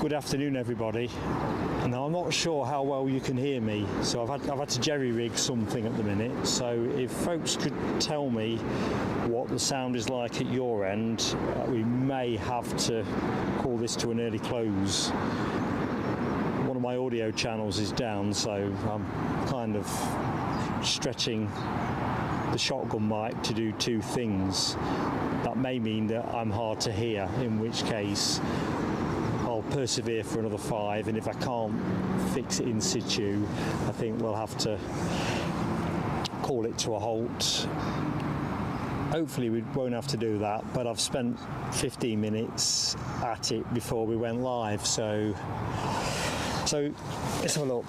Good afternoon, everybody. Now, I'm not sure how well you can hear me, so I've had to jerry-rig something at the minute. So if folks could tell me what the sound is like at your end, we may have to call this to an early close. One of my audio channels is down, so I'm kind of stretching the shotgun mic to do two things. That may mean that I'm hard to hear, in which case I'll persevere for another 5, and if I can't fix it in situ, I think we'll have to call it to a halt. Hopefully we won't have to do that, but I've spent 15 minutes at it before we went live, so let's have a look.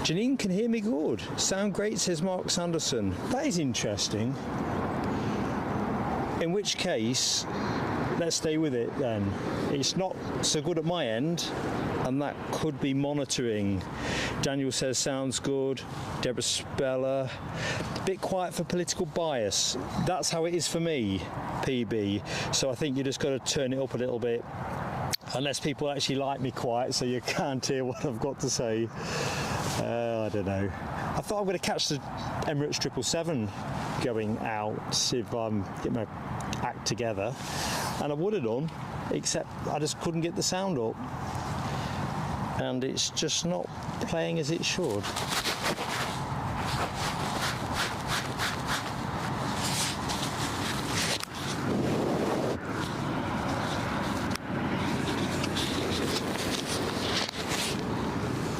Janine can hear me good. Sound great, says Mark Sanderson. That is interesting. In which case, let's stay with it then. It's not so good at my end, and that could be monitoring. Daniel says sounds good. Deborah Speller, bit quiet for political bias. That's how it is for me, PB. So I think you just got to turn it up a little bit, unless people actually like me quiet so you can't hear what I've got to say. I don't know. I thought I'm going to catch the Emirates 777 going out if I'm getting my act together, and I would have done, except I just couldn't get the sound up, and it's just not playing as it should.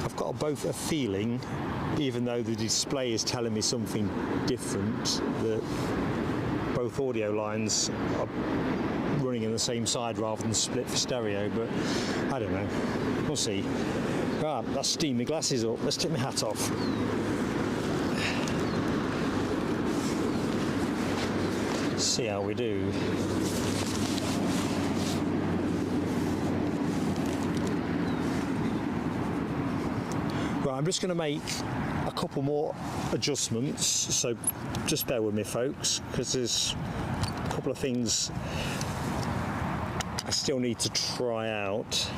I've got both a feeling, even though the display is telling me something different, that both audio lines are running in the same side rather than split for stereo, but I don't know. We'll see. Right, let's steam my glasses up. Let's take my hat off. See how we do. Right, I'm just going to make a couple more adjustments, so just bear with me, folks, because there's a couple of things I still need to try out.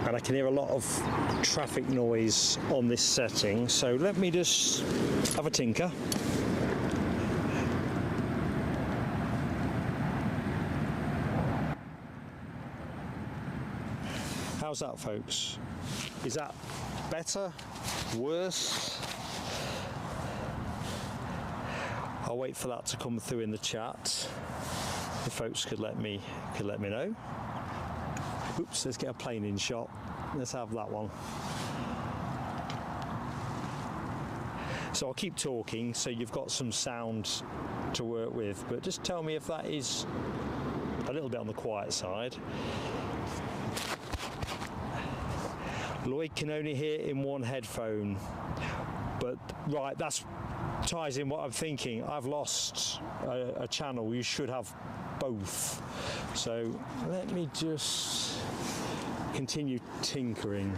And I can hear a lot of traffic noise on this setting, so let me just have a tinker. How's that, folks? Is that better? Worse? I'll wait for that to come through in the chat. If folks could let me know. Oops, let's get a plane in shot. Let's have that one. So I'll keep talking so you've got some sound to work with, but just tell me if that is a little bit on the quiet side. Lloyd can only hear in one headphone, but right, that's ties in what I'm thinking. I've lost a channel. You should have both. So let me just continue tinkering.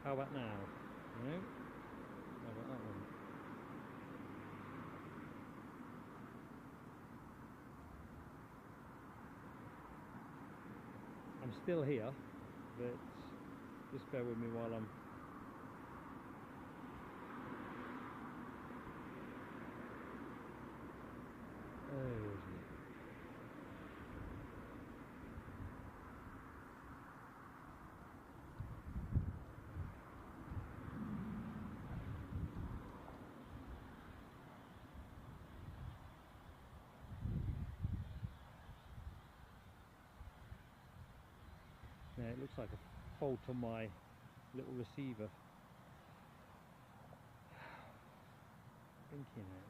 How about now? No? How about that one? I'm still here, but just bear with me while I'm... Oh dear. Yeah, it looks like a fault on my little receiver. Thinking it.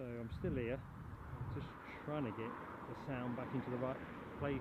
So I'm still here, just trying to get the sound back into the right places.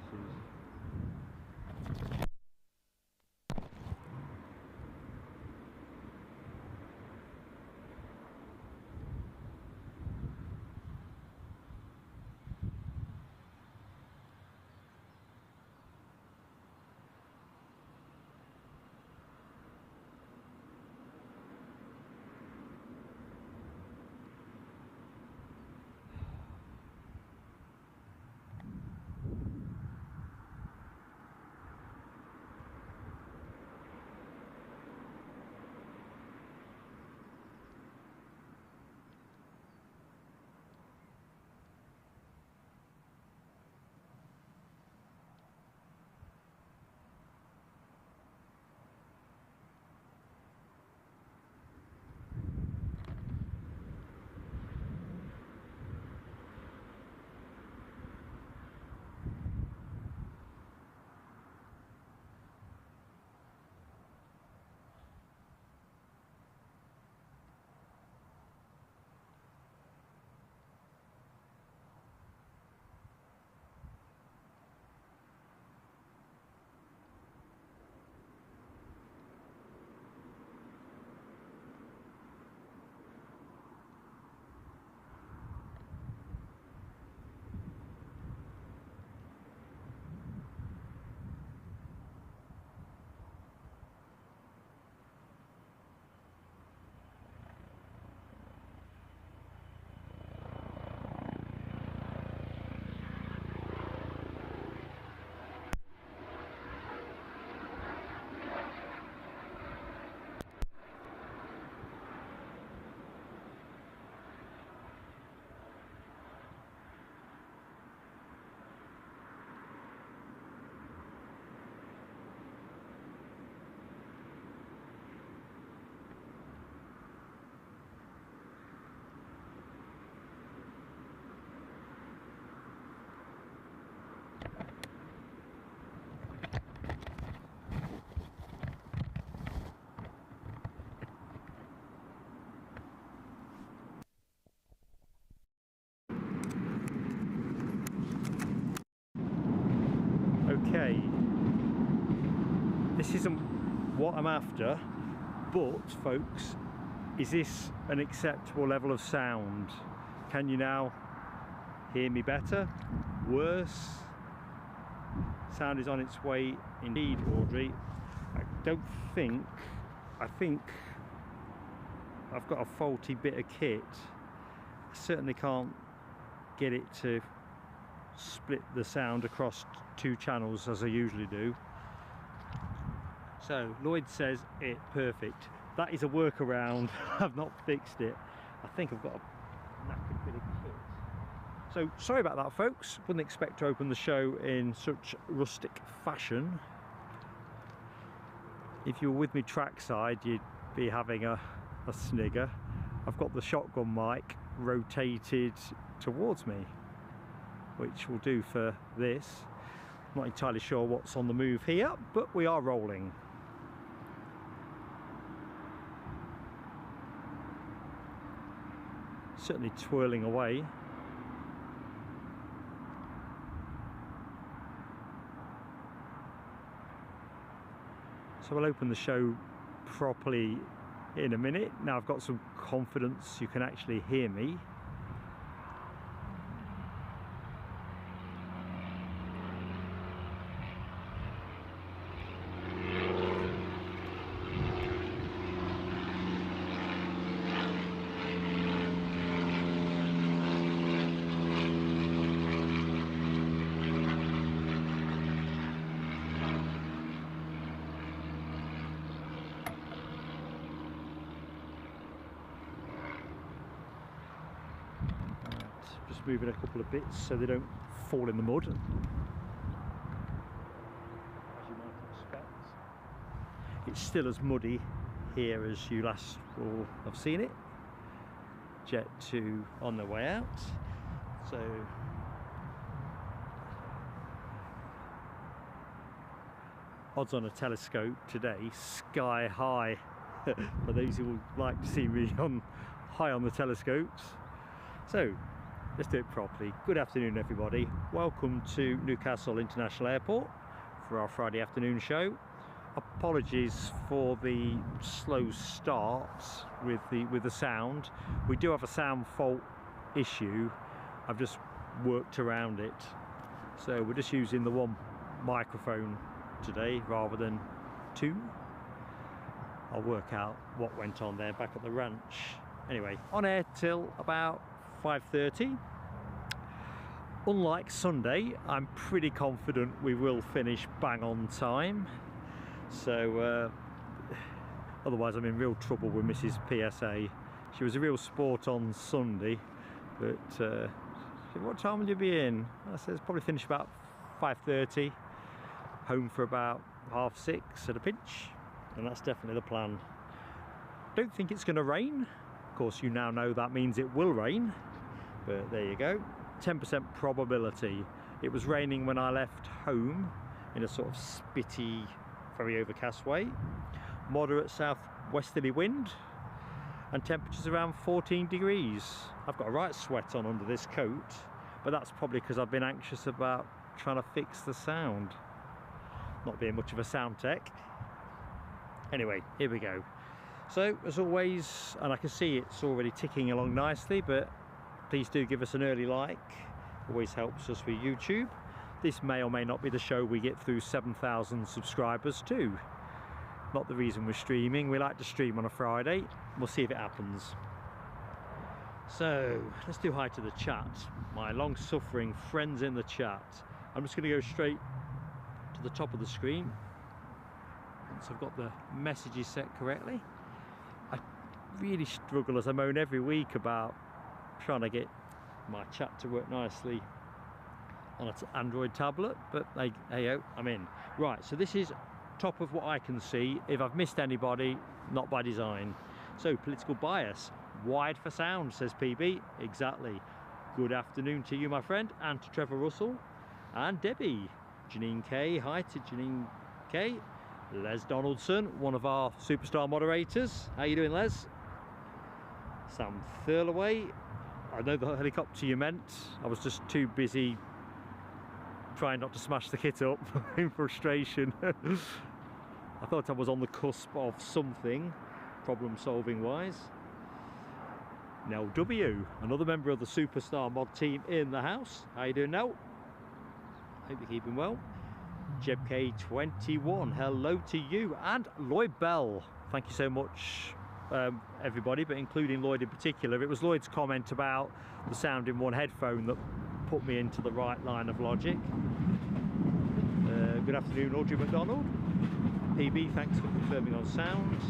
Okay, this isn't what I'm after, but folks, is this an acceptable level of sound? Can you now hear me better? Worse? Sound is on its way indeed, Audrey. I think I've got a faulty bit of kit. I certainly can't get it to split the sound across two channels as I usually do. So Lloyd says it perfect. That is a workaround. I've not fixed it. I think I've got a knackered bit of kit. So sorry about that, folks. Wouldn't expect to open the show in such rustic fashion. If you were with me trackside, you'd be having a snigger. I've got the shotgun mic rotated towards me, which will do for this. I'm not entirely sure what's on the move here, but we are rolling. Certainly twirling away. So I'll open the show properly in a minute. Now I've got some confidence you can actually hear me. Just moving a couple of bits so they don't fall in the mud, as you might expect. It's still as muddy here as you last will have seen it. Jet 2 on the way out, so odds on a telescope today sky high for those who would like to see me on high on the telescopes. So let's do it properly. Good afternoon, everybody. Welcome to Newcastle International Airport for our Friday afternoon show. Apologies for the slow start with the sound. We do have a sound fault issue. I've just worked around it. So we're just using the one microphone today rather than two. I'll work out what went on there back at the ranch. Anyway, on air till about 5:30. Unlike Sunday, I'm pretty confident we will finish bang on time. So otherwise I'm in real trouble with Mrs. PSA. She was a real sport on Sunday, but what time will you be in? I said it's probably finish about 5:30, home for about 6:30 at a pinch, and that's definitely the plan. Don't think it's going to rain. Of course, you now know that means it will rain, but there you go. 10% probability. It was raining when I left home in a sort of spitty, very overcast way. Moderate southwesterly wind and temperatures around 14 degrees. I've got a right sweat on under this coat, but that's probably because I've been anxious about trying to fix the sound. Not being much of a sound tech. Anyway, here we go. So as always, and I can see it's already ticking along nicely, but please do give us an early like. Always helps us with YouTube. This may or may not be the show we get through 7,000 subscribers too. Not the reason we're streaming. We like to stream on a Friday. We'll see if it happens. So let's do hi to the chat. My long-suffering friends in the chat. I'm just going to go straight to the top of the screen once I've got the messages set correctly. I really struggle, as I moan every week, about trying to get my chat to work nicely on an Android tablet, but hey, I'm in. Right, so this is top of what I can see. If I've missed anybody, not by design. So political bias, wide for sound, says PB. Exactly. Good afternoon to you, my friend, and to Trevor Russell and Debbie. Janine K, hi to Janine K. Les Donaldson, one of our superstar moderators. How you doing, Les? Sam Thurlaway. I know the helicopter you meant. I was just too busy trying not to smash the kit up in frustration. I thought I was on the cusp of something, problem solving wise. Nell W, another member of the superstar mod team in the house. How you doing, Nell? Hope you're keeping well. JebK21, hello to you. And Lloyd Bell, thank you so much, everybody, but including Lloyd in particular. It was Lloyd's comment about the sound in one headphone that put me into the right line of logic. Good afternoon, Audrey McDonald. PB, thanks for confirming on sound.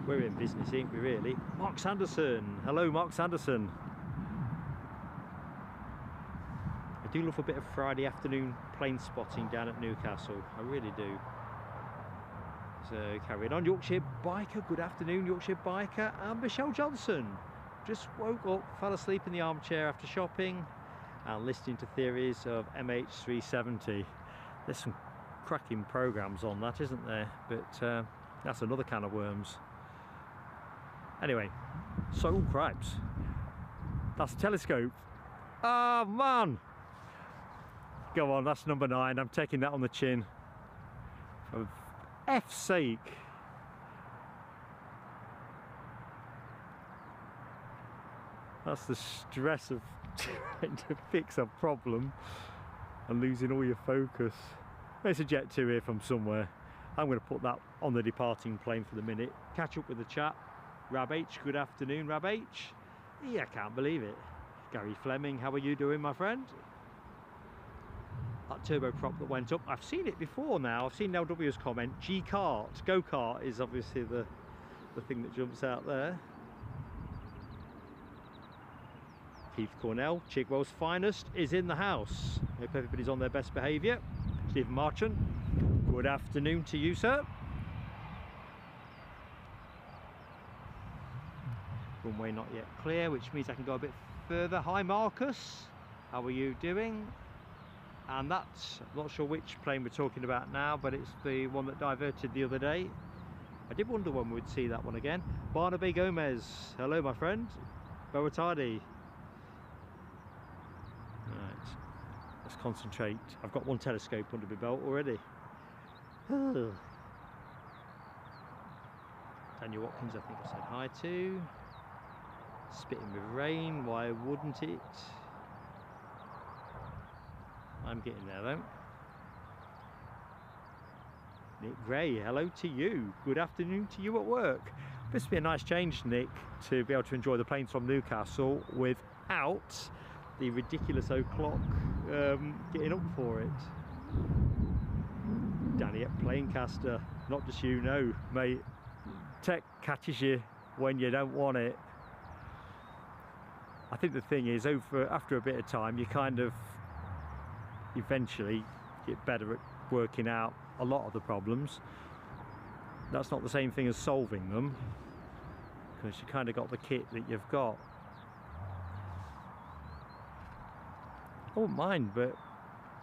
We're in business, ain't we, really? Mark Sanderson, hello Mark Sanderson. I do love a bit of Friday afternoon plane spotting down at Newcastle, I really do. So carrying on, Yorkshire Biker, good afternoon Yorkshire Biker, and Michelle Johnson. Just woke up, fell asleep in the armchair after shopping and listening to theories of MH370. There's some cracking programs on that, isn't there? But that's another can of worms. Anyway, so cripes, that's a telescope. Oh man, go on, that's number 9. I'm taking that on the chin. For F's sake. That's the stress of trying to fix a problem and losing all your focus. There's a Jet 2 here from somewhere. I'm going to put that on the departing plane for the minute. Catch up with the chat. Rab H, good afternoon, Rab H. Yeah, I can't believe it. Gary Fleming, how are you doing, my friend? That turboprop that went up, I've seen it before now. I've seen LW's comment. G-kart, go-kart is obviously the thing that jumps out there. Keith Cornell, Chigwell's finest, is in the house. Hope everybody's on their best behaviour. Stephen Marchant, good afternoon to you, sir. Runway not yet clear, which means I can go a bit further. Hi Marcus, how are you doing? And that's, I'm not sure which plane we're talking about now, but it's the one that diverted the other day. I did wonder when we'd see that one again. Barnaby Gomez, hello my friend. Boatadi, let's concentrate. I've got one telescope under my belt already. Daniel Watkins, I think I said hi to. Spitting with rain, why wouldn't it? I'm getting there though. Nick Gray, hello to you. Good afternoon to you at work. This would be a nice change, Nick, to be able to enjoy the planes from Newcastle without the ridiculous o'clock getting up for it. Danny at Planecaster, not just you, no, mate. Tech catches you when you don't want it. I think the thing is, after a bit of time, you kind of eventually get better at working out a lot of the problems. That's not the same thing as solving them, because you kind of got the kit that you've got. I wouldn't mind, but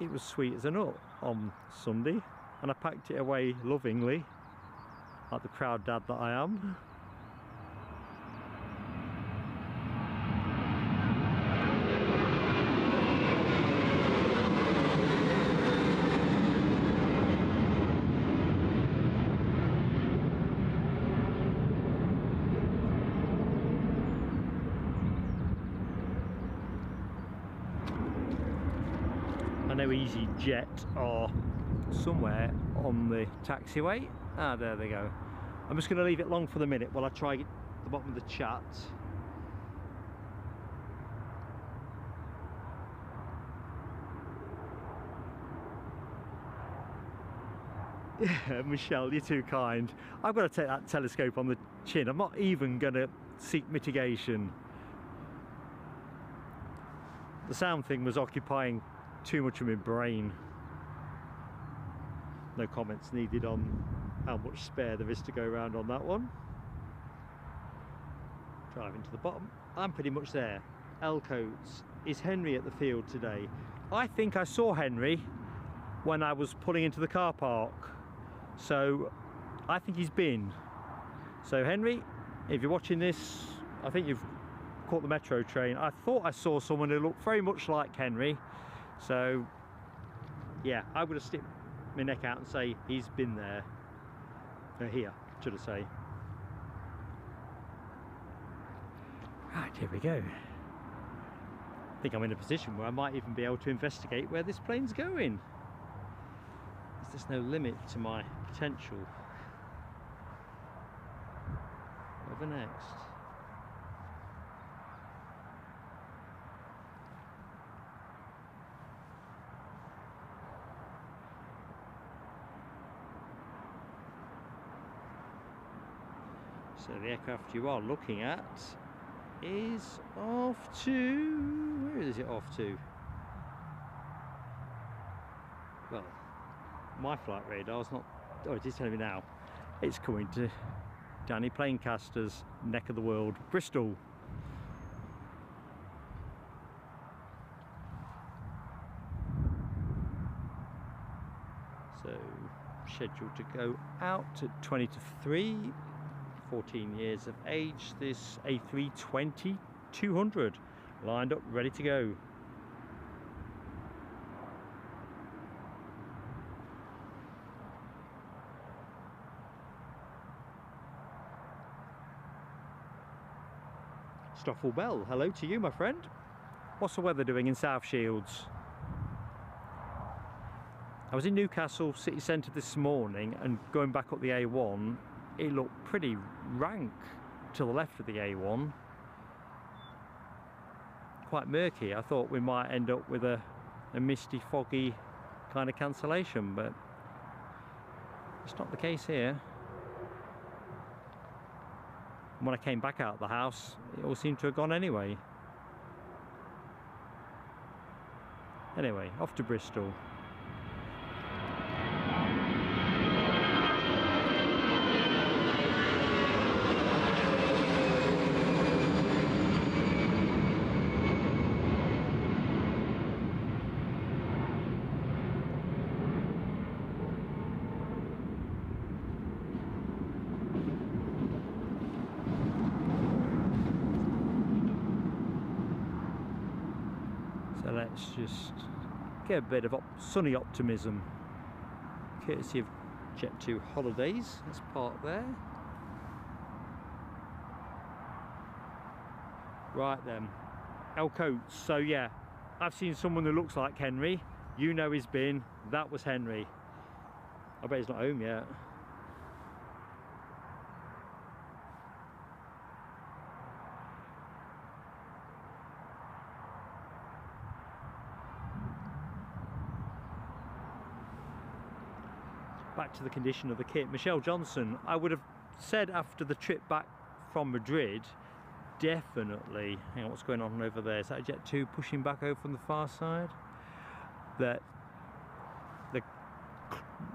it was sweet as a nut on Sunday, and I packed it away lovingly, like the proud dad that I am. I know EasyJet are somewhere on the taxiway. Ah, there they go. I'm just going to leave it long for the minute while I try at the bottom of the chat. Yeah, Michelle, you're too kind. I've got to take that telescope on the chin. I'm not even going to seek mitigation. The sound thing was occupying too much of my brain. No comments needed on how much spare there is to go around on that one. Driving to the bottom. I'm pretty much there. Elcoats. Is Henry at the field today? I think I saw Henry when I was pulling into the car park. So I think he's been. So Henry, if you're watching this, I think you've caught the metro train. I thought I saw someone who looked very much like Henry. So yeah, I would have stick my neck out and say he's been there. Here, should I say. Right, here we go. I think I'm in a position where I might even be able to investigate where this plane's going. There's no limit to my potential. Over next. So the aircraft you are looking at is off to... where is it off to? Well, my flight radar's not... oh, it is telling me now. It's coming to Danny Planecaster's neck of the world, Bristol. So, scheduled to go out at 20 to 3. 14 years of age, this A320-200 lined up, ready to go. Stoffel Bell, hello to you, my friend. What's the weather doing in South Shields? I was in Newcastle city centre this morning, and going back up the A1, it looked pretty rank to the left of the A1. Quite murky. I thought we might end up with a misty, foggy kind of cancellation, but it's not the case here. When I came back out of the house, it all seemed to have gone anyway. Anyway, off to Bristol. So let's just get a bit of sunny optimism, courtesy of Jet2 Holidays. Let's park there. Right then, Elcoats. So yeah, I've seen someone who looks like Henry. You know he's been. That was Henry. I bet he's not home yet. Back to the condition of the kit. Michelle Johnson, I would have said after the trip back from Madrid, definitely, hang on, what's going on over there? Is that a Jet2 pushing back over from the far side? That the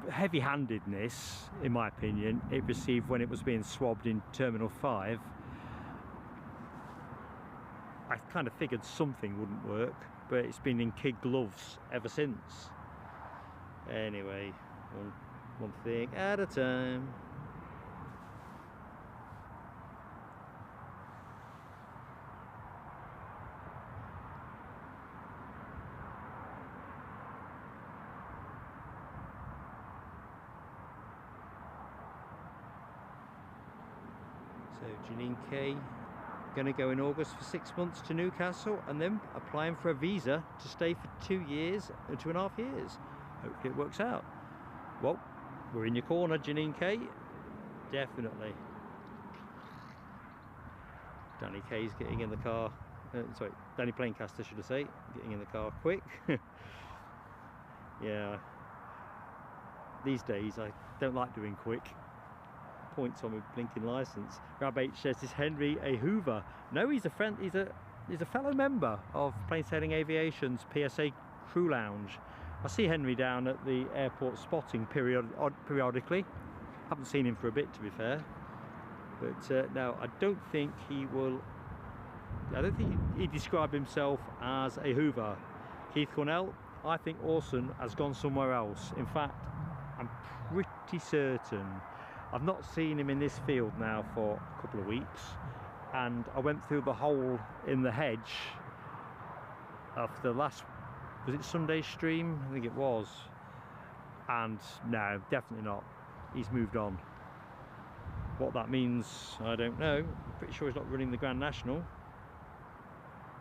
heavy-handedness, in my opinion, it received when it was being swabbed in Terminal 5, I kind of figured something wouldn't work, but it's been in kid gloves ever since. Anyway, one thing at a time. So Janine K going to go in August for 6 months to Newcastle and then applying for a visa to stay for 2 years, 2.5 years. Hopefully it works out. Well, we're in your corner, Janine K. Definitely. Danny K's getting in the car. Sorry, Danny Planecaster, should I say, getting in the car quick. Yeah. These days I don't like doing quick. Points on my blinking license. Rab H says, is Henry a Hoover? No, he's a friend. He's a fellow member of Plain Sailing Aviation's PSA Crew Lounge. I see Henry down at the airport spotting periodically. Haven't seen him for a bit, to be fair. But no, I don't think he will. I don't think he'd describe himself as a Hoover. Keith Cornell, I think Orson has gone somewhere else. In fact, I'm pretty certain. I've not seen him in this field now for a couple of weeks, and I went through the hole in the hedge of the last, was it Sunday's stream? I think it was. And no, definitely not. He's moved on. What that means, I don't know. I'm pretty sure he's not running the Grand National.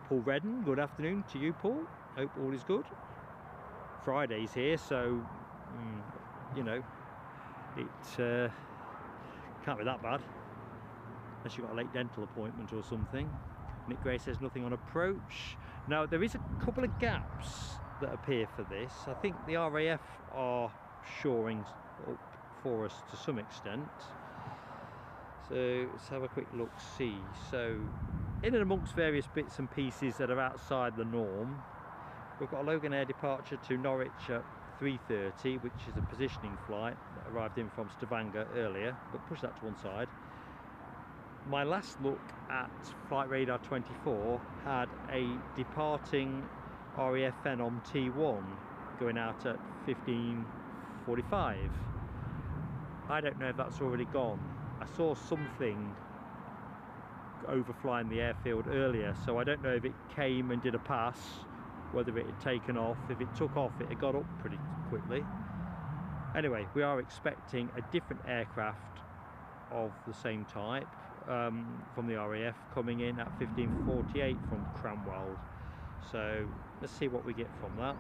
Paul Redden, good afternoon to you, Paul. Hope all is good. Friday's here, so you know, it can't be that bad, unless you've got a late dental appointment or something. Nick Gray says nothing on approach. Now, there is a couple of gaps that appear for this. I think the RAF are shoring up for us to some extent. So let's have a quick look, see. So in and amongst various bits and pieces that are outside the norm, we've got a Logan Air departure to Norwich at 3:30, which is a positioning flight that arrived in from Stavanger earlier, but push that to one side. My last look at Flight Radar 24 had a departing RAF Phenom T1 going out at 15:45. I don't know if that's already gone. I saw something overflying the airfield earlier, so I don't know if it came and did a pass, whether it had taken off. If it took off, it had got up pretty quickly. Anyway, we are expecting a different aircraft of the same type from the RAF coming in at 15:48 from Cranwell. So let's see what we get from that.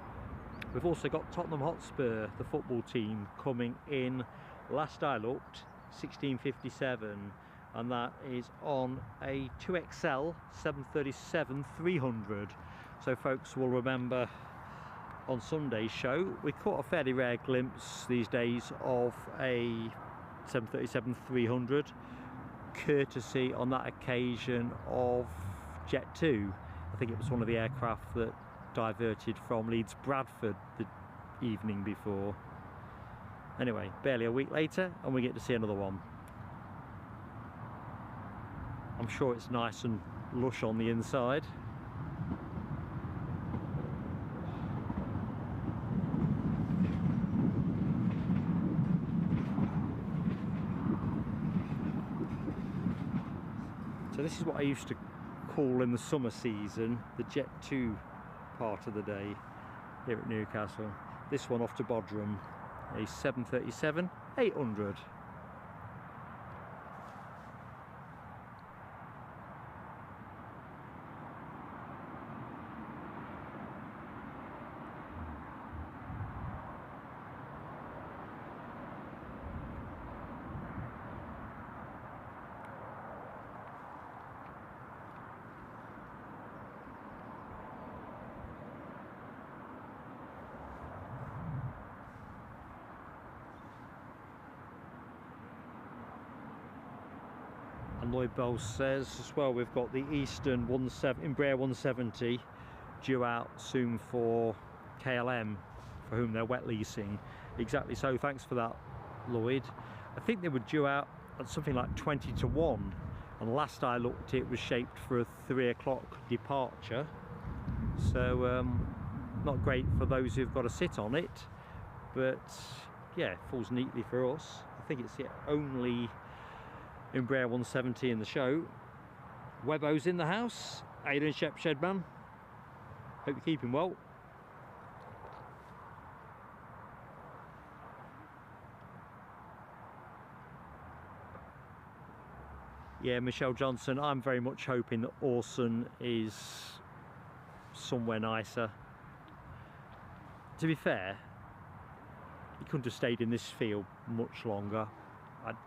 We've also got Tottenham Hotspur, the football team, coming in, last I looked, 16:57, and that is on a 2XL 737-300. So folks will remember on Sunday's show we caught a fairly rare glimpse these days of a 737-300, courtesy on that occasion of Jet2. I think it was one of the aircraft that diverted from Leeds Bradford the evening before. Anyway, barely a week later and we get to see another one. I'm sure it's nice and lush on the inside. So this is what I used to call in the summer season the Jet2 part of the day here at Newcastle. This one off to Bodrum, a 737-800. And Lloyd Bell says as well, we've got the Eastern Embraer 170 due out soon for KLM, for whom they're wet leasing. Exactly so, thanks for that, Lloyd. I think they were due out at something like 20 to 1, and last I looked it was shaped for a 3 o'clock departure. So not great for those who've got to sit on it, but yeah, it falls neatly for us. I think it's the only Embraer 170 in the show. Webbo's in the house. How you doing, Shep Shedman? Hope you're keeping well. Yeah, Michelle Johnson, I'm very much hoping that Orson is somewhere nicer. To be fair, he couldn't have stayed in this field much longer.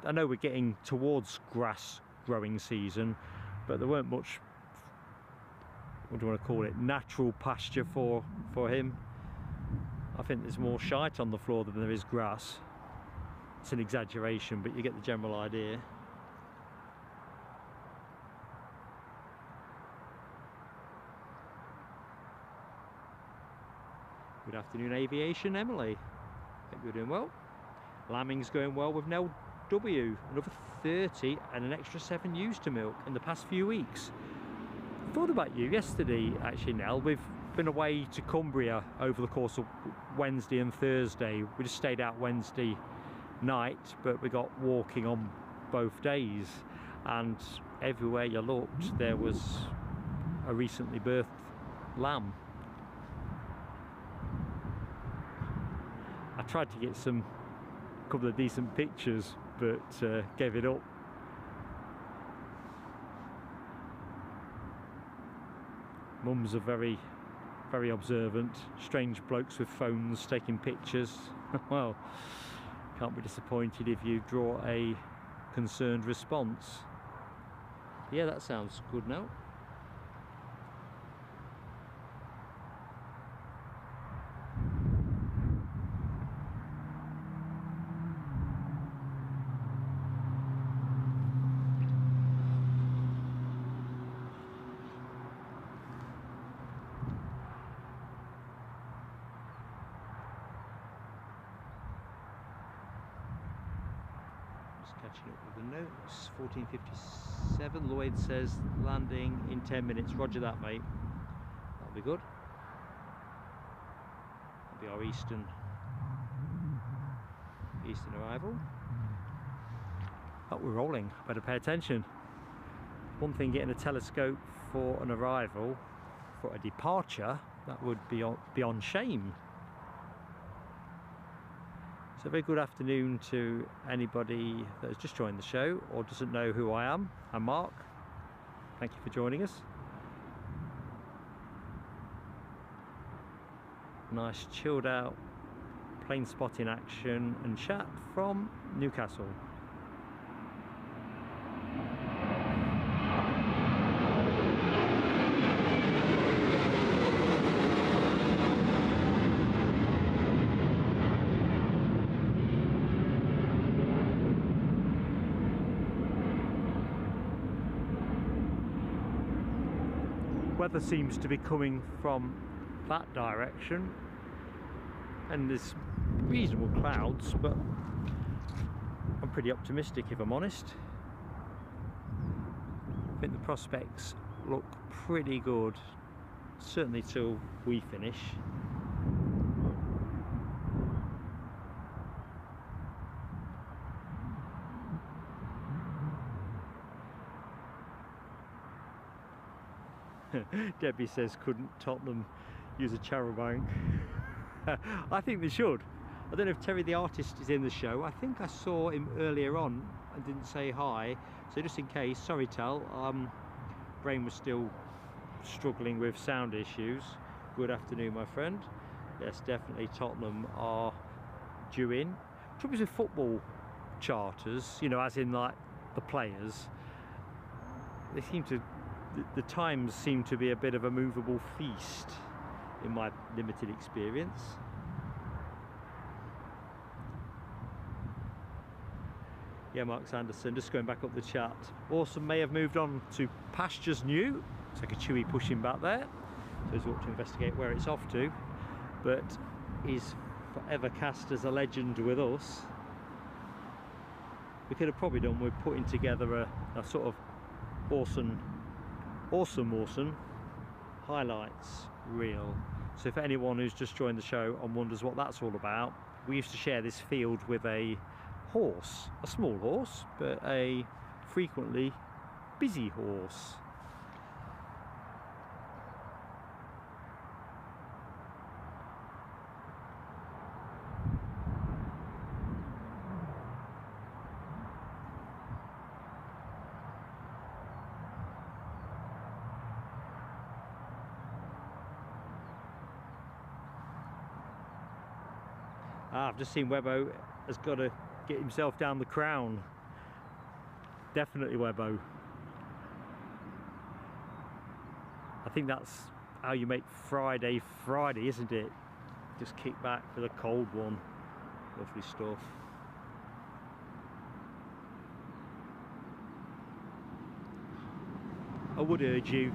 I know we're getting towards grass growing season, but there weren't much, what do you want to call it, natural pasture for him. I think there's more shite on the floor than there is grass. It's an exaggeration, but you get the general idea. Good afternoon, Aviation, Emily. Hope you're doing well. Lambing's going well with Nell W, another 30 and an extra 7 ewes to milk in the past few weeks. I thought about you yesterday, actually, Nell. We've been away to Cumbria over the course of Wednesday and Thursday. We just stayed out Wednesday night, but we got walking on both days, and everywhere you looked there was a recently birthed lamb. I tried to get a couple of decent pictures, but gave it up. Mums are very, very observant. Strange blokes with phones taking pictures. Well, can't be disappointed if you draw a concerned response. Yeah, that sounds good now. Catching up with the notes. 14:57. Lloyd says landing in 10 minutes. Roger that, mate. That'll be good. That'll be our eastern arrival. Oh, we're rolling. Better pay attention. One thing getting a telescope for an arrival, for a departure, that would be beyond shame. So a very good afternoon to anybody that has just joined the show or doesn't know who I am. I'm Mark. Thank you for joining us. Nice chilled out plane spotting action and chat from Newcastle. Weather seems to be coming from that direction, and there's reasonable clouds, but I'm pretty optimistic if I'm honest. I think the prospects look pretty good, certainly till we finish. Debbie says, couldn't Tottenham use a charabanc. I think they should. I don't know if Terry the artist is in the show. I think I saw him earlier on and didn't say hi. So just in case, sorry Tal, brain was still struggling with sound issues. Good afternoon, my friend. Yes, definitely Tottenham are due in. Trouble with football charters, you know, as in like the players, they seem to, the times seem to be a bit of a movable feast in my limited experience. Yeah, Mark Sanderson, just going back up the chat. Awesome may have moved on to pastures new. It's like a Chewy pushing back there. So he's walked to investigate where it's off to. But he's forever cast as a legend with us. We could have probably done with putting together a sort of awesome highlights reel. So if anyone who's just joined the show and wonders what that's all about, we used to share this field with a horse, a small horse, but a frequently busy horse. I've just seen Webbo has got to get himself down the crown. Definitely Webbo. I think that's how you make Friday, isn't it? Just kick back for the cold one. Lovely stuff. I would urge you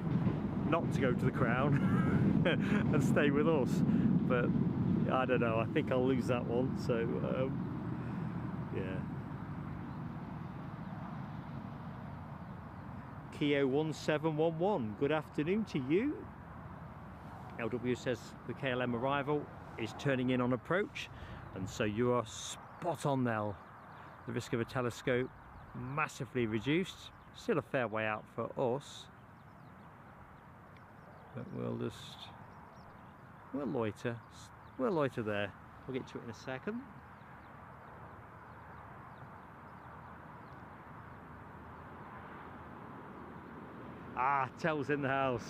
not to go to the crown and stay with us, but I don't know, I think I'll lose that one, so yeah. Keo 1711, good afternoon to you. LW says the KLM arrival is turning in on approach, and so you are spot on, Nell. The risk of a telescope massively reduced, still a fair way out for us, but we'll loiter. We'll loiter there. We'll get to it in a second. Ah, Tell's in the house.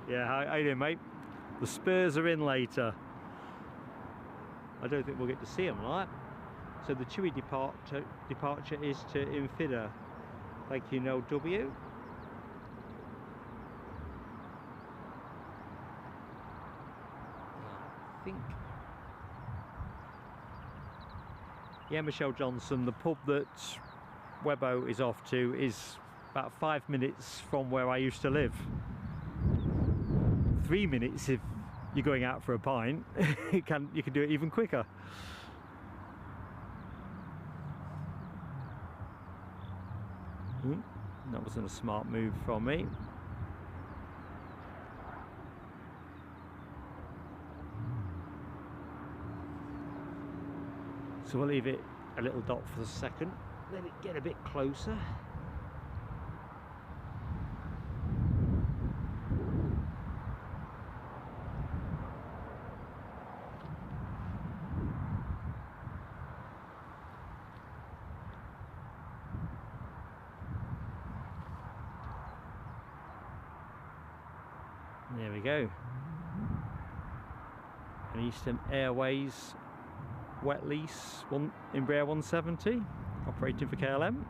Yeah, how you doing, mate? The Spurs are in later. I don't think we'll get to see them, right? So the Chewy departure is to Infida. Thank you, Noel W. I think. Yeah, Michelle Johnson, the pub that Webbo is off to is about 5 minutes from where I used to live. 3 minutes if you're going out for a pint. You can do it even quicker. That wasn't a smart move from me. So we'll leave it a little dot for a second, let it get a bit closer. There we go. An Eastern Airways wet lease, Embraer 170, operating for KLM.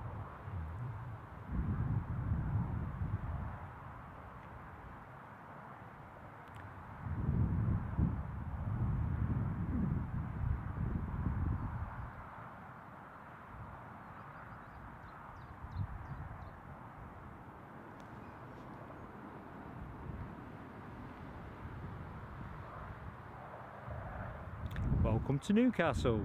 Welcome to Newcastle.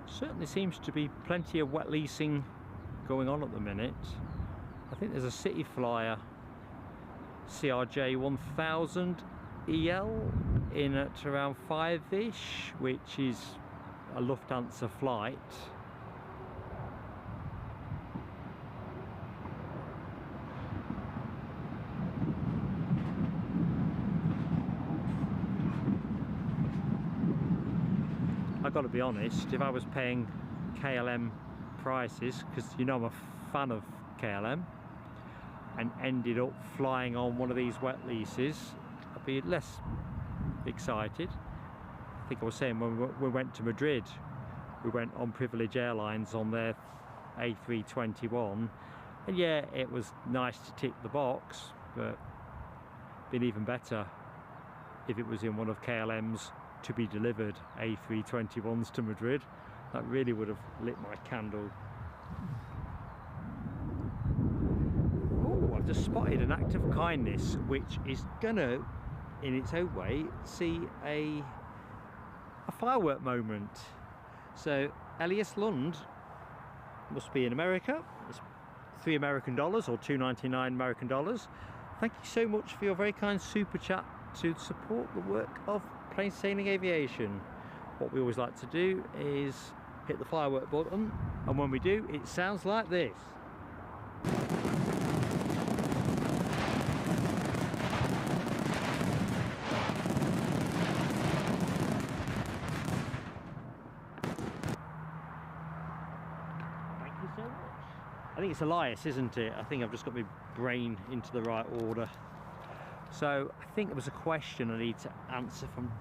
Certainly seems to be plenty of wet leasing going on at the minute. I think there's a city flyer CRJ 1000 EL in at around 5-ish, which is a Lufthansa flight. I've got to be honest, if I was paying KLM prices, because you know I'm a fan of KLM, and ended up flying on one of these wet leases, I'd be less excited. I think I was saying when we went to Madrid, we went on Privilege Airlines on their A321, and yeah, it was nice to tick the box, but been even better if it was in one of KLM's to be delivered A321s to Madrid. That really would have lit my candle. Oh, I've just spotted an act of kindness which is gonna, in its own way, see a firework moment. So Elias Lund must be in America. It's $3 American or $2.99 American dollars. Thank you so much for your very kind super chat to support the work of Plain Sailing Aviation. What we always like to do is hit the firework button, and when we do, it sounds like this. Thank you so much. I think it's Elias, isn't it? I think I've just got my brain into the right order. So I think there was a question I need to answer from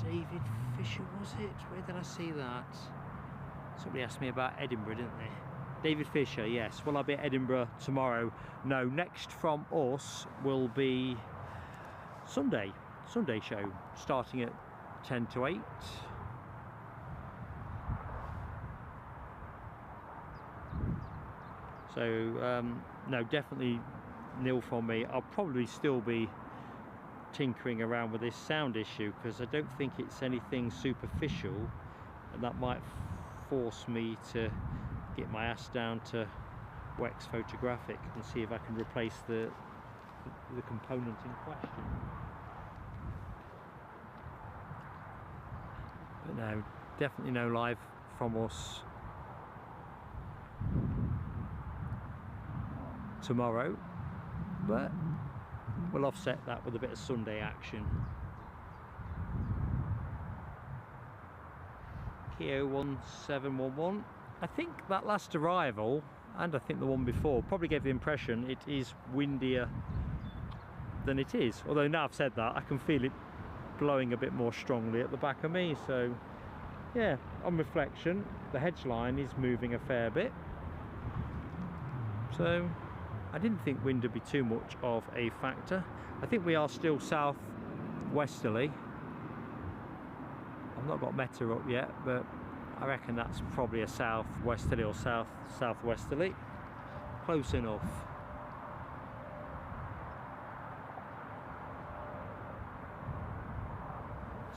David Fisher, was it? Where did I see that? Somebody asked me about Edinburgh, didn't they? David Fisher, yes. Will I be at Edinburgh tomorrow? No, next from us will be Sunday show, starting at 10 to 8. So, no, definitely nil from me. I'll probably still be tinkering around with this sound issue because I don't think it's anything superficial, and that might force me to get my ass down to Wex Photographic and see if I can replace the component in question. But no, definitely no live from us tomorrow, but we'll offset that with a bit of Sunday action. Keo 1711. I think that last arrival, and I think the one before, probably gave the impression it is windier than it is. Although now I've said that, I can feel it blowing a bit more strongly at the back of me. So yeah, on reflection, the hedge line is moving a fair bit. So I didn't think wind would be too much of a factor. I think we are still south-westerly. I've not got Meta up yet, but I reckon that's probably a south-westerly or south-southwesterly. Close enough.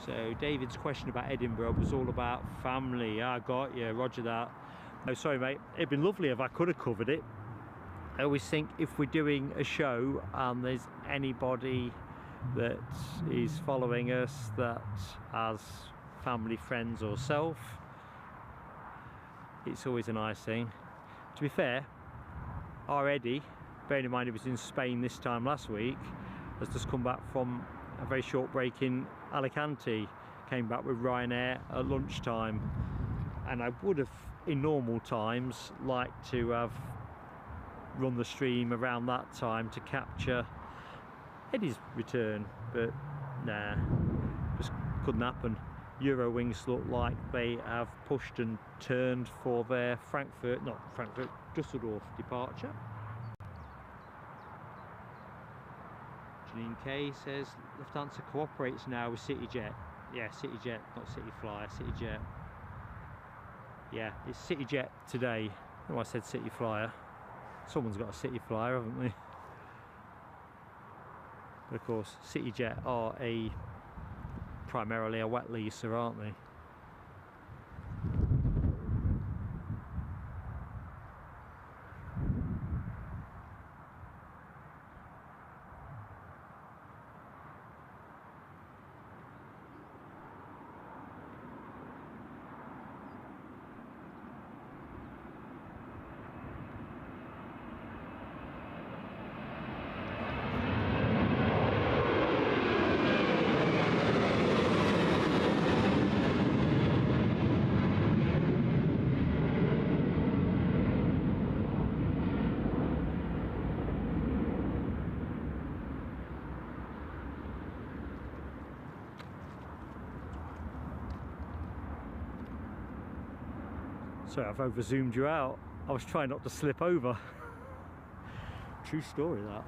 So David's question about Edinburgh was all about family. I got you, roger that. No, sorry mate, it'd been lovely if I could have covered it. I always think if we're doing a show and there's anybody that is following us that has family, friends or self, it's always a nice thing. To be fair, our Eddie, bearing in mind he was in Spain this time last week, has just come back from a very short break in Alicante, came back with Ryanair at lunchtime, and I would have in normal times liked to have run the stream around that time to capture Eddie's return, but nah, just couldn't happen. Eurowings look like they have pushed and turned for their Dusseldorf departure. Janine K says Lufthansa cooperates now with CityJet. Yeah, CityJet, not CityFlyer, CityJet. Yeah, it's CityJet today. Oh, I said CityFlyer. Someone's got a CityFlyer, haven't they? But of course, CityJet are primarily a wet leaser, aren't they? Sorry, I've over zoomed you out. I was trying not to slip over. True story, that.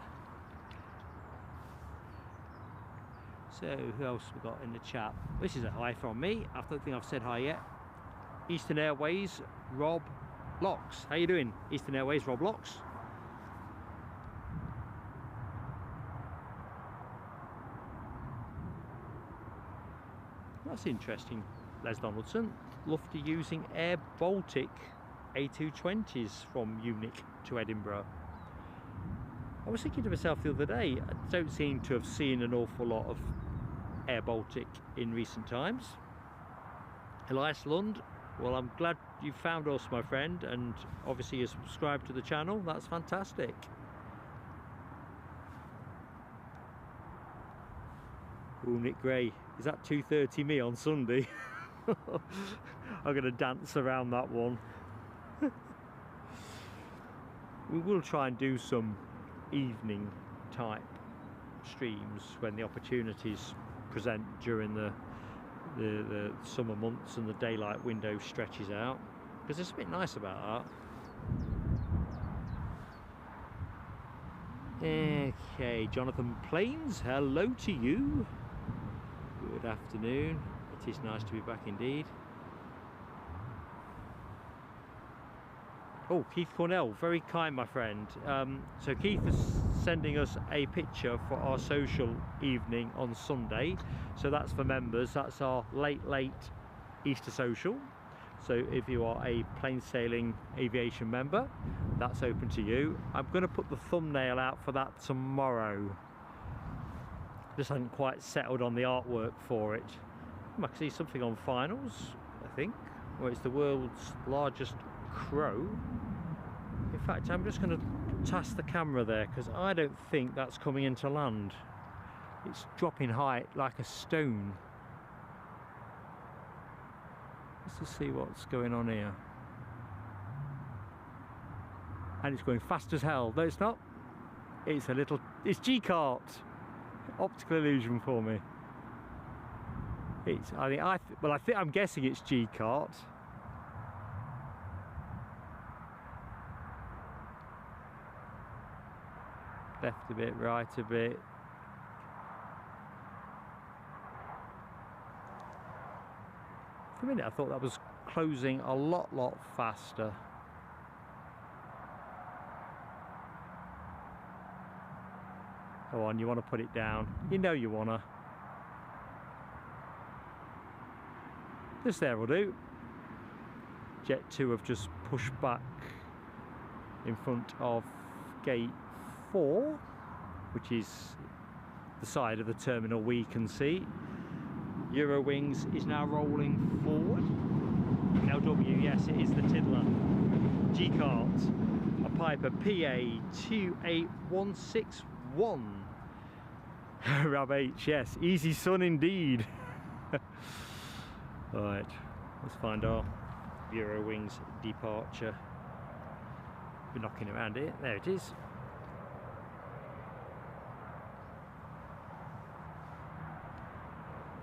So who else we got in the chat? This is a hi from me. I don't think I've said hi yet. Eastern Airways, Rob Locks. How you doing, Eastern Airways, Rob Locks? That's interesting. Les Donaldson, Lufty using Air Baltic A220s from Munich to Edinburgh. I was thinking to myself the other day, I don't seem to have seen an awful lot of Air Baltic in recent times. Elias Lund, well, I'm glad you found us, my friend, and obviously you subscribed to the channel. That's fantastic. Oh, Nick Gray, is that 2:30 me on Sunday? I'm going to dance around that one. We will try and do some evening type streams when the opportunities present during the summer months and the daylight window stretches out, because it's a bit nice about that. Okay, Jonathan Plains, hello to you. Good afternoon. It is nice to be back indeed. Oh, Keith Cornell, very kind, my friend. So Keith is sending us a picture for our social evening on Sunday. So that's for members. That's our late Easter social. So if you are a plain sailing aviation member, that's open to you. I'm going to put the thumbnail out for that tomorrow. Just hadn't quite settled on the artwork for it. I can see something on finals, I think, where it's the world's largest crow. In fact, I'm just going to task the camera there, because I don't think that's coming into land. It's dropping height like a stone. Let's just see what's going on here. And it's going fast as hell. No, it's not. It's G-Kart. Optical illusion for me. I'm guessing it's G-Kart. Left a bit, right a bit. For a minute I thought that was closing a lot faster. Go on, you want to put it down. You know you want to. This there will do. Jet 2 have just pushed back in front of gate 4, which is the side of the terminal we can see. Eurowings is now rolling forward. LW, yes, it is the Tiddler. G-Kart, a Piper PA 28161. Rab H, yes, easy sun indeed. Right, let's find our Eurowings departure. We're knocking around it. There it is.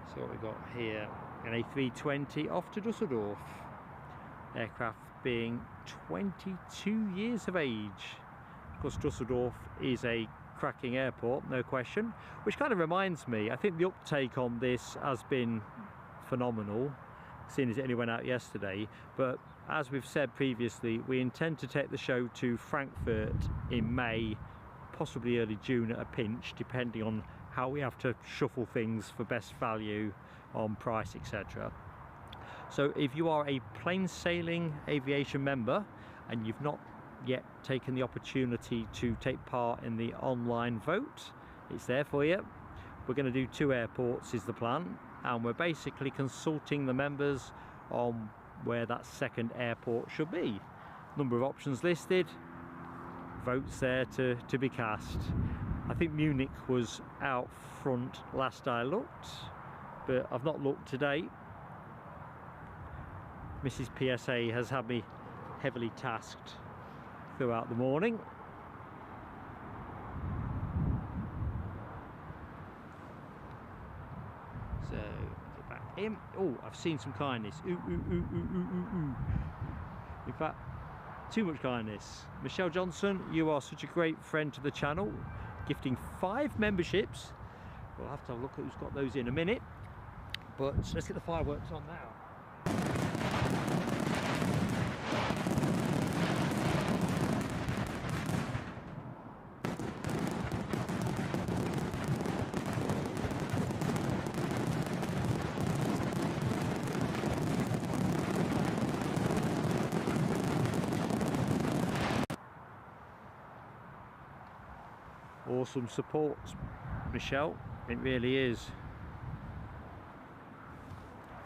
So what we've got here, an A320 off to Dusseldorf. Aircraft being 22 years of age. Of course, Dusseldorf is a cracking airport, no question. Which kind of reminds me, I think the uptake on this has been phenomenal, seeing as it only went out yesterday. But as we've said previously, we intend to take the show to Frankfurt in May, possibly early June at a pinch, depending on how we have to shuffle things for best value on price, etc. So if you are a plain sailing aviation member and you've not yet taken the opportunity to take part in the online vote, it's there for you. We're going to do 2 airports is the plan, and we're basically consulting the members on where that second airport should be. Number of options listed, votes there to be cast. I think Munich was out front last I looked, but I've not looked today. Mrs. PSA has had me heavily tasked throughout the morning. So get back in. Oh, I've seen some kindness. Ooh, ooh, ooh, ooh, ooh, ooh, ooh. In fact, too much kindness. Michelle Johnson, you are such a great friend to the channel, gifting 5 memberships. We'll have to have a look at who's got those in a minute, but let's get the fireworks on now. Awesome support, Michelle, it really is.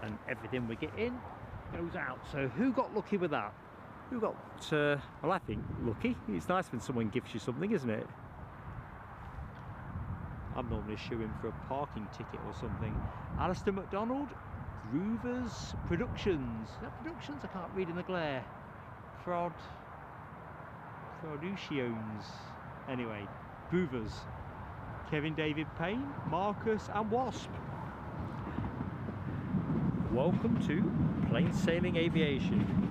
And everything we get in goes out. So who got lucky with that? Who got, well, I think lucky. It's nice when someone gives you something, isn't it? I'm normally shooing for a parking ticket or something. Alistair McDonald, Groovers Productions. Is that Productions? I can't read in the glare. Productions. Anyway, Groovers. Kevin David Payne, Marcus and Wasp. Welcome to Plain Sailing Aviation.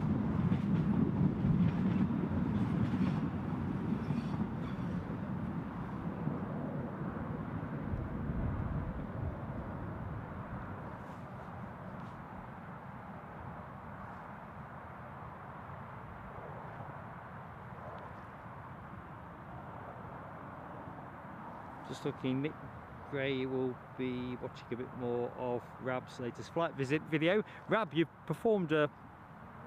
Just looking, Nick Gray will be watching a bit more of Rab's latest flight visit video. Rab, you've performed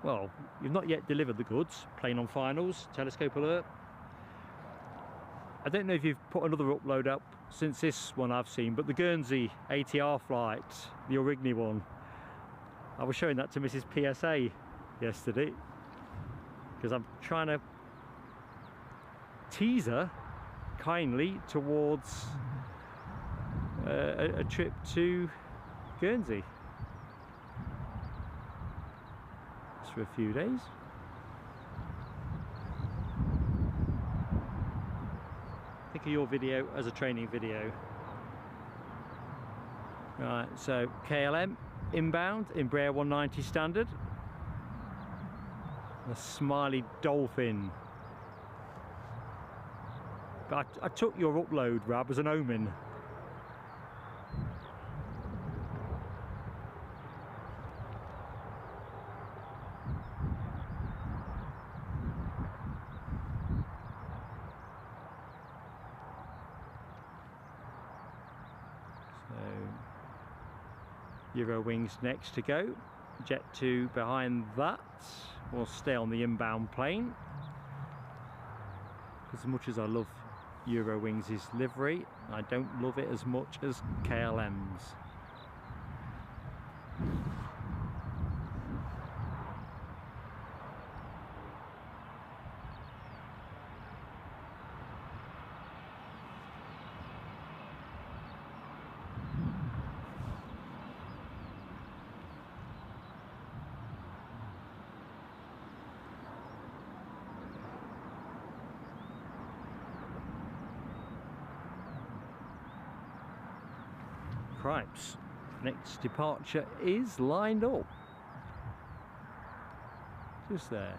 well, you've not yet delivered the goods, plane on finals, telescope alert. I don't know if you've put another upload up since this one I've seen, but the Guernsey ATR flight, the Aurigny one, I was showing that to Mrs. PSA yesterday because I'm trying to tease her kindly towards a trip to Guernsey. Just for a few days. Think of your video as a training video. Right, so KLM inbound, Embraer 190 standard. A smiley dolphin. But I took your upload, Rab, as an omen. So, Eurowings next to go. Jet 2 behind that. We'll stay on the inbound plane. As much as I love Eurowings' livery, I don't love it as much as KLM's. Cripes, next departure is lined up. Just there.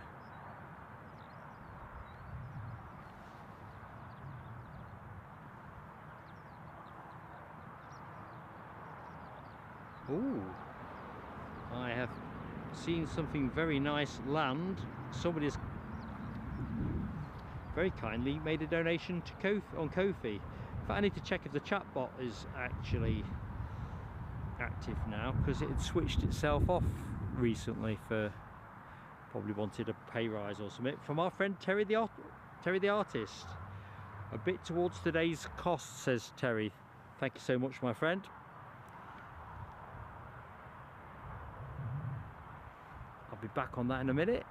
Ooh, I have seen something very nice land. Somebody's very kindly made a donation to Ko-fi. But I need to check if the chat bot is actually active now, because it had switched itself off recently for probably wanted a pay rise or something. From our friend Terry the artist. A bit towards today's cost, says Terry. Thank you so much, my friend. I'll be back on that in a minute.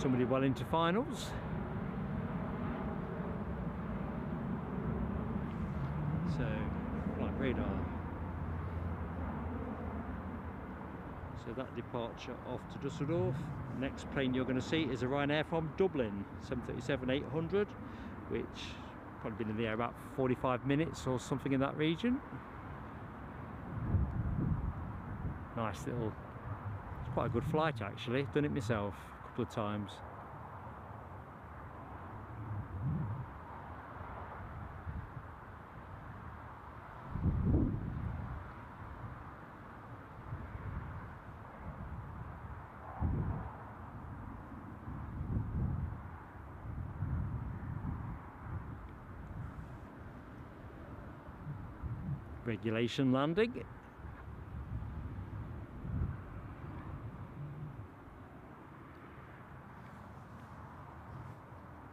somebody well into finals. So, flight radar. So that departure off to Dusseldorf. Next plane you're going to see is a Ryanair from Dublin, 737-800, which probably been in the air about 45 minutes or something in that region. Nice little, it's quite a good flight actually, done it myself a couple of times. Regulation landing.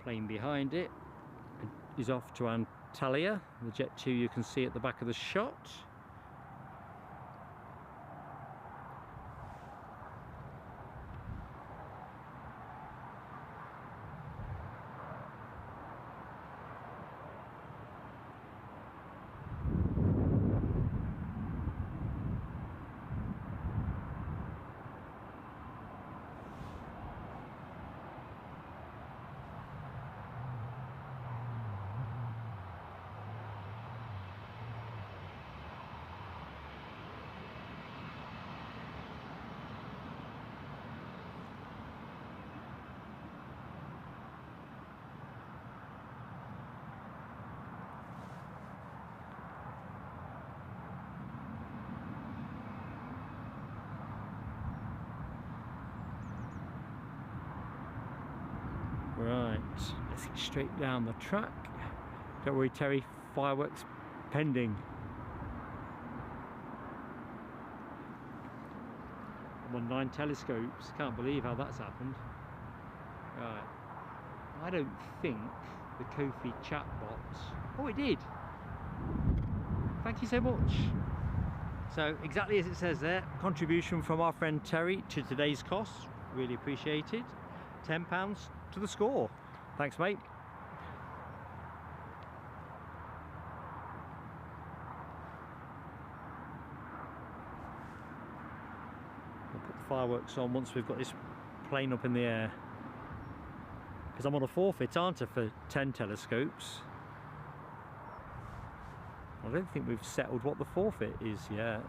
Plane behind it is off to Antalya, the Jet 2 you can see at the back of the shot. Right, let's get straight down the track. Don't worry Terry, fireworks pending. I'm on 9 telescopes, can't believe how that's happened. Right, I don't think the Ko-fi chatbot, oh it did! Thank you so much. So exactly as it says there, contribution from our friend Terry to today's costs, really appreciated. £10 to the score. Thanks mate. We'll put the fireworks on once we've got this plane up in the air. Because I'm on a forfeit, aren't I, for 10 telescopes. I don't think we've settled what the forfeit is yet.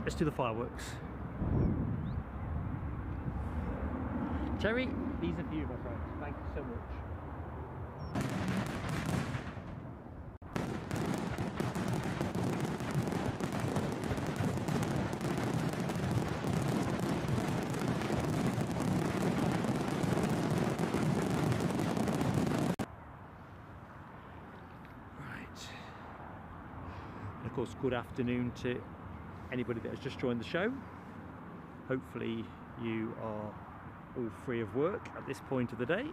Let's do the fireworks. Terry, these are for you, my friend. Thank you so much. Right. And of course, good afternoon to anybody that has just joined the show. Hopefully you are all free of work at this point of the day.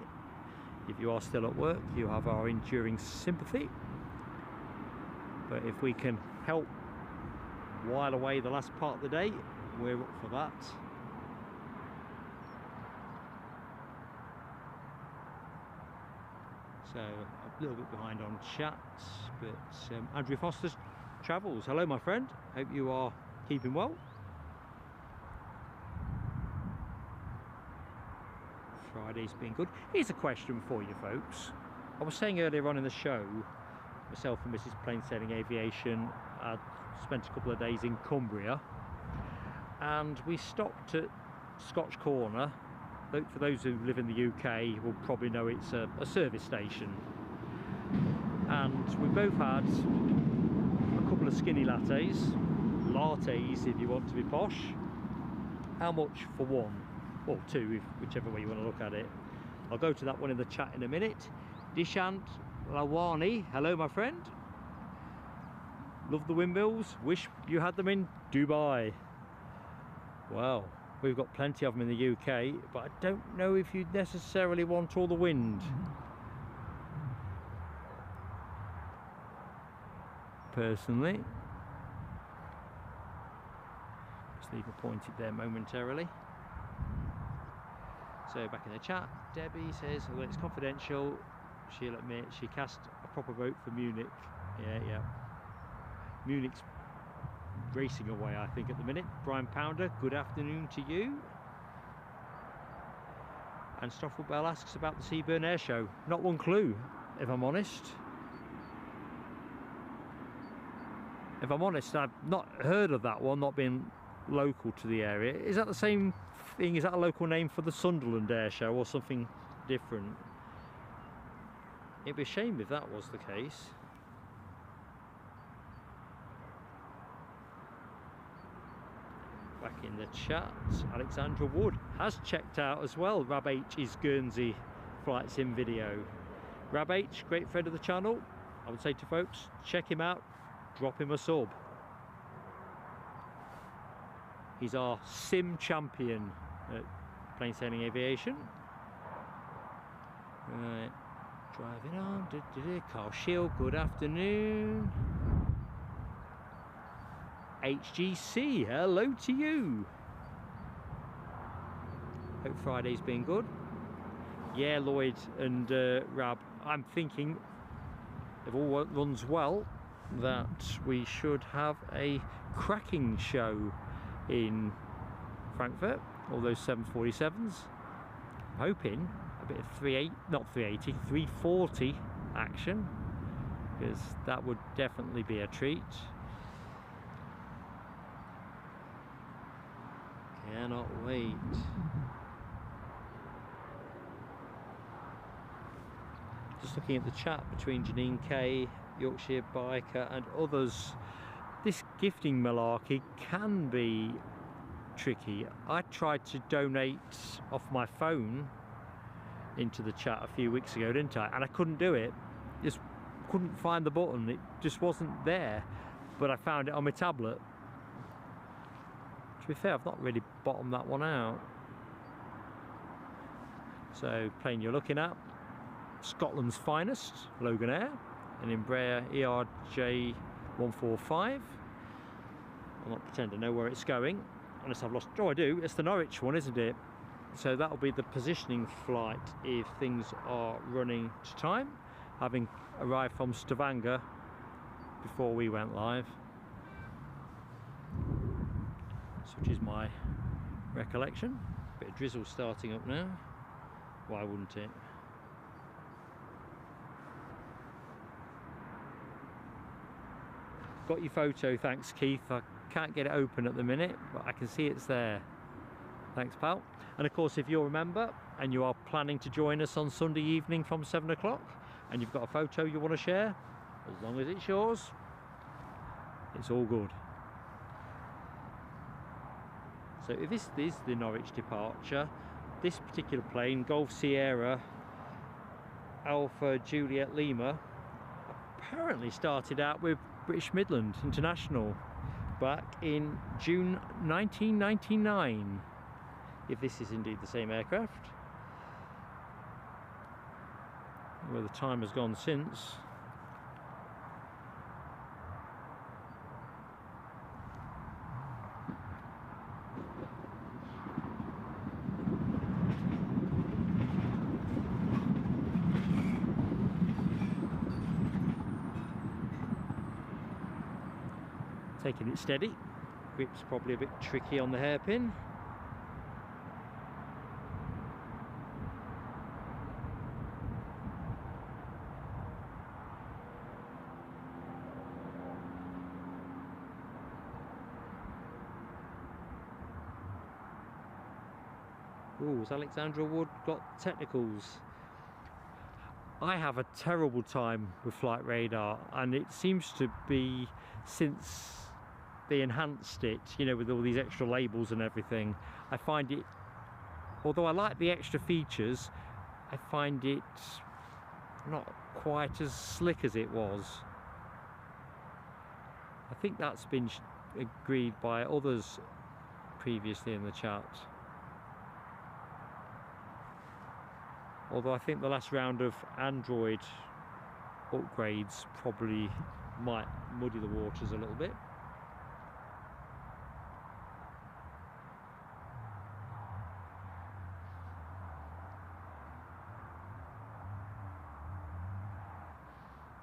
If you are still at work, you have our enduring sympathy. But if we can help while away the last part of the day, we're up for that. So a little bit behind on chat, but Andrew Foster's Travels. Hello my friend, hope you are keeping well. Friday's been good. Here's a question for you folks. I was saying earlier on in the show, myself and Mrs. Plainsailing Aviation had spent a couple of days in Cumbria and we stopped at Scotch Corner. For those who live in the UK will probably know it's a service station, and we both had a couple of skinny lattes if you want to be posh. How much for one? Or two, whichever way you want to look at it. I'll go to that one in the chat in a minute. Dishant Lawani, hello my friend. Love the windmills, wish you had them in Dubai. Well, we've got plenty of them in the UK, but I don't know if you'd necessarily want all the wind. Personally. Just leave it pointed there momentarily. So back in the chat, Debbie says, although it's confidential, she'll admit she cast a proper vote for Munich. Yeah. Munich's racing away, I think, at the minute. Brian Pounder, good afternoon to you. And Stoffel Bell asks about the Seaburn Air Show. Not one clue, if I'm honest. If I'm honest, I've not heard of that one, not being local to the area. Is that the same thing? Is that a local name for the Sunderland Air Show or something different? It'd be a shame if that was the case. Back in the chat, Alexandra Wood has checked out as well Rab H's Guernsey flight sim video. Rab H, great friend of the channel. I would say to folks, check him out, drop him a sub. He's our sim champion at Plain Sailing Aviation. Right, driving on. Carl Shield, good afternoon. HGC, hello to you. Hope Friday's been good. Yeah, Lloyd and Rab, I'm thinking if all runs well that we should have a cracking show in Frankfurt, all those 747s. I'm hoping a bit of 340 action, because that would definitely be a treat. Cannot wait. Just looking at the chat between Janine K, Yorkshire Biker and others, this gifting malarkey can be tricky. I tried to donate off my phone into the chat a few weeks ago, didn't I? And I couldn't do it. Just couldn't find the button. It just wasn't there. But I found it on my tablet. To be fair, I've not really bottomed that one out. So, plane you're looking at, Scotland's finest, Logan Air, an Embraer ERJ 145. I'll not pretend to know where it's going, unless I've lost. Oh, I do. It's the Norwich one, isn't it? So that'll be the positioning flight if things are running to time, having arrived from Stavanger before we went live. Which is my recollection. Bit of drizzle starting up now. Why wouldn't it? Got your photo, thanks Keith. I can't get it open at the minute, but I can see it's there. Thanks pal. And of course, if you're a member and you are planning to join us on Sunday evening from 7 o'clock and you've got a photo you want to share, as long as it's yours, it's all good. So if this is the Norwich departure, this particular plane, Golf Sierra Alpha Juliet Lima, apparently started out with British Midland International back in June 1999, if this is indeed the same aircraft. Well, the time has gone since. Taking it steady, grip's probably a bit tricky on the hairpin. Ooh, has Alexandra Wood got technicals? I have a terrible time with Flight Radar, and it seems to be since they enhanced it, you know, with all these extra labels and everything. I find it, although I like the extra features, I find it not quite as slick as it was. I think that's been agreed by others previously in the chat. Although I think the last round of Android upgrades probably might muddy the waters a little bit.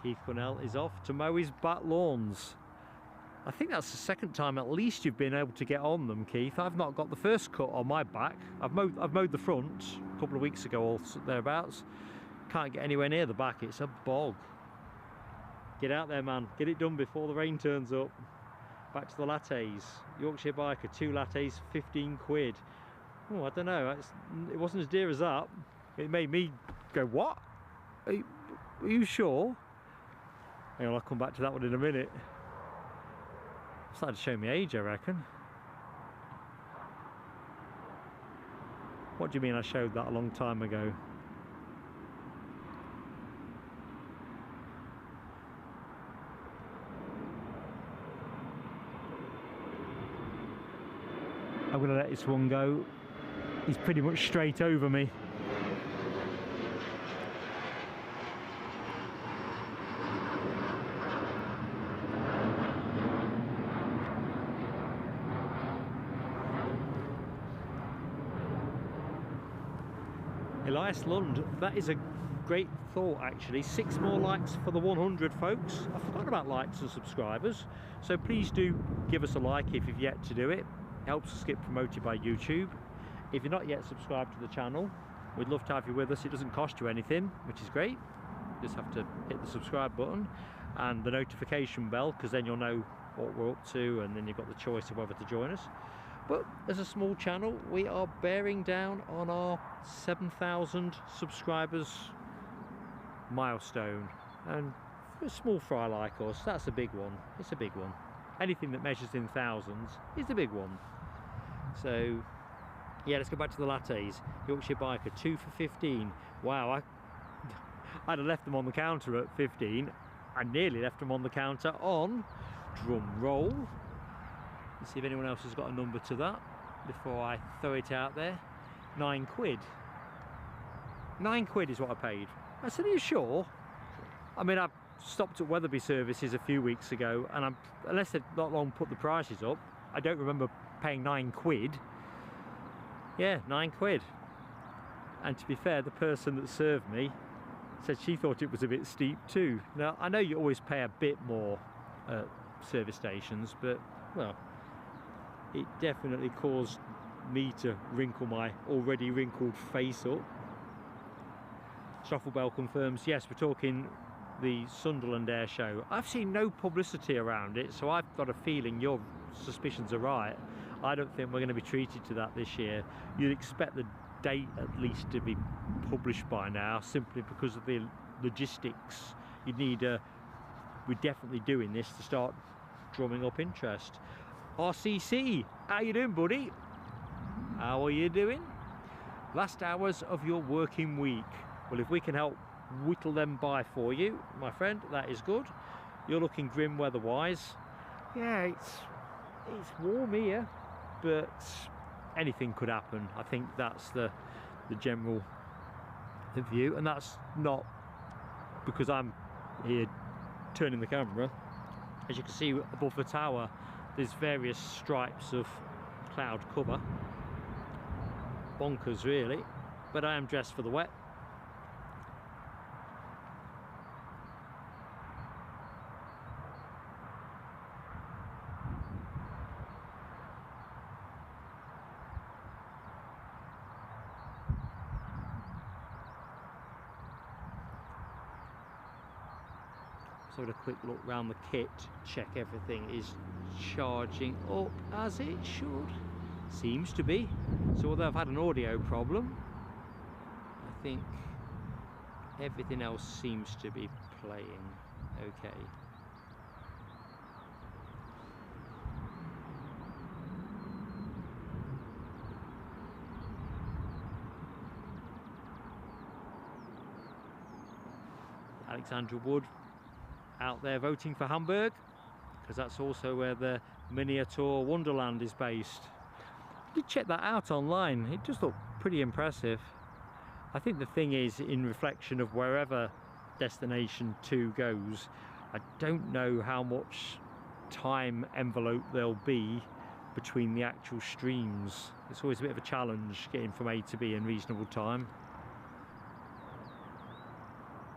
Keith Cornell is off to mow his back lawns. I think that's the second time at least you've been able to get on them, Keith. I've not got the first cut on my back. I've mowed the front a couple of weeks ago or thereabouts. Can't get anywhere near the back, it's a bog. Get out there, man, get it done before the rain turns up. Back to the lattes. Yorkshire Biker, 2 lattes, 15 quid. Oh, I don't know, it wasn't as dear as that. It made me go, what? Are you sure? Hang on, I'll come back to that one in a minute. Started to show me age, I reckon. What do you mean I showed that a long time ago? I'm going to let this one go. He's pretty much straight over me. Elias Lund, that is a great thought actually. 6 more likes for the 100 folks. I forgot about likes and subscribers, so please do give us a like if you've yet to do it. It helps us get promoted by YouTube. If you're not yet subscribed to the channel, we'd love to have you with us. It doesn't cost you anything, which is great. You just have to hit the subscribe button and the notification bell, because then you'll know what we're up to, and then you've got the choice of whether to join us. But as a small channel, we are bearing down on our 7,000 subscribers milestone, and for a small fry like us, that's a big one. It's a big one. Anything that measures in thousands is a big one. So yeah, let's go back to the lattes. Yorkshire Biker, 2 for 15. Wow, I'd have left them on the counter at 15. I nearly left them on the counter on, drum roll, let's see if anyone else has got a number to that before I throw it out there. 9 quid. 9 quid is what I paid. I said, are you sure? I mean, I stopped at Weatherby services a few weeks ago, and unless they've not long put the prices up, I don't remember paying 9 quid. Yeah, 9 quid. And to be fair, the person that served me said she thought it was a bit steep too. Now, I know you always pay a bit more at service stations, but, well, it definitely caused me to wrinkle my already wrinkled face up. Shuffle Bell confirms, yes, we're talking the Sunderland Air Show. I've seen no publicity around it, so I've got a feeling your suspicions are right. I don't think we're going to be treated to that this year. You'd expect the date at least to be published by now, simply because of the logistics. You'd need we're definitely doing this to start drumming up interest. RCC, how you doing, buddy? How are you doing? Last hours of your working week. Well, if we can help whittle them by for you, my friend, that is good. You're looking grim weather-wise. Yeah, it's warm here, but anything could happen. I think that's the general view, and that's not because I'm here turning the camera. As you can see above the tower, there's various stripes of cloud cover. Bonkers really, but I am dressed for the wet. So a quick look around the kit, check everything is charging up as it should. Seems to be. So although I've had an audio problem, I think everything else seems to be playing okay. Alexandra Wood out there voting for Hamburg, because that's also where the Miniature Wonderland is based. I did check that out online. It does look pretty impressive. I think the thing is, in reflection of wherever destination 2 goes, I don't know how much time envelope there'll be between the actual streams. It's always a bit of a challenge getting from A to B in reasonable time.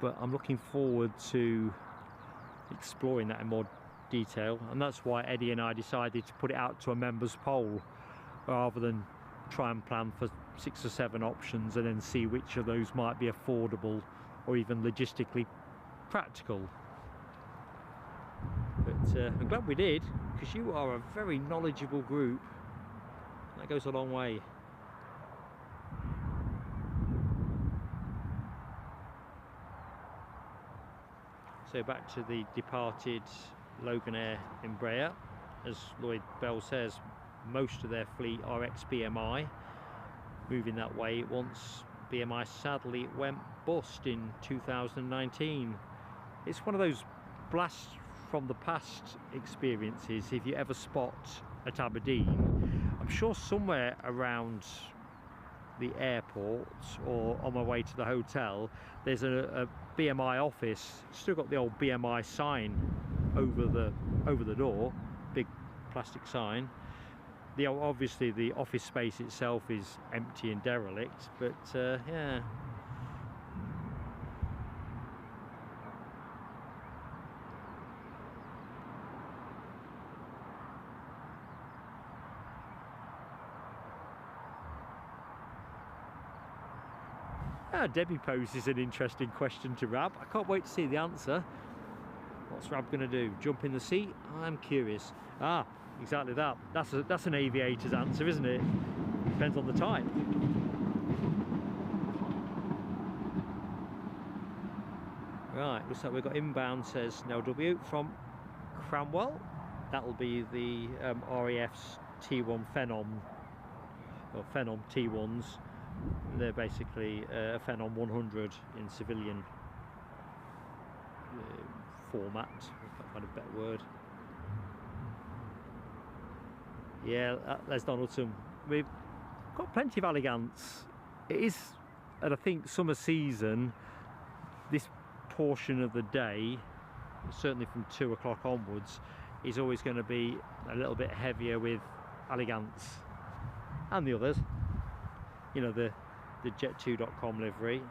But I'm looking forward to exploring that in more detail, and that's why Eddie and I decided to put it out to a members poll rather than try and plan for 6 or 7 options and then see which of those might be affordable or even logistically practical. But I'm glad we did, because you are a very knowledgeable group. That goes a long way. So back to the departed Loganair Embraer. As Lloyd Bell says, most of their fleet are ex-BMI, moving that way once BMI sadly went bust in 2019. It's one of those blast from the past experiences. If you ever spot at Aberdeen, I'm sure somewhere around the airport or on my way to the hotel, there's a BMI office. Still got the old BMI sign over the door, big plastic sign. Obviously the office space itself is empty and derelict, but yeah. Debbie poses an interesting question to Rab. I can't wait to see the answer. What's Rab going to do? Jump in the seat? I'm curious. Ah, exactly that. That's an aviator's answer, isn't it? Depends on the type. Right, looks like we've got inbound, says NLW from Cranwell. That'll be the RAF's T1 Phenom, or Phenom T1s. They're basically a Phenom 100 in civilian format. I can't find a better word. Yeah, Les Donaldson. We've got plenty of Elegants. It is, and I think summer season, this portion of the day, certainly from 2 o'clock onwards, is always going to be a little bit heavier with Elegants and the others. You know, the jet2.com livery.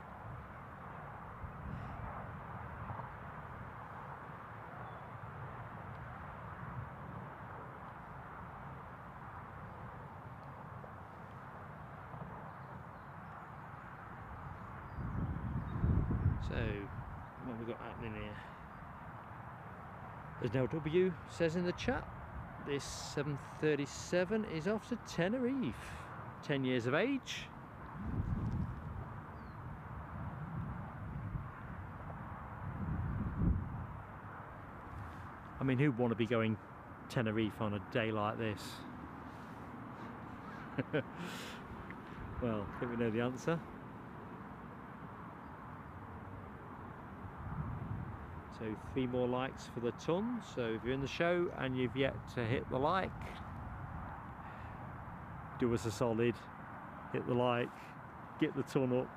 So, what have we got happening here? As NLW says in the chat, this 737 is off to Tenerife. 10 years of age. I mean, who'd want to be going Tenerife on a day like this? Well, I think we know the answer. So 3 more likes for the ton. So if you're in the show and you've yet to hit the like, do us a solid, hit the like, get the ton up.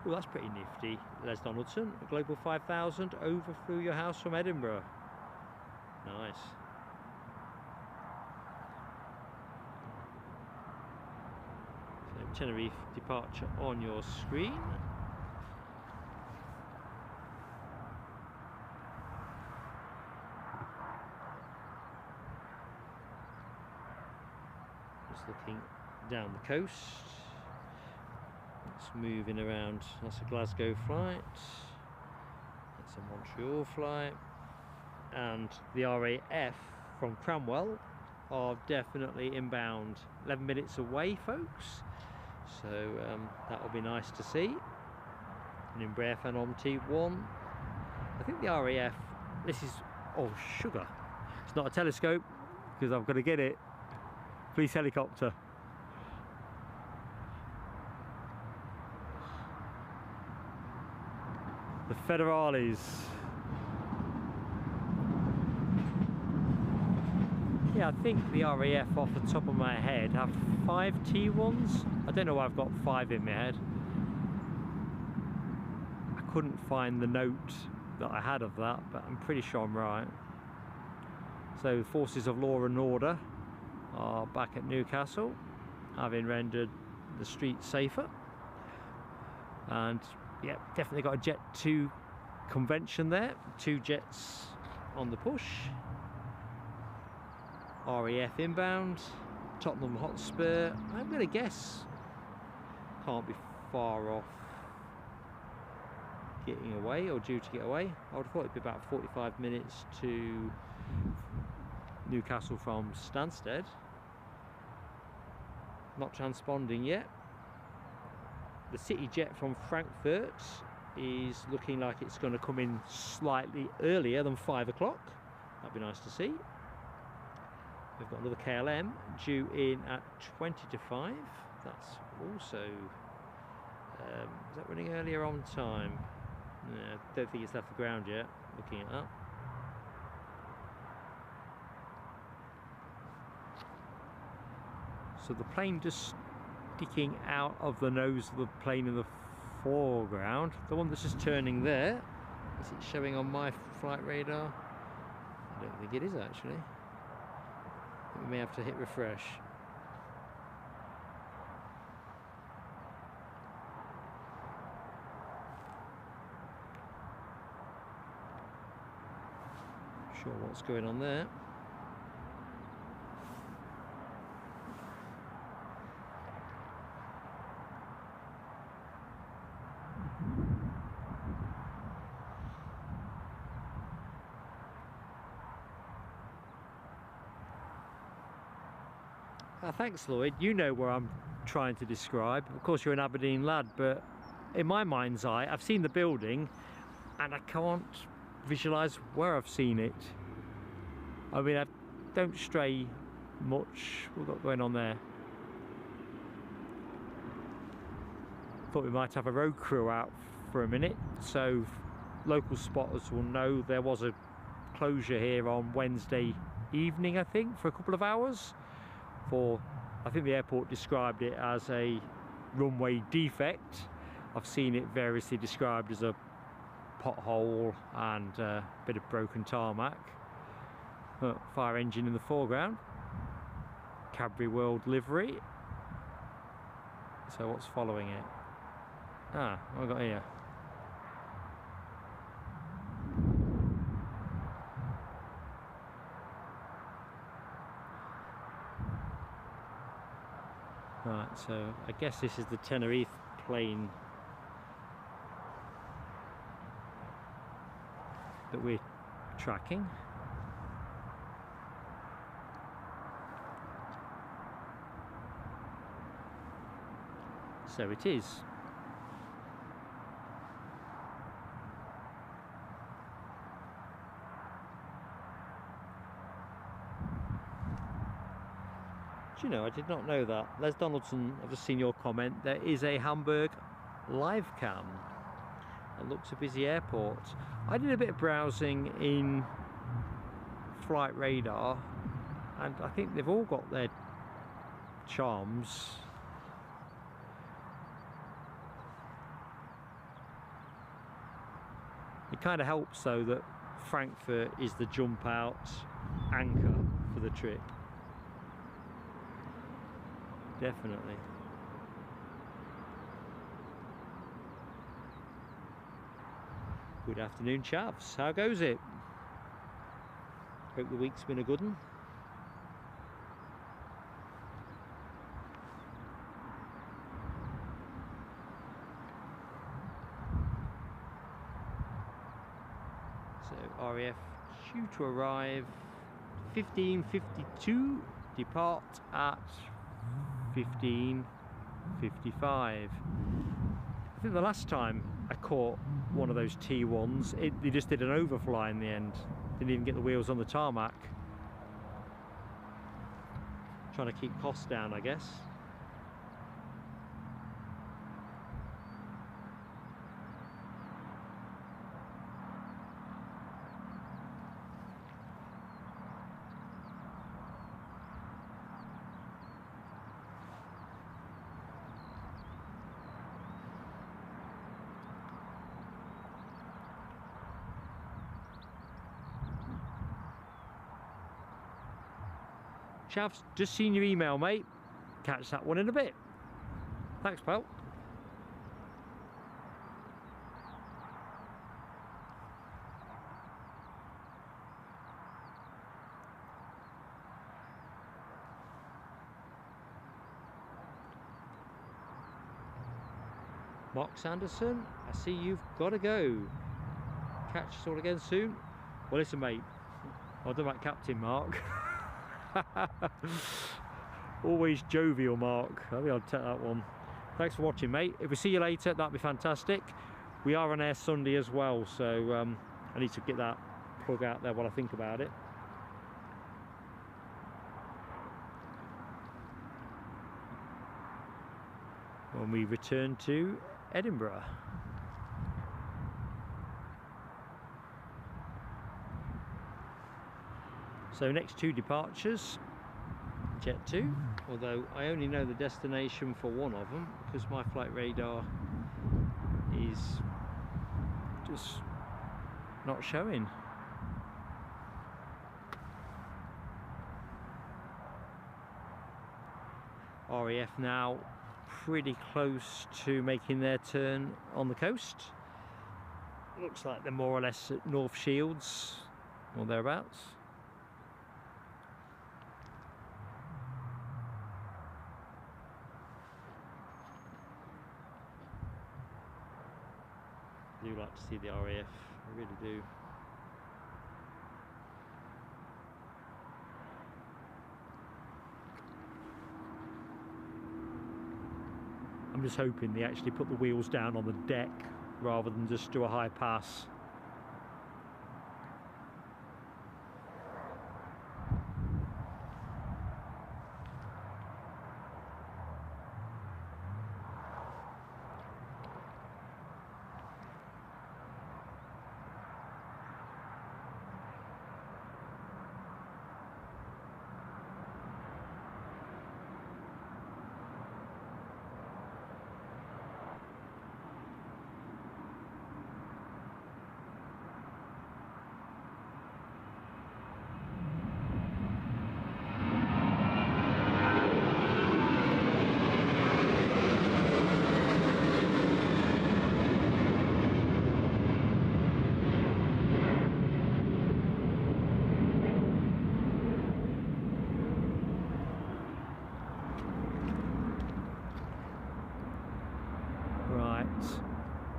Oh, that's pretty nifty. Les Donaldson, a Global 5000 over through your house from Edinburgh. Nice. So Tenerife departure on your screen. Just looking down the coast. It's moving around. That's a Glasgow flight. That's a Montreal flight. And the RAF from Cranwell are definitely inbound. 11 minutes away, folks. So that'll be nice to see. An Embraer Phenom T1. I think the RAF, this is, oh, sugar. It's not a telescope, because I've got to get it. Police helicopter. The Federales. Yeah, I think the RAF off the top of my head have 5 T1s. I don't know why I've got 5 in my head. I couldn't find the note that I had of that, but I'm pretty sure I'm right. So the forces of law and order are back at Newcastle, having rendered the streets safer. And yeah, definitely got a Jet 2 convention there. 2 jets on the push. RAF inbound, Tottenham Hotspur. I'm going to guess can't be far off getting away or due to get away. I would have thought it'd be about 45 minutes to Newcastle from Stansted. Not transponding yet. The City Jet from Frankfurt is looking like it's going to come in slightly earlier than 5 o'clock. That'd be nice to see. We've got another KLM due in at 20 to 5. That's also, is that running earlier on time? No, I don't think it's left the ground yet, looking at that. So the plane just sticking out of the nose of the plane in the foreground. The one that's just turning there, is it showing on my flight radar? I don't think it is actually. We may have to hit refresh. Not sure what's going on there. Thanks, Lloyd. You know where I'm trying to describe. Of course, you're an Aberdeen lad, but in my mind's eye, I've seen the building and I can't visualise where I've seen it. I mean, I don't stray much. What's got going on there? Thought we might have a road crew out for a minute, so local spotters will know there was a closure here on Wednesday evening, I think, for a couple of hours. I think the airport described it as a runway defect. I've seen it variously described as a pothole and a bit of broken tarmac. Fire engine in the foreground. Cadbury World livery. So what's following it? What have I got here? Right, so I guess this is the Tenerife plane that we're tracking. So it is. You know, I did not know that. Les Donaldson, I've just seen your comment. There is a Hamburg live cam. It looks a busy airport. I did a bit of browsing in flight radar, and I think they've all got their charms. It kind of helps though that Frankfurt is the jump out anchor for the trip. Definitely. Good afternoon, chaps. How goes it? Hope the week's been a good one. So RAF due to arrive 15:52, depart at 15:55. I think the last time I caught one of those T1s, they just did an overfly in the end. Didn't even get the wheels on the tarmac. Trying to keep costs down, I guess. Chavs, just seen your email, mate. Catch that one in a bit. Thanks, pal. Mark Sanderson, I see you've got to go. Catch us all again soon. Well, listen, mate, I'll do that, Captain Mark. Always jovial, Mark. I think I'll take that one. Thanks for watching, mate. If we see you later, that'd be fantastic. We are on air Sunday as well, so I need to get that plug out there while I think about it. When we return to Edinburgh. So next 2 departures, Jet 2, although I only know the destination for one of them because my flight radar is just not showing. RAF now pretty close to making their turn on the coast. Looks like they're more or less at North Shields or thereabouts. I do like to see the RAF, I really do. I'm just hoping they actually put the wheels down on the deck rather than just do a high pass.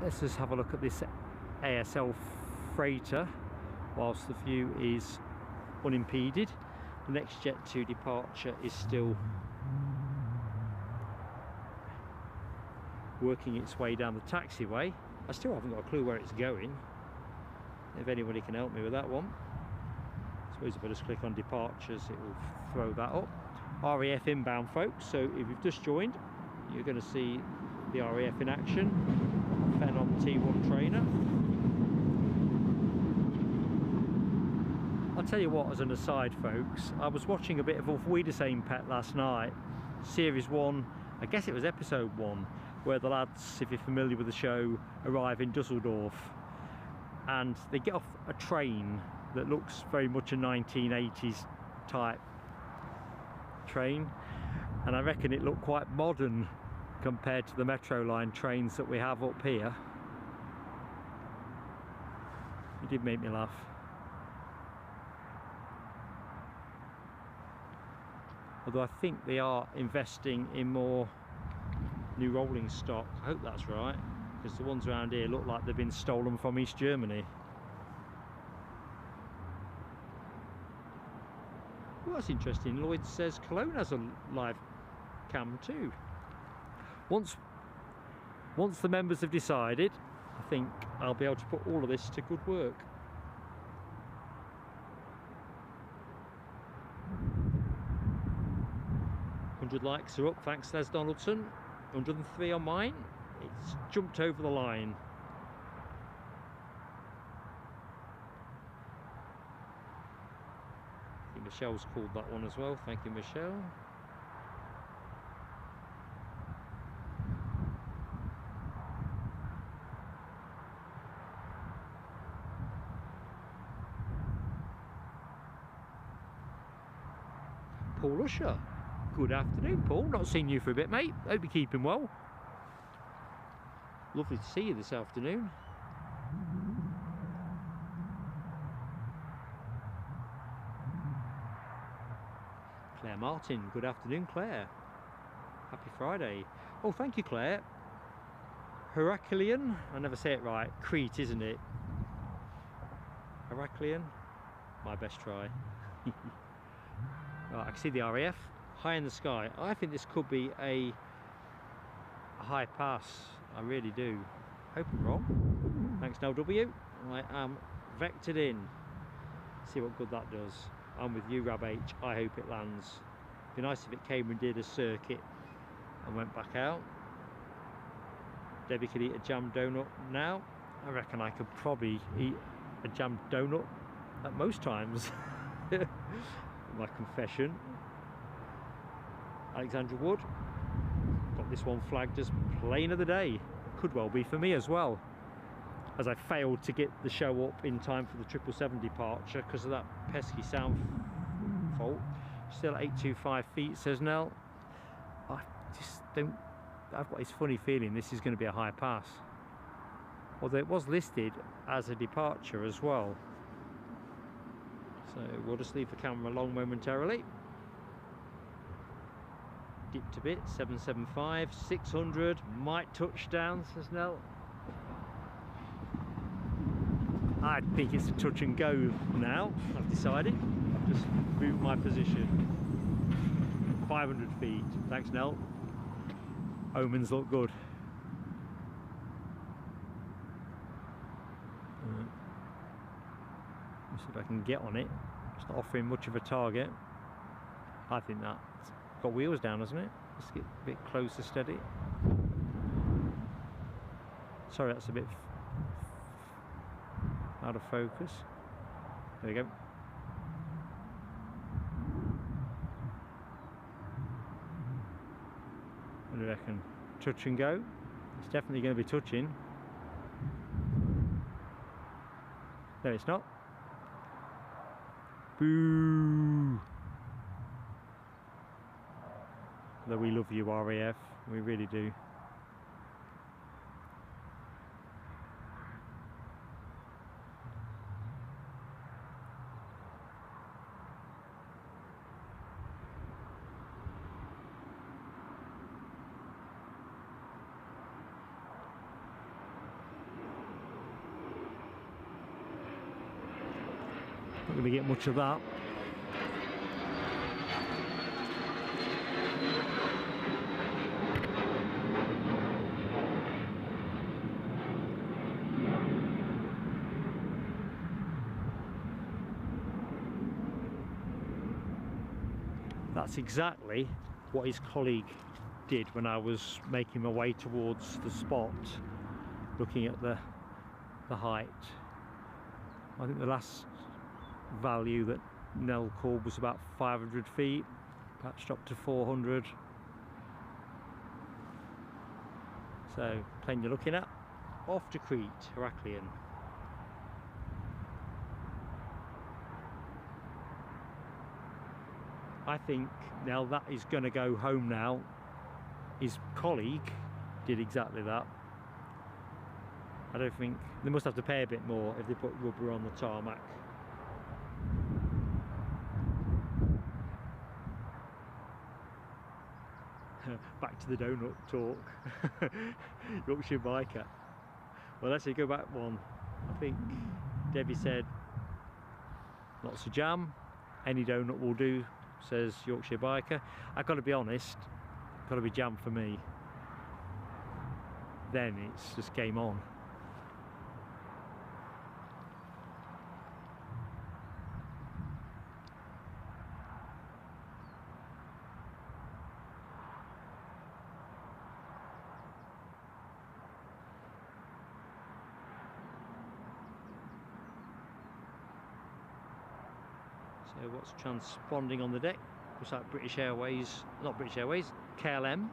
Let's just have a look at this ASL freighter whilst the view is unimpeded. The next Jet 2 departure is still working its way down the taxiway. I still haven't got a clue where it's going. If anybody can help me with that one. I suppose if I just click on departures it will throw that up. RAF inbound, folks, so if you've just joined you're going to see the RAF in action. Fen on T1 trainer. I'll tell you what, as an aside, folks, I was watching a bit of Auf Wiedersehen Pet last night, series 1, I guess it was episode 1, where the lads, if you're familiar with the show, arrive in Dusseldorf and they get off a train that looks very much a 1980s type train, and I reckon it looked quite modern compared to the Metro line trains that we have up here. It did make me laugh. Although I think they are investing in more new rolling stock. I hope that's right, because the ones around here look like they've been stolen from East Germany. Well, that's interesting. Lloyd says Cologne has a live cam too. Once the members have decided, I think I'll be able to put all of this to good work. $100 likes are up, thanks Les Donaldson. 103 on mine. It's jumped over the line. I think Michelle's called that one as well. Thank you, Michelle. Paul Usher. Good afternoon, Paul. Not seen you for a bit, mate. Hope you're keeping well. Lovely to see you this afternoon. Claire Martin. Good afternoon, Claire. Happy Friday. Oh, thank you, Claire. Heraclean. I never say it right. Crete, isn't it? Heraclean. My best try. Right, I can see the RAF high in the sky. I think this could be a high pass. I really do. Hope I'm wrong. Thanks, Nell W. I am vectored in. See what good that does. I'm with you, Rab H. I hope it lands. Be nice if it came and did a circuit and went back out. Debbie could eat a jam donut now. I reckon I could probably eat a jam donut at most times. My confession. Alexandra Wood. Got this one flagged as plane of the day. Could well be for me as well, as I failed to get the show up in time for the 777 departure because of that pesky sound fault. Still at 825 feet, says Nell. I just don't, I've got this funny feeling this is going to be a high pass. Although it was listed as a departure as well. So we'll just leave the camera alone momentarily. Dipped a bit, 775, 600, might touch down, says Nell. I think it's a touch and go now, I've decided. I've just moved my position. 500 feet, thanks Nell. Omens look good. Let's see if I can get on it. It's not offering much of a target. I think that's got wheels down, hasn't it? Let's get a bit closer, steady. Sorry, that's a bit out of focus. There we go. What do you reckon? Touch and go? It's definitely going to be touching. No, it's not. Boo! Though we love you, RAF. We really do. Not going to get much of that. That's exactly what his colleague did when I was making my way towards the spot, looking at the height. I think the last value that Nell called was about 500 feet, perhaps dropped to 400. So, plane you're looking at, off to Crete, Heraclean. I think now that is going to go home now. His colleague did exactly that. I don't think they must have to pay a bit more if they put rubber on the tarmac. Back to the donut talk. Yorkshire biker. Well, let's go back one. I think Debbie said lots of jam. Any donut will do, says Yorkshire biker. I've got to be honest, got to be jam for me. Then it's just game on. So what's transponding on the deck? Looks like British Airways, not British Airways, KLM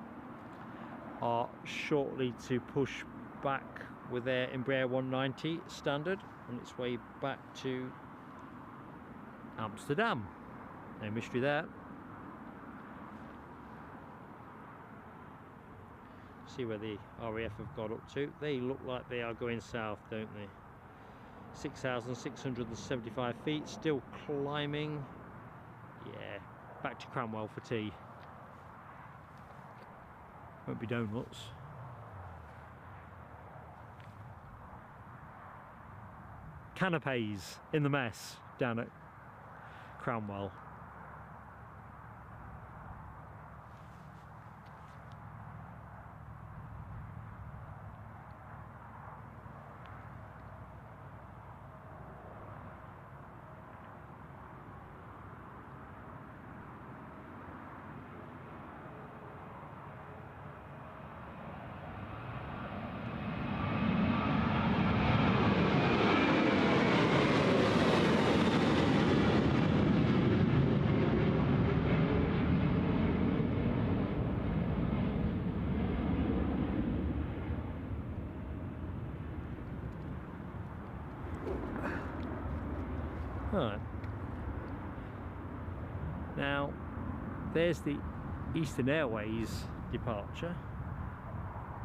are shortly to push back with their Embraer 190 standard on its way back to Amsterdam. No mystery there. See where the RAF have got up to. They look like they are going south, don't they? 6,675 feet, still climbing. Yeah, back to Cranwell for tea. Won't be donuts. Canapes in the mess down at Cranwell. Right. Now, there's the Eastern Airways departure.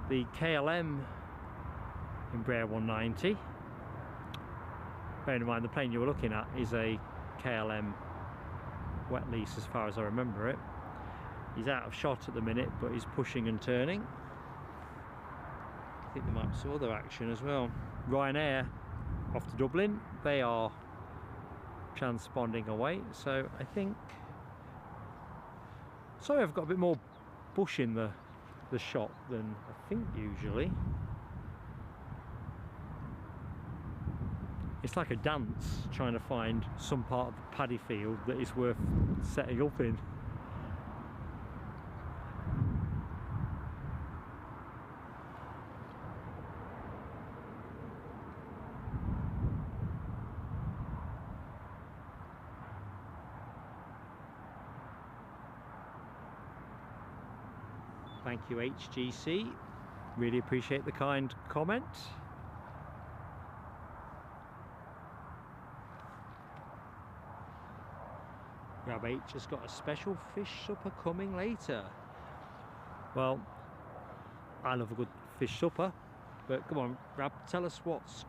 The KLM Embraer 190. Bearing in mind the plane you were looking at is a KLM wet lease as far as I remember it. He's out of shot at the minute, but he's pushing and turning. I think there might be some other action as well. Ryanair off to Dublin. They are transponding away, so I think, sorry, I've got a bit more bush in the shot than I think usually. It's like a dance trying to find some part of the paddy field that is worth setting up in. Thank you, HGC. Really appreciate the kind comment. Grab H has got a special fish supper coming later. Well, I love a good fish supper, but come on, Rab, tell us what's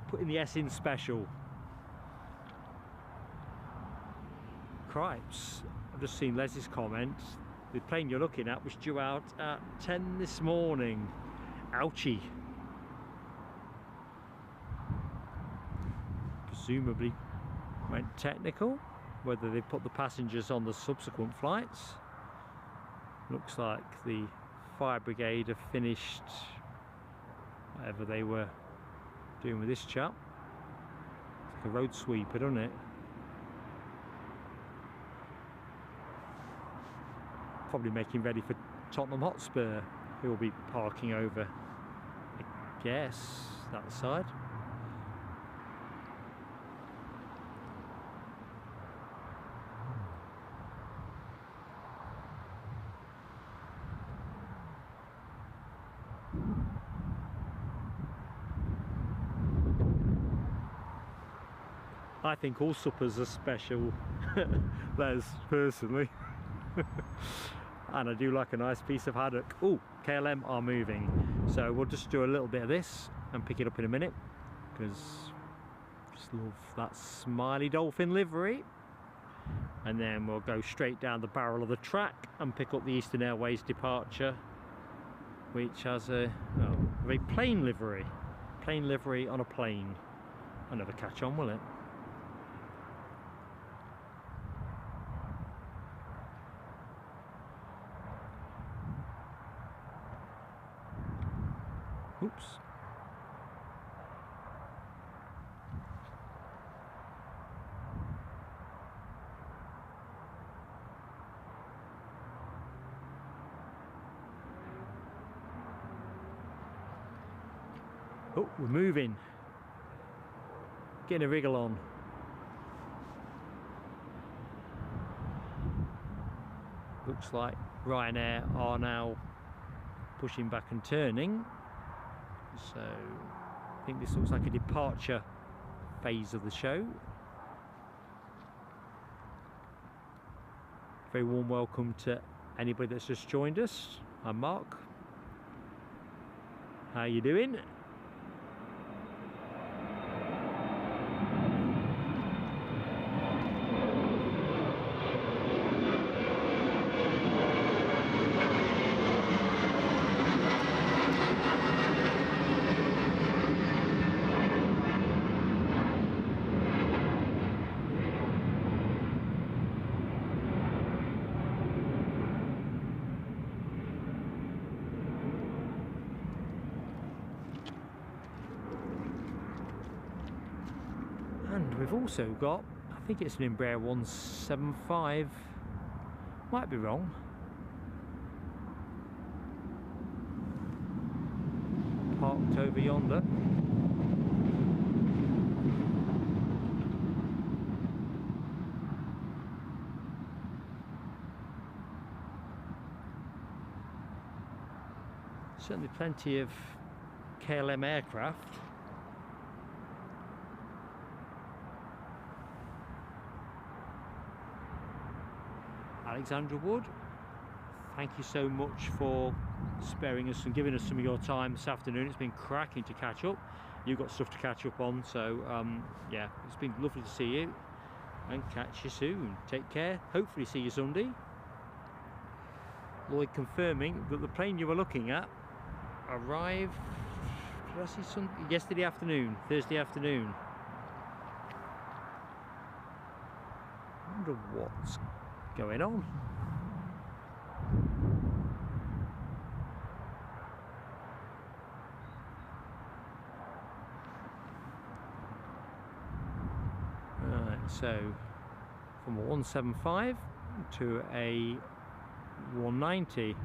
putting the S in special. Cripes. I've just seen Leslie's comment. The plane you're looking at was due out at 10 this morning. Ouchie. Presumably went technical. Whether they put the passengers on the subsequent flights. Looks like the fire brigade have finished whatever they were doing with this chap. It's like a road sweeper, doesn't it? Probably making ready for Tottenham Hotspur, who will be parking over, I guess, that side. I think all suppers are special, Les, personally. And I do like a nice piece of haddock. Oh, KLM are moving. So we'll just do a little bit of this and pick it up in a minute, because just love that smiley dolphin livery. And then we'll go straight down the barrel of the track and pick up the Eastern Airways departure, which has a plane livery. Plane livery on a plane. I'll never catch on, will it? Oops. Oh, we're moving. Getting a wriggle on. Looks like Ryanair are now pushing back and turning. So I think this looks like a departure phase of the show. Very warm welcome to anybody that's just joined us. I'm Mark. How you doing? And we've also got, I think it's an Embraer 175, might be wrong. Parked over yonder. Certainly plenty of KLM aircraft. Alexandra Wood, thank you so much for sparing us and giving us some of your time this afternoon. It's been cracking to catch up. You've got stuff to catch up on, so yeah, it's been lovely to see you and catch you soon. Take care, hopefully see you Sunday. Lloyd confirming that the plane you were looking at arrived, did I see yesterday afternoon, Thursday afternoon. I wonder what's going on. Right, so from a 175 to a 190.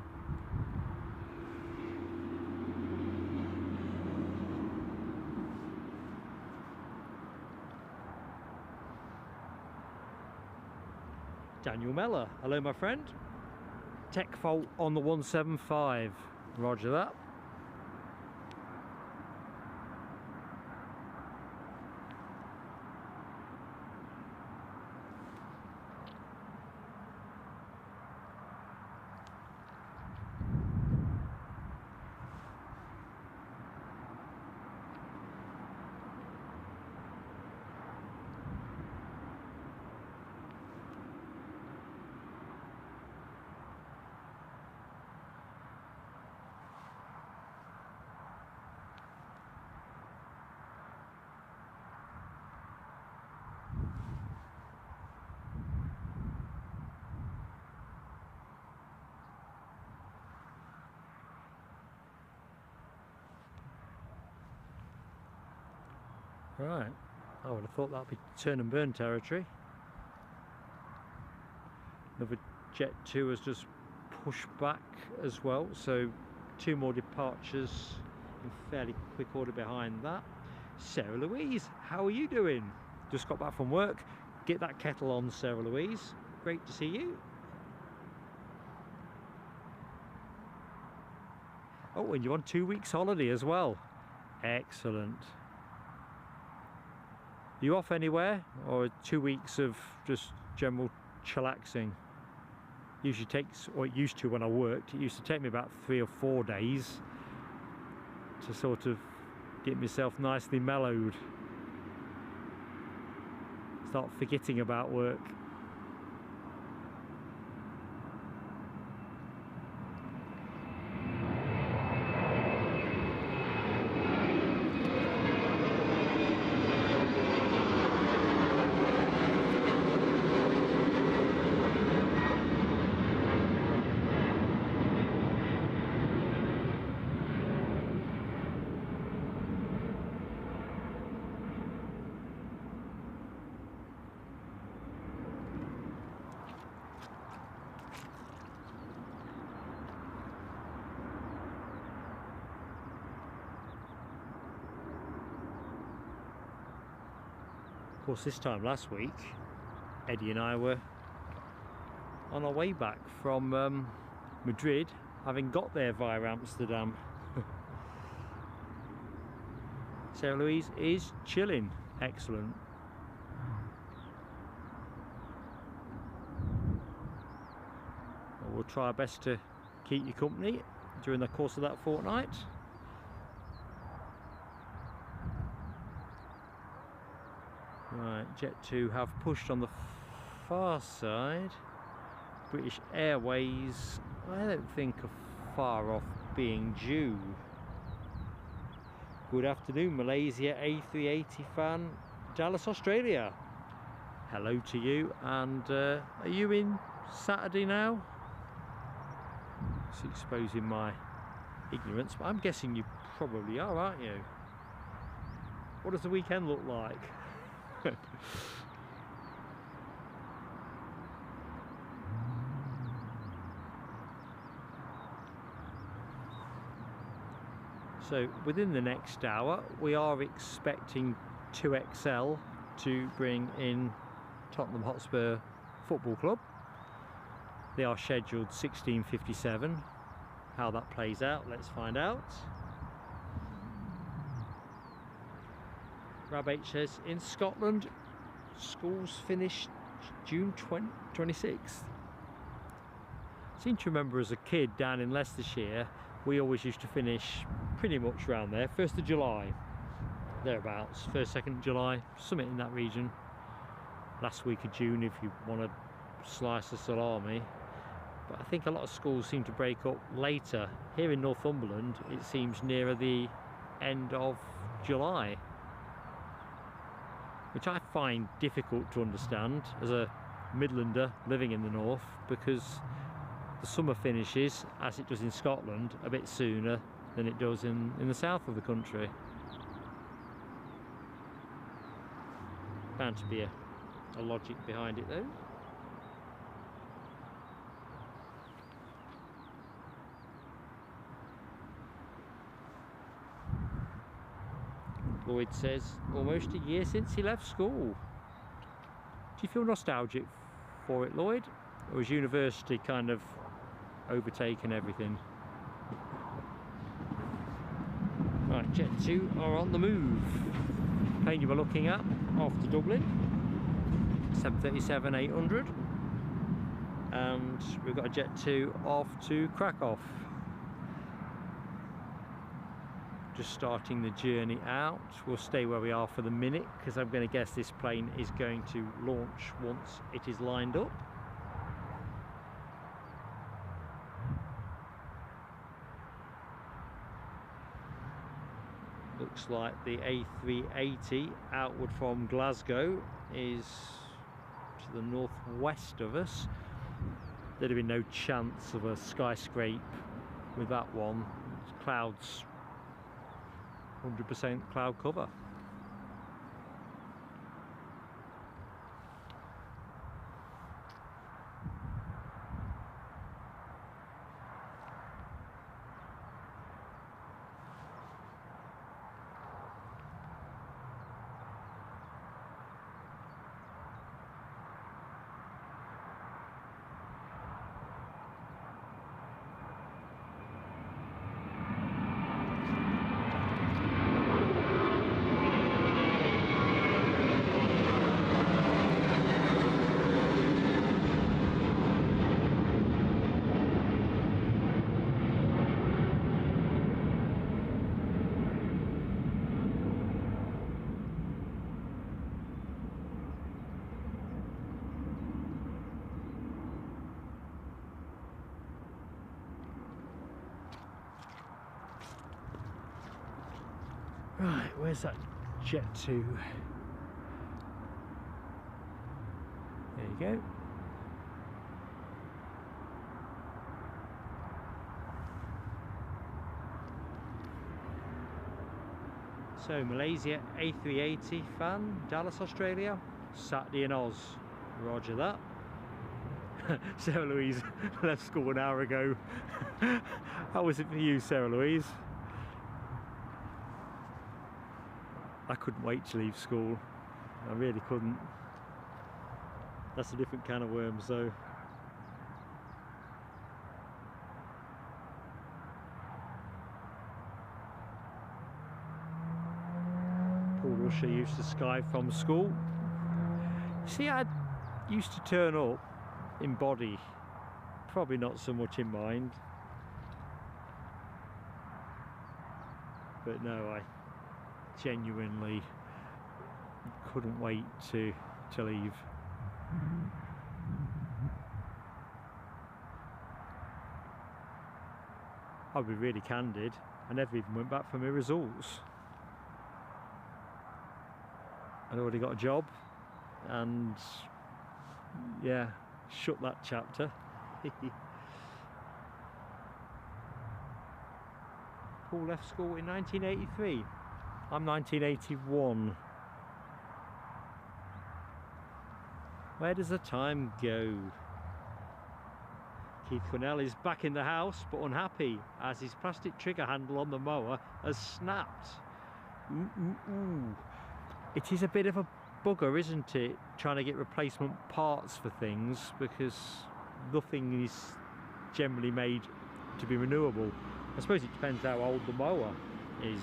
Daniel Meller, hello my friend. Tech fault on the 175, roger that. Right, I would have thought that'd be turn and burn territory. Another Jet 2 has just pushed back as well, so 2 more departures in fairly quick order behind that. Sarah Louise, how are you doing? Just got back from work. Get that kettle on, Sarah Louise. Great to see you. Oh, and you're on 2 weeks holiday as well. Excellent. You off anywhere, or 2 weeks of just general chillaxing? Usually takes, or it used to when I worked, it used to take me about 3 or 4 days to sort of get myself nicely mellowed, start forgetting about work. Of course, this time last week, Eddie and I were on our way back from Madrid, having got there via Amsterdam. Sarah Louise is chilling. Excellent. Well, we'll try our best to keep you company during the course of that fortnight. Right, Jet 2 have pushed on the far side. British Airways, I don't think are far off being due. Good afternoon, Malaysia A380 fan, Dallas, Australia. Hello to you, and are you in Saturday now? It's exposing my ignorance, but I'm guessing you probably are, aren't you? What does the weekend look like? So within the next hour we are expecting 2XL to bring in Tottenham Hotspur Football Club. They are scheduled 16:57. How that plays out, let's find out. Rab H says, in Scotland, schools finish June 26th. I seem to remember as a kid down in Leicestershire, we always used to finish pretty much around there, 1st of July, thereabouts, 1st, 2nd of July, something in that region. Last week of June if you want to slice of salami. But I think a lot of schools seem to break up later. Here in Northumberland, it seems nearer the end of July, which I find difficult to understand as a Midlander living in the north, because the summer finishes, as it does in Scotland, a bit sooner than it does in the south of the country. Bound to be a logic behind it though. Lloyd says, almost a year since he left school. Do you feel nostalgic for it, Lloyd? Or has university kind of overtaken everything? Right, Jet 2 are on the move. Plane you were looking at, off to Dublin, 737-800. And we've got a Jet 2 off to Krakow. Just starting the journey out. We'll stay where we are for the minute, because I'm going to guess this plane is going to launch once it is lined up. Looks like the A380 outward from Glasgow is to the northwest of us. There'd have been no chance of a skyscrape with that one. Clouds, 100% cloud cover. Right, where's that Jet 2? There you go. So, Malaysia A380 fan, Dallas, Australia, Saturday in Oz. Roger that. Sarah Louise left school an hour ago. How was it for you, Sarah Louise? I couldn't wait to leave school. I really couldn't. That's a different can of worms though. Paul Rusher used to sky from school. See, I used to turn up in body, probably not so much in mind. But no, I genuinely couldn't wait to leave. I'll be really candid, I never even went back for my results. I'd already got a job, and yeah, shut that chapter. Paul left school in 1983. I'm 1981. Where does the time go? Keith Cornell is back in the house, but unhappy as his plastic trigger handle on the mower has snapped. Ooh, ooh, ooh. It is a bit of a bugger, isn't it, trying to get replacement parts for things, because nothing is generally made to be renewable. I suppose it depends how old the mower is.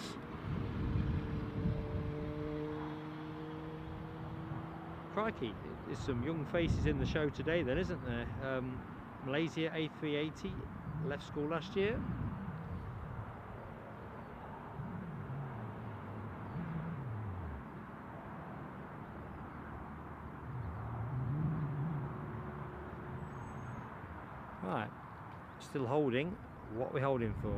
Crikey, there's some young faces in the show today then, isn't there? Malaysia A380 left school last year. Right, still holding. What are we holding for?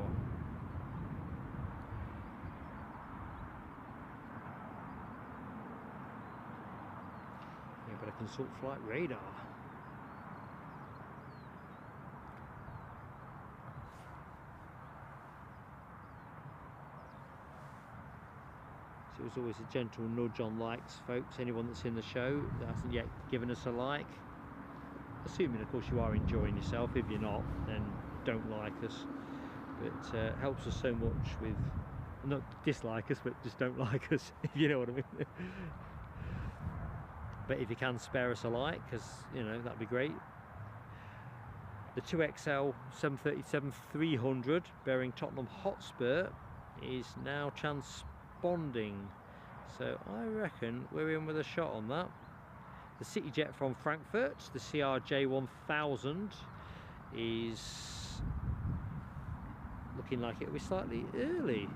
Yeah, but I consult flight radar. So it was always a gentle nudge on likes, folks. Anyone that's in the show that hasn't yet given us a like, assuming of course you are enjoying yourself. If you're not, then don't like us. But it helps us so much with, not dislike us, but just don't like us, if you know what I mean. But if you can spare us a like, because you know, that'd be great. The 2XL 737-300 bearing Tottenham Hotspur is now transponding, so I reckon we're in with a shot on that. The CityJet from Frankfurt, the CRJ-1000, is looking like it'll be slightly early.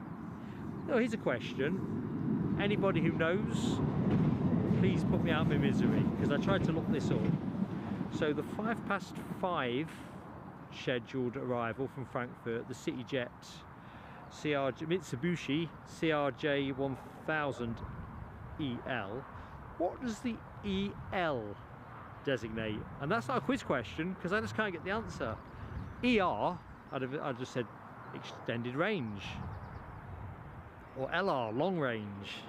Oh, here's a question. Anybody who knows, please put me out of my misery, because I tried to look this up. So the 5:05 scheduled arrival from Frankfurt, the CityJet Mitsubishi CRJ-1000 EL. What does the EL designate? And that's not a quiz question, because I just can't get the answer. ER, I'd just said extended range, or LR, long range.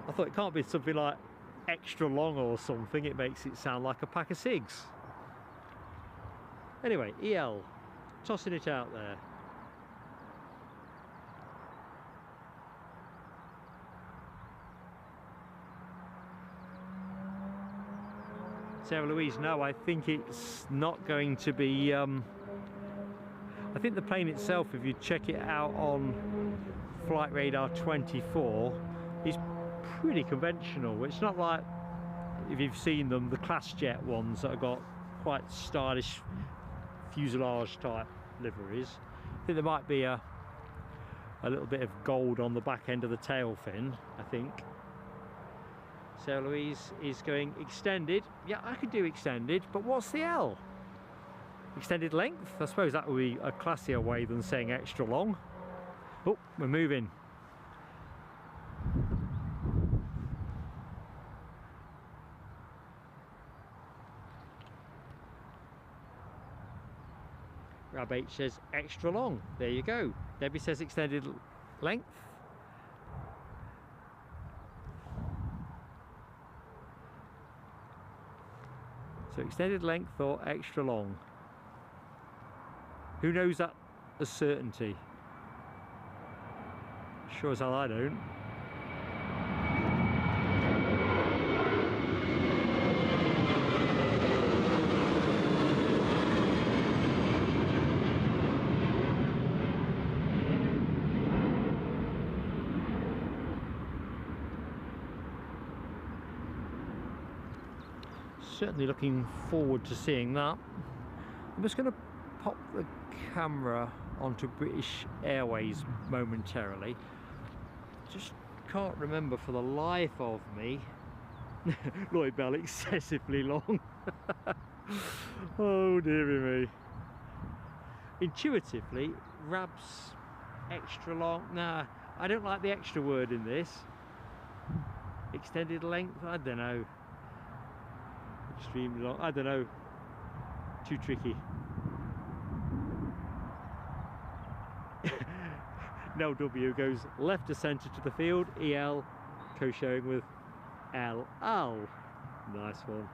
I thought it can't be something like extra long or something. It makes it sound like a pack of cigs. Anyway, EL, tossing it out there. Sarah Louise, no, I think it's not going to be, I think the plane itself, if you check it out on Flight Radar 24, is pretty conventional. It's not like, if you've seen them, the class jet ones that have got quite stylish fuselage type liveries. I think there might be a little bit of gold on the back end of the tail fin, I think. Sarah Louise is going extended. Yeah, I could do extended, but what's the L? Extended length? I suppose that would be a classier way than saying extra long. Oh, we're moving. Rab H says extra long. There you go. Debbie says extended length. So extended length or extra long? Who knows that as certainty? Sure as hell I don't. Certainly looking forward to seeing that. I'm just going to pop the camera onto British Airways momentarily. Just can't remember for the life of me Lloyd Bell excessively long. Oh dearie me. Intuitively, Rab's extra long. Nah, I don't like the extra word in this. Extended length, I don't know. Extremely long, I don't know. Too tricky. Nell W goes left to centre to the field. EL co-showing with LL. Nice one.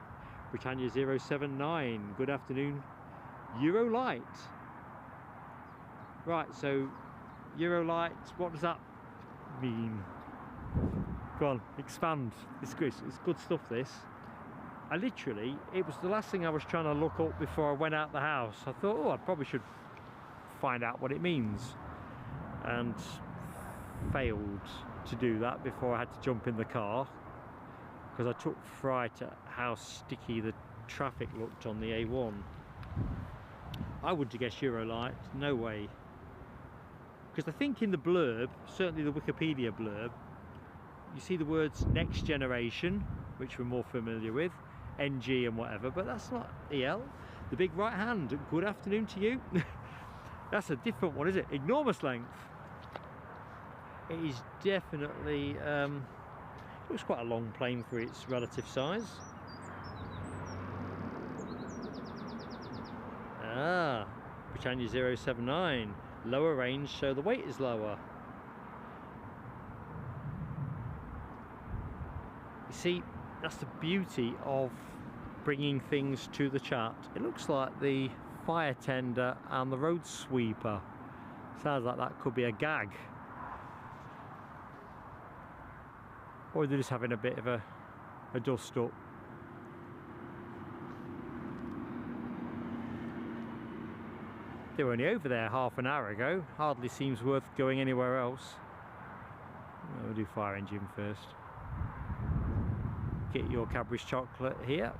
Britannia 079. Good afternoon. Eurolight. Right, so Eurolight, what does that mean? Go on, expand. It's good stuff, this. It was the last thing I was trying to look up before I went out the house. I thought, oh, I probably should find out what it means, and failed to do that before I had to jump in the car, because I took fright at how sticky the traffic looked on the A1. I wouldn't have guessed Eurolight, no way. Because I think in the blurb, certainly the Wikipedia blurb, you see the words next generation, which we're more familiar with, NG and whatever, but that's not EL. The big right hand, good afternoon to you. That's a different one, is it? Enormous length. It is definitely, it looks quite a long plane for its relative size. Ah, Britannia 079. Lower range, so the weight is lower. You see, that's the beauty of bringing things to the chat. It looks like the fire tender and the road sweeper. Sounds like that could be a gag. Or they're just having a bit of a dust up. They were only over there half an hour ago. Hardly seems worth going anywhere else. We'll do fire engine first. Get your Cadbury's chocolate here.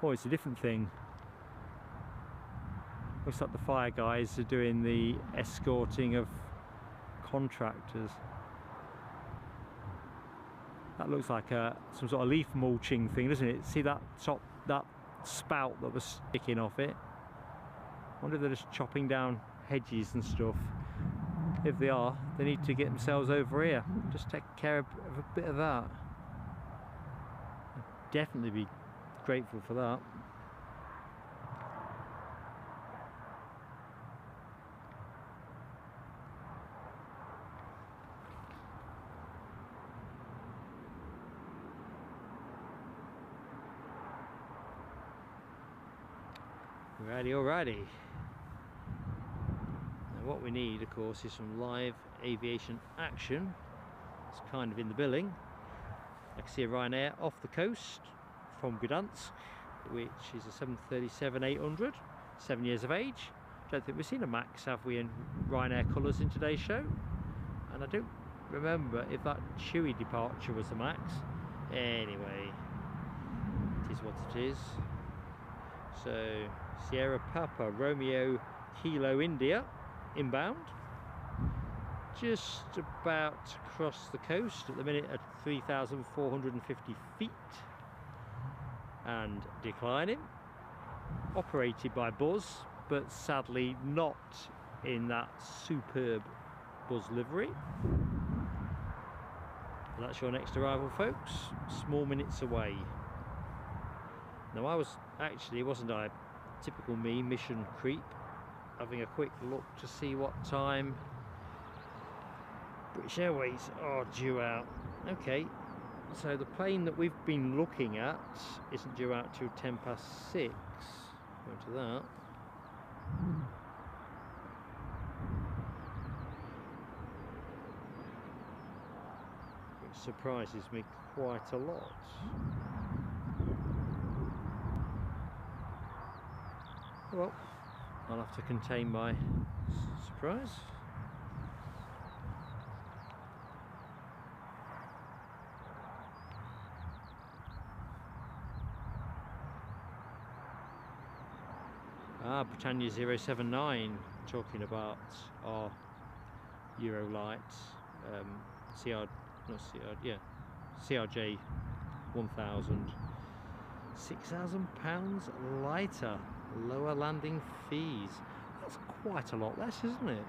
Oh, it's a different thing. Looks like the fire guys are doing the escorting of contractors. That looks like some sort of leaf mulching thing, doesn't it? See that that spout that was sticking off it? I wonder if they're just chopping down hedges and stuff. If they are, they need to get themselves over here. Just take care of a bit of that. I'd definitely be grateful for that. Alrighty. Now what we need, of course, is some live aviation action. It's kind of in the billing. I can see a Ryanair off the coast from Gdansk, which is a 737-800, 7 years of age. Don't think we've seen a Max, have we, in Ryanair colours in today's show? And I don't remember if that Chewy departure was a Max. Anyway, it is what it is. So, Sierra Papa Romeo Kilo India inbound, just about to cross the coast at the minute at 3,450 feet and declining, operated by Buzz, but sadly not in that superb Buzz livery. That's your next arrival, folks, small minutes away. Now wasn't I typical me, mission creep, having a quick look to see what time British Airways are due out. Okay, so the plane that we've been looking at isn't due out till 6:10. Go to that. Which surprises me quite a lot. Well, I'll have to contain my surprise. Britannia 079, talking about our Euro lights, CRJ 1000, £6,000 lighter, lower landing fees. That's quite a lot less, isn't it?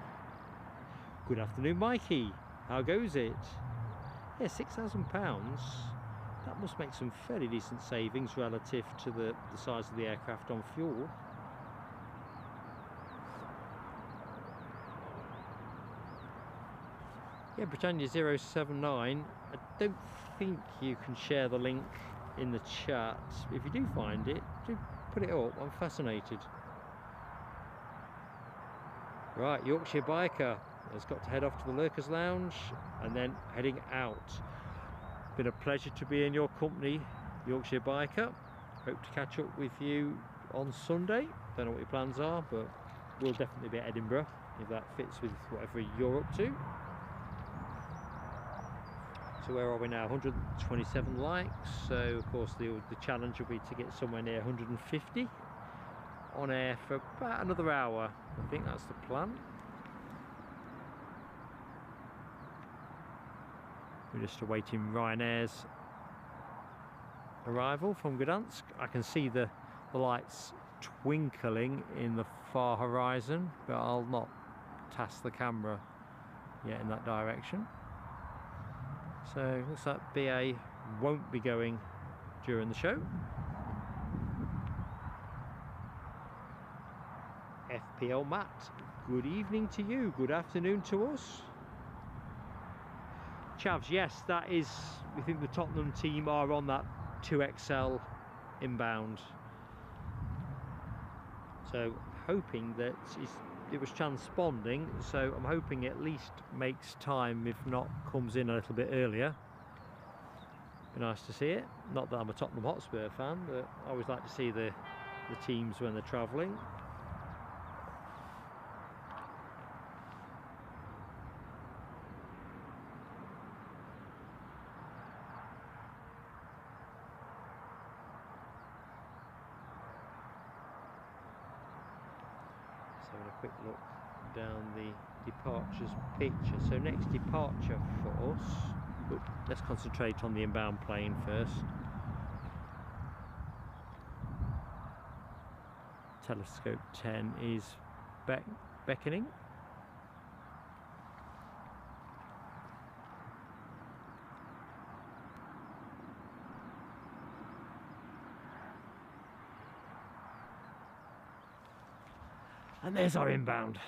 Good afternoon, Mikey. How goes it? Yeah, £6,000. That must make some fairly decent savings relative to the size of the aircraft on fuel. Yeah, Britannia 079. I don't think you can share the link in the chat. If you do find it, do put it up. I'm fascinated. Right, Yorkshire Biker has got to head off to the Lurkers Lounge and then heading out. Been a pleasure to be in your company, Yorkshire Biker. Hope to catch up with you on Sunday. Don't know what your plans are, but we'll definitely be at Edinburgh if that fits with whatever you're up to. So where are we now? 127 likes. So of course the challenge will be to get somewhere near 150 on air for about another hour. I think that's the plan. We're just awaiting Ryanair's arrival from Gdansk. I can see the lights twinkling in the far horizon, but I'll not task the camera yet in that direction. So looks like BA won't be going during the show. FPL Matt, good evening to you, good afternoon to us. Chavs, yes, that is, we think the Tottenham team are on that 2XL inbound. So hoping that it was transponding, so I'm hoping it at least makes time, if not comes in a little bit earlier. Be nice to see it. Not that I'm a Tottenham Hotspur fan, but I always like to see the teams when they're travelling. Having a quick look down the departures picture. So next departure for us, let's concentrate on the inbound plane first. Telescope 10 is beckoning. And there's our inbound.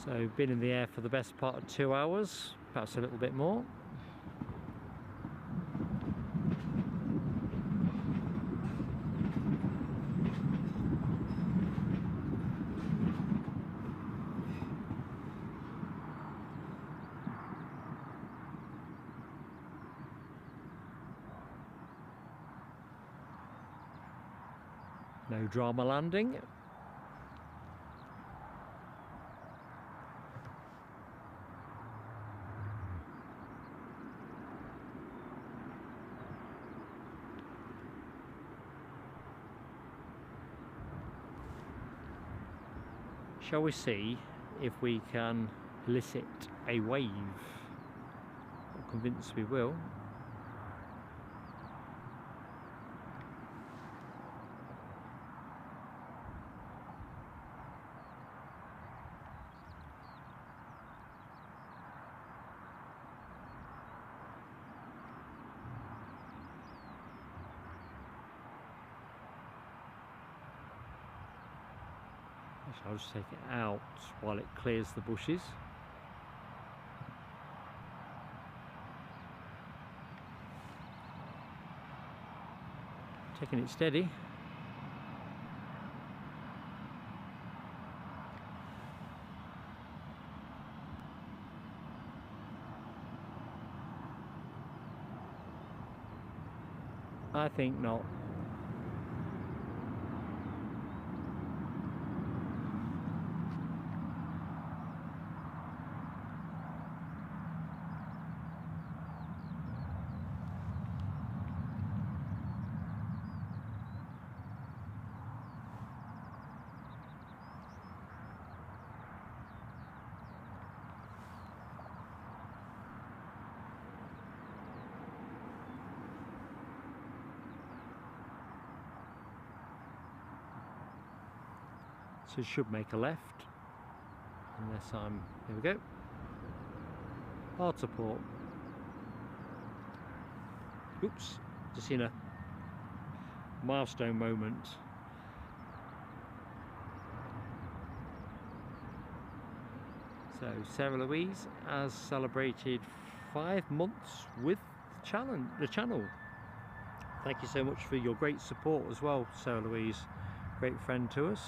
So been in the air for the best part of 2 hours, perhaps a little bit more. No drama landing. Shall we see if we can elicit a wave? I'm convinced we will. I'll just take it out while it clears the bushes. Taking it steady. I think not. So it should make a left, unless I'm, here we go, hard support. Oops, just seen a milestone moment. So Sarah Louise has celebrated 5 months with the channel. Thank you so much for your great support as well, Sarah Louise. Great friend to us.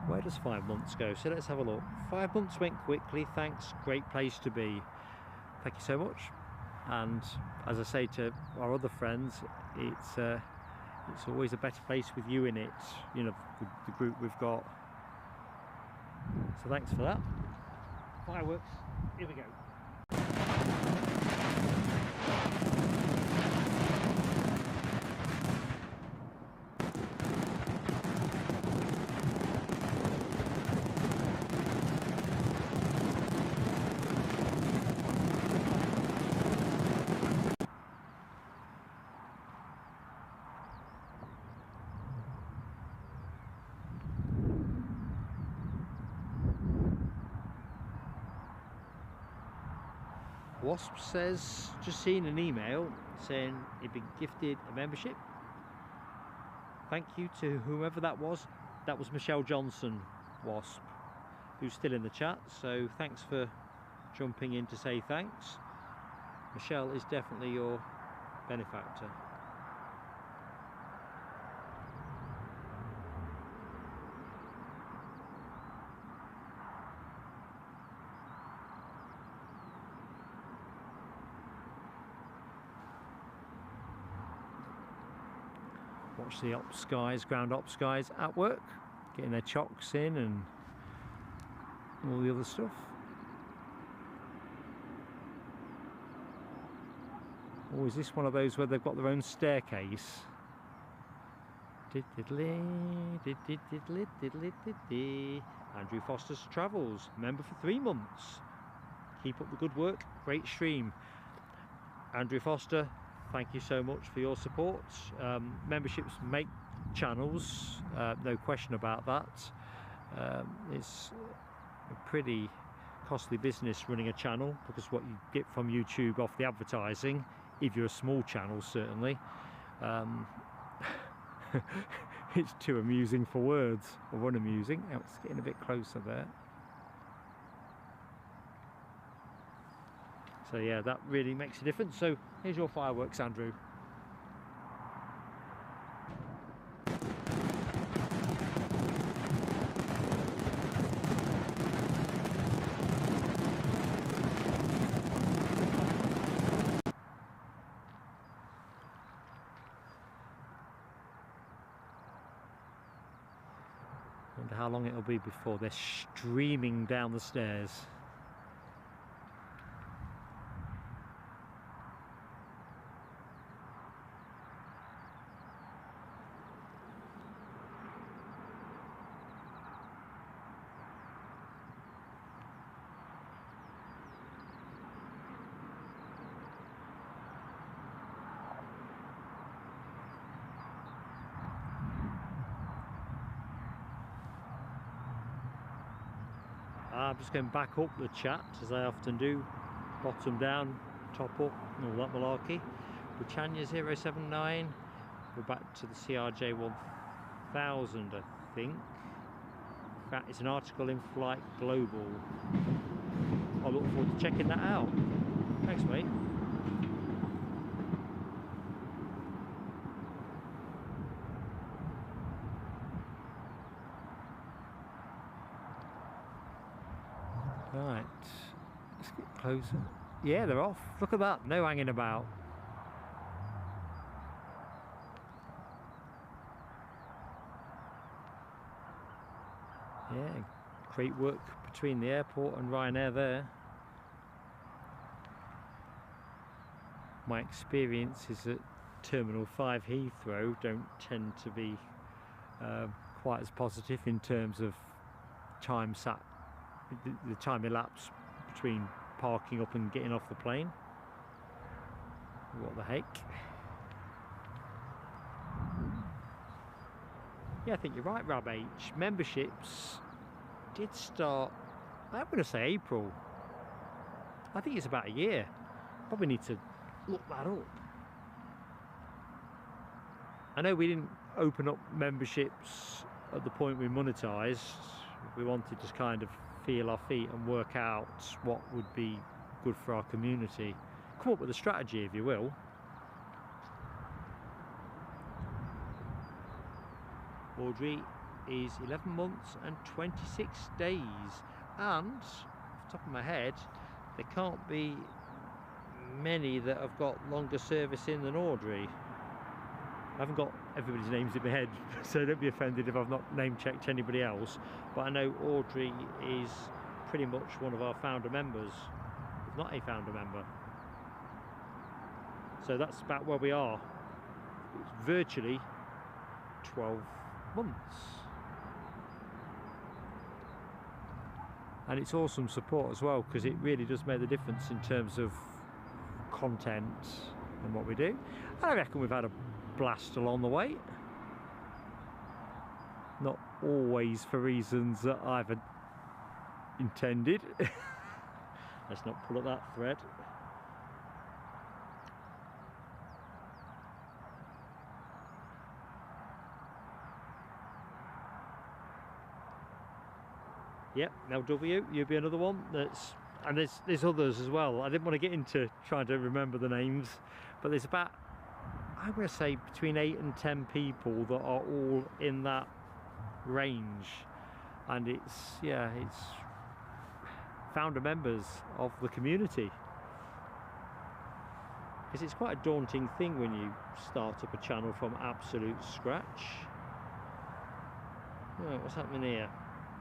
Where does 5 months go? So let's have a look. 5 months went quickly, thanks. Great place to be. Thank you so much. And as I say to our other friends, it's always a better place with you in it. You know, the group we've got. So thanks for that. Fireworks, here we go. Wasp says, just seen an email saying he'd been gifted a membership. Thank you to whoever that was. That was Michelle Johnson, Wasp, who's still in the chat. So thanks for jumping in to say thanks. Michelle is definitely your benefactor. Watch the ops guys, ground ops guys at work, getting their chocks in and all the other stuff. Or is this one of those where they've got their own staircase? Andrew Foster's Travels, member for 3 months. Keep up the good work, great stream. Andrew Foster, thank you so much for your support. Memberships make channels, no question about that. It's a pretty costly business running a channel, because what you get from YouTube off the advertising, if you're a small channel certainly, it's too amusing for words, or unamusing. Oh, it's getting a bit closer there. So yeah, that really makes a difference. So here's your fireworks, Andrew. Wonder how long it'll be before they're streaming down the stairs. I'm just going back up the chat, as I often do, bottom down, top up, and all that malarkey. Britannia 079, we're back to the CRJ 1000, I think. In fact, it's an article in Flight Global. I look forward to checking that out. Thanks, mate. Right, let's get closer. Yeah, they're off. Look at that, no hanging about. Yeah, great work between the airport and Ryanair there. My experience is that Terminal 5 Heathrow don't tend to be quite as positive in terms of time sat, the time elapsed between parking up and getting off the plane. What the heck? Yeah, I think you're right, Rab H. Memberships did start, I'm going to say April. I think it's about a year. Probably need to look that up. I know we didn't open up memberships at the point we monetised. We wanted to kind of feel our feet and work out what would be good for our community. Come up with a strategy, if you will. Audrey is 11 months and 26 days, and off the top of my head there can't be many that have got longer service in than Audrey. I haven't got everybody's names in my head, so don't be offended if I've not name checked anybody else, but I know Audrey is pretty much one of our founder members, if not a founder member. So that's about where we are. It's virtually 12 months. And it's awesome support as well, because it really does make the difference in terms of content and what we do. And I reckon we've had a blast along the way. Not always for reasons that I've intended. Let's not pull at that thread. Yep, LW, you'll be another one. And there's others as well. I didn't want to get into trying to remember the names, but there's about, I'm going to say, between 8 and 10 people that are all in that range, and it's founder members of the community. Because it's quite a daunting thing when you start up a channel from absolute scratch. Right, what's happening here?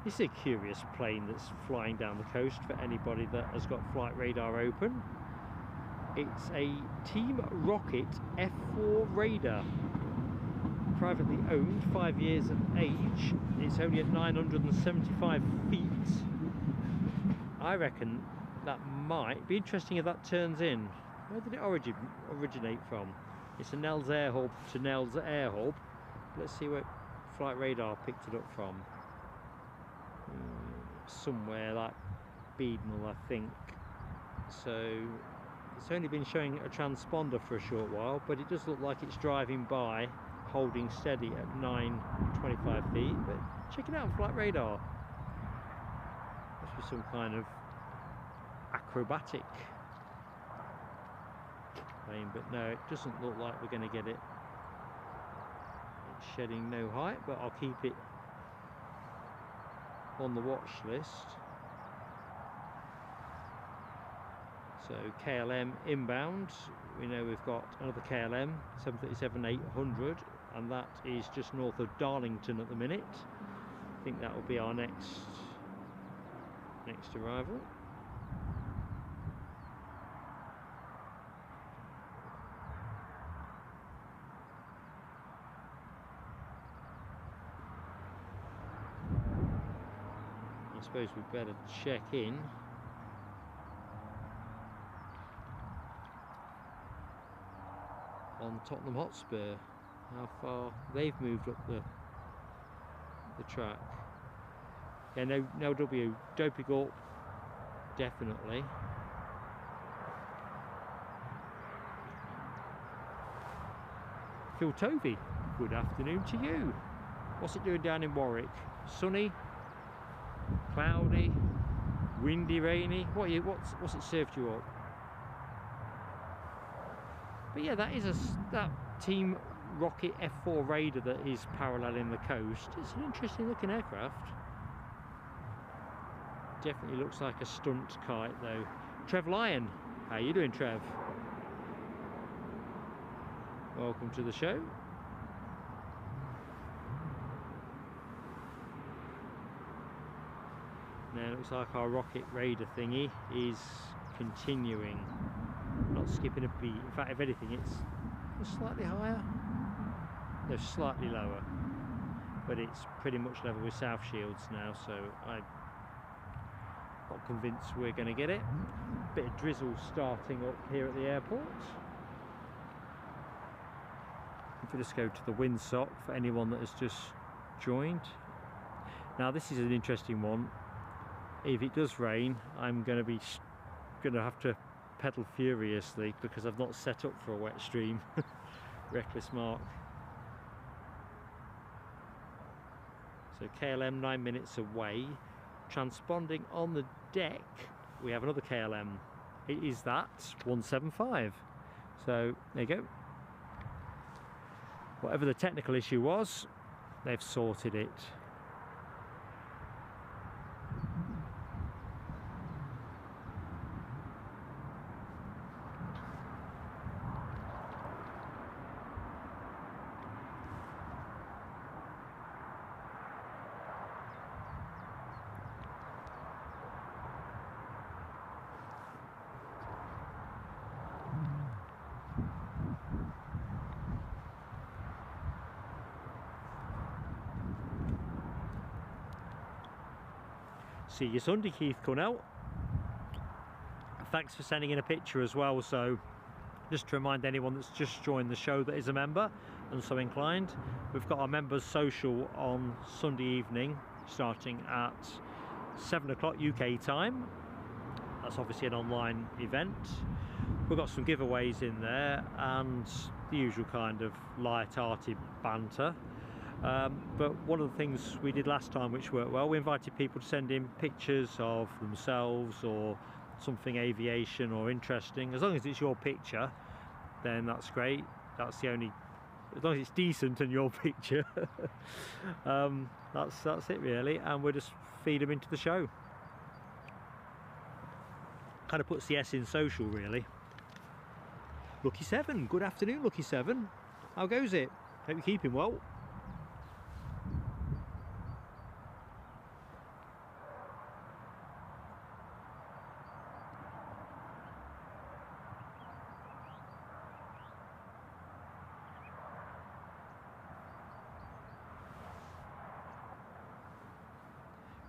This is a curious plane that's flying down the coast for anybody that has got flight radar open. It's a Team Rocket F4 Raider, privately owned, 5 years of age. It's only at 975 feet. I reckon that might be interesting if that turns in. Where did it originate from? It's a Nels Air Hub to Nels Air Hub. Let's see where flight radar picked it up from. Somewhere like Beadnell, I think. So it's only been showing a transponder for a short while, but it does look like it's driving by holding steady at 925 feet. But check it out on flight radar. Must be some kind of acrobatic plane, but no, it doesn't look like we're going to get it. It's shedding no height, but I'll keep it on the watch list. So KLM inbound, we know we've got another KLM 737-800, and that is just north of Darlington at the minute. I think that will be our next arrival. I suppose we'd better check in. On Tottenham Hotspur, how far they've moved up the track. Yeah, no W, Dopey Gulp, definitely. Phil Tovey, good afternoon to you. What's it doing down in Warwick? Sunny? Cloudy, windy, rainy. What's it served you up? But yeah, that is that Team Rocket F4 Raider that is paralleling the coast. It's an interesting looking aircraft. Definitely looks like a stunt kite though. Trev Lyon, how you doing, Trev? Welcome to the show. Now it looks like our Rocket Raider thingy is continuing, not skipping a beat. In fact, if anything, it's slightly higher, no, slightly lower, but it's pretty much level with South Shields now, so I'm not convinced we're going to get it. Bit of drizzle starting up here at the airport. If we just go to the windsock for anyone that has just joined. Now this is an interesting one. If it does rain, I'm going to have to pedal furiously because I've not set up for a wet stream. Reckless Mark. So KLM 9 minutes away. Transponding on the deck, we have another KLM. It is that 175. So there you go. Whatever the technical issue was, they've sorted it. See you Sunday, Keith Cornell. Thanks for sending in a picture as well. So just to remind anyone that's just joined the show that is a member and so inclined, we've got our members social on Sunday evening starting at 7 o'clock UK time. That's obviously an online event. We've got some giveaways in there and the usual kind of light-hearted banter. But one of the things we did last time which worked well, we invited people to send in pictures of themselves or something aviation or interesting. As long as it's your picture, then that's great. That's the only, as long as it's decent and your picture. That's it really, and we'll just feed them into the show. Kind of puts the S in social really. Lucky 7, good afternoon Lucky 7. How goes it? Hope you're keeping well.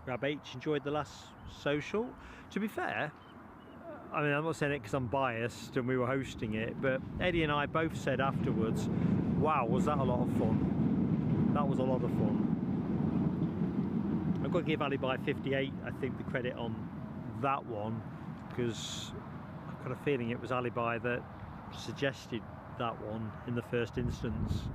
Rab H enjoyed the last social. To be fair, I mean, I'm not saying it because I'm biased and we were hosting it, but Eddie and I both said afterwards, wow, was that a lot of fun. That was a lot of fun. I've got to give Alibi 58, I think, the credit on that one, because I've got a feeling it was Alibi that suggested that one in the first instance.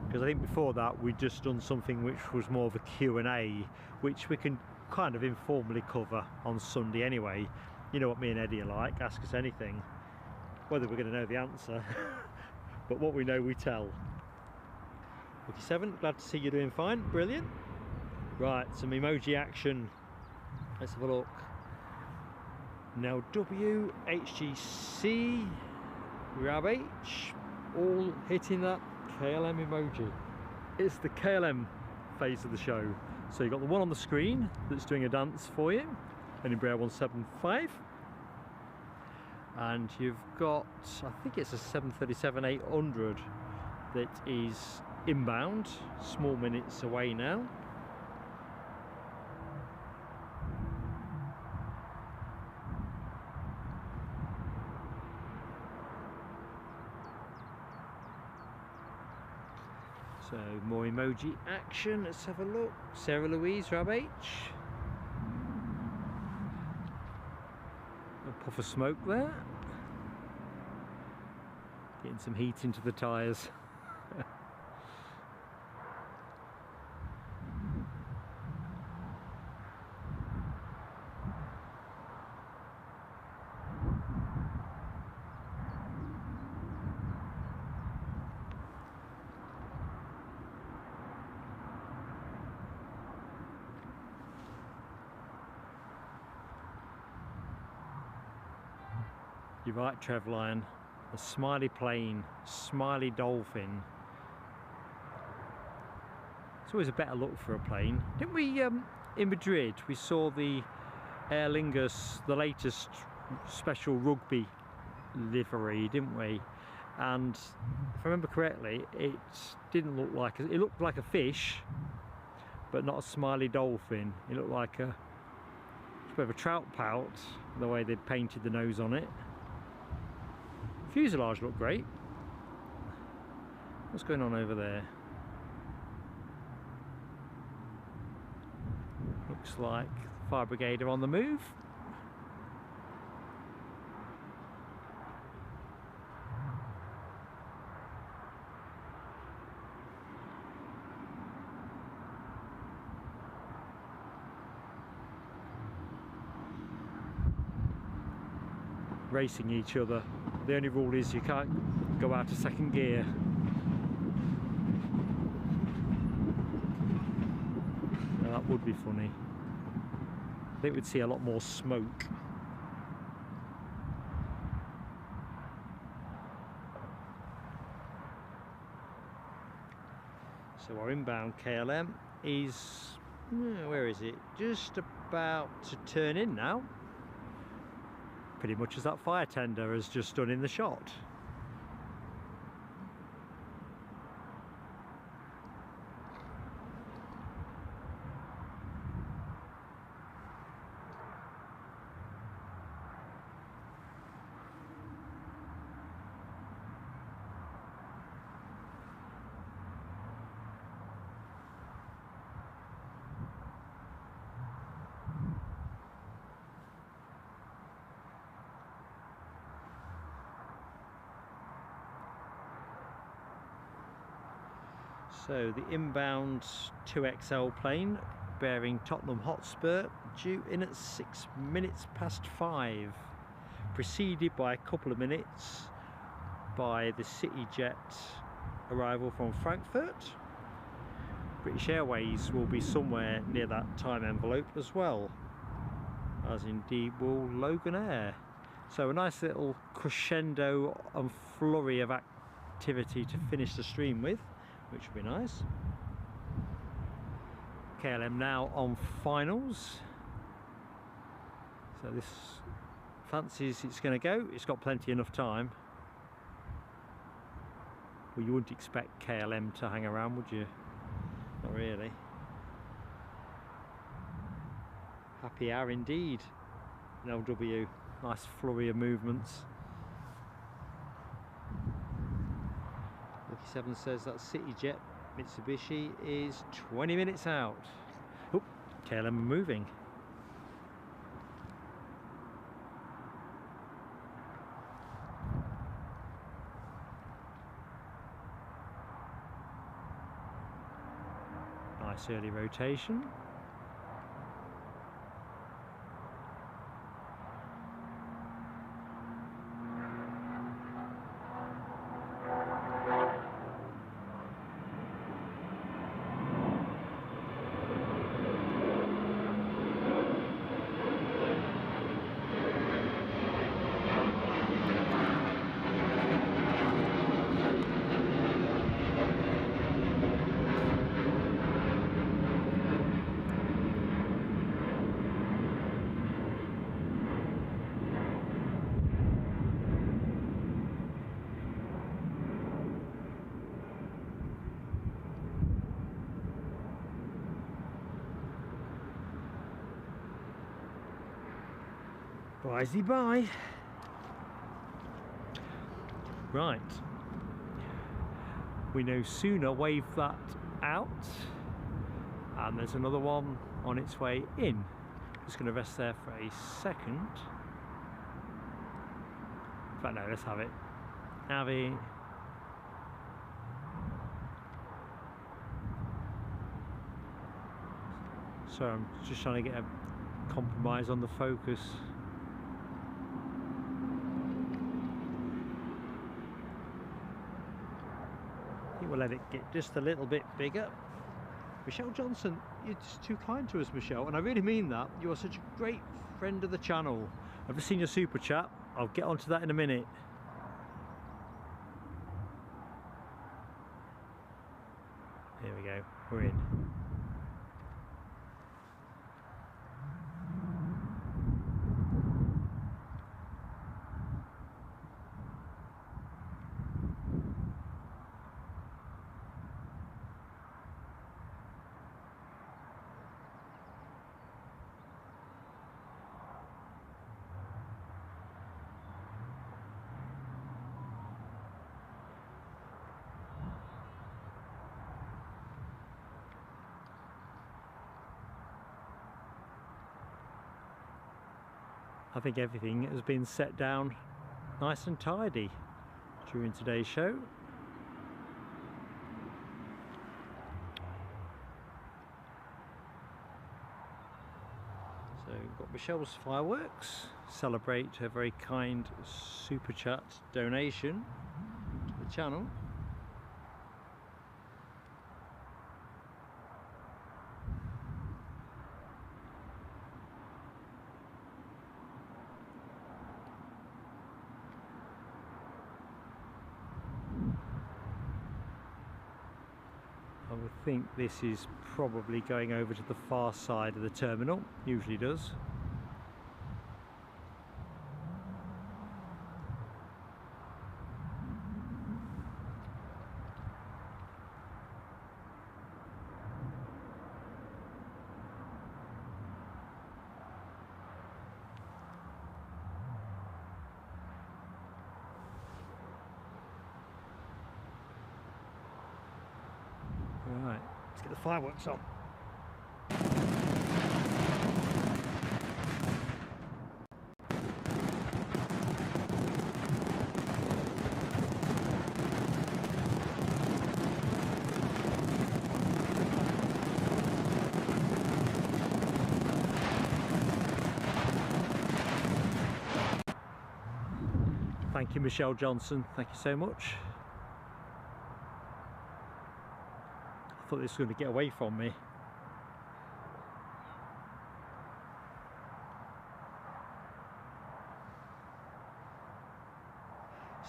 Because I think before that we'd just done something which was more of a Q&A, which we can kind of informally cover on Sunday anyway. You know what me and Eddie are like, ask us anything, whether we're going to know the answer, but what we know we tell. Lucky 7, glad to see you're doing fine, brilliant. Right, some emoji action, let's have a look. Now W, HGC, Rab H, all hitting that KLM emoji. It's the KLM phase of the show. So you've got the one on the screen that's doing a dance for you, Embraer 175, and you've got, I think it's a 737-800 that is inbound, small minutes away now. So more emoji action, let's have a look. Sarah Louise, Rab H. A puff of smoke there. Getting some heat into the tyres. You're right, Trev Lion. A smiley plane, smiley dolphin. It's always a better look for a plane. Didn't we, in Madrid, we saw the Aer Lingus, the latest special rugby livery, didn't we? And if I remember correctly, it didn't look like, it looked like a fish, but not a smiley dolphin. It looked like a bit of a trout pout, the way they'd painted the nose on it. Fuselage looked great. What's going on over there? Looks like fire brigade are on the move. Racing each other. The only rule is you can't go out of second gear. Now that would be funny. I think we'd see a lot more smoke. So our inbound KLM is, where is it? Just about to turn in now. Pretty much as that fire tender has just done in the shot. So the inbound 2XL plane bearing Tottenham Hotspur, due in at 6 minutes past 5, preceded by a couple of minutes by the CityJet arrival from Frankfurt. British Airways will be somewhere near that time envelope as well, as indeed will Logan Air. So a nice little crescendo and flurry of activity to finish the stream with, which will be nice. KLM now on finals. So this fancies it's going to go. It's got plenty enough time. Well, you wouldn't expect KLM to hang around, would you? Not really. Happy hour indeed. An LW. Nice flurry of movements. Lucky 7 says that CityJet Mitsubishi is 20 minutes out. Oh, KLM are moving. Nice early rotation. Wisely bye. Right. We no sooner wave that out, and there's another one on its way in. Just going to rest there for a second. In fact, no, let's have it. Avi. So I'm just trying to get a compromise on the focus. We'll let it get just a little bit bigger. Michelle Johnson, you're just too kind to us, Michelle, and I really mean that. You are such a great friend of the channel. I've just seen your super chat. I'll get onto that in a minute. Here we go, we're in. I think everything has been set down nice and tidy during today's show. So we've got Michelle's fireworks, celebrate her very kind super chat donation to the channel. I would think this is probably going over to the far side of the terminal, usually does. Right, let's get the fireworks on. Thank you, Michelle Johnson, thank you so much. I thought this was going to get away from me.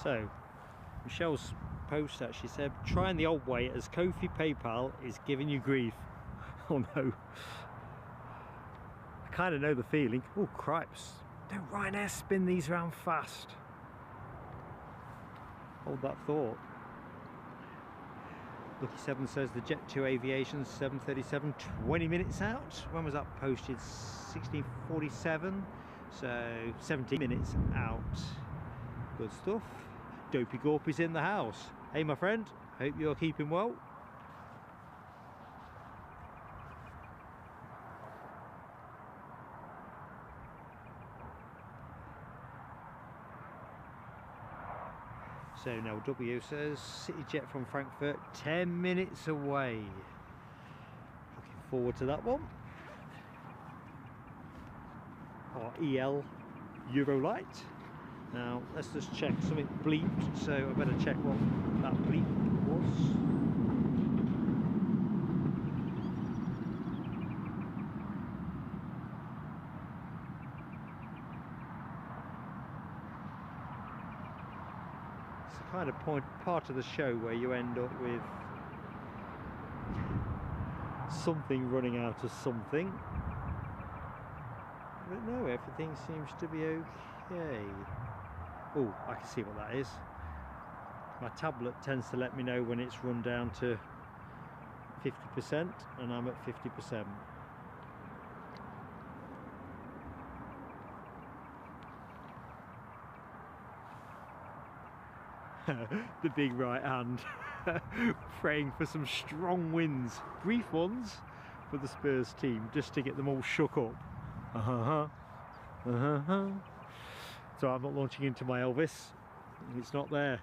So, Michelle's post actually said, trying the old way as Kofi PayPal is giving you grief. Oh no. I kind of know the feeling. Oh cripes. Don't Ryanair spin these around fast? Hold that thought. Lucky 7 says the Jet 2 Aviation 737 20 minutes out. When was that posted? 1647, so 17 minutes out. Good stuff. Dopey Gorp is in the house. Hey my friend, hope you're keeping well. So now W says CityJet from Frankfurt 10 minutes away. Looking forward to that one. Our EL Eurolight. Now let's just check, something bleeped, so I better check what that bleep was. Kind of part of the show where you end up with something running out of something. But no, everything seems to be okay. Oh, I can see what that is. My tablet tends to let me know when it's run down to 50% and I'm at 50%. The big right hand praying for some strong wins, brief ones for the Spurs team, just to get them all shook up. So I'm not launching into my Elvis, it's not there.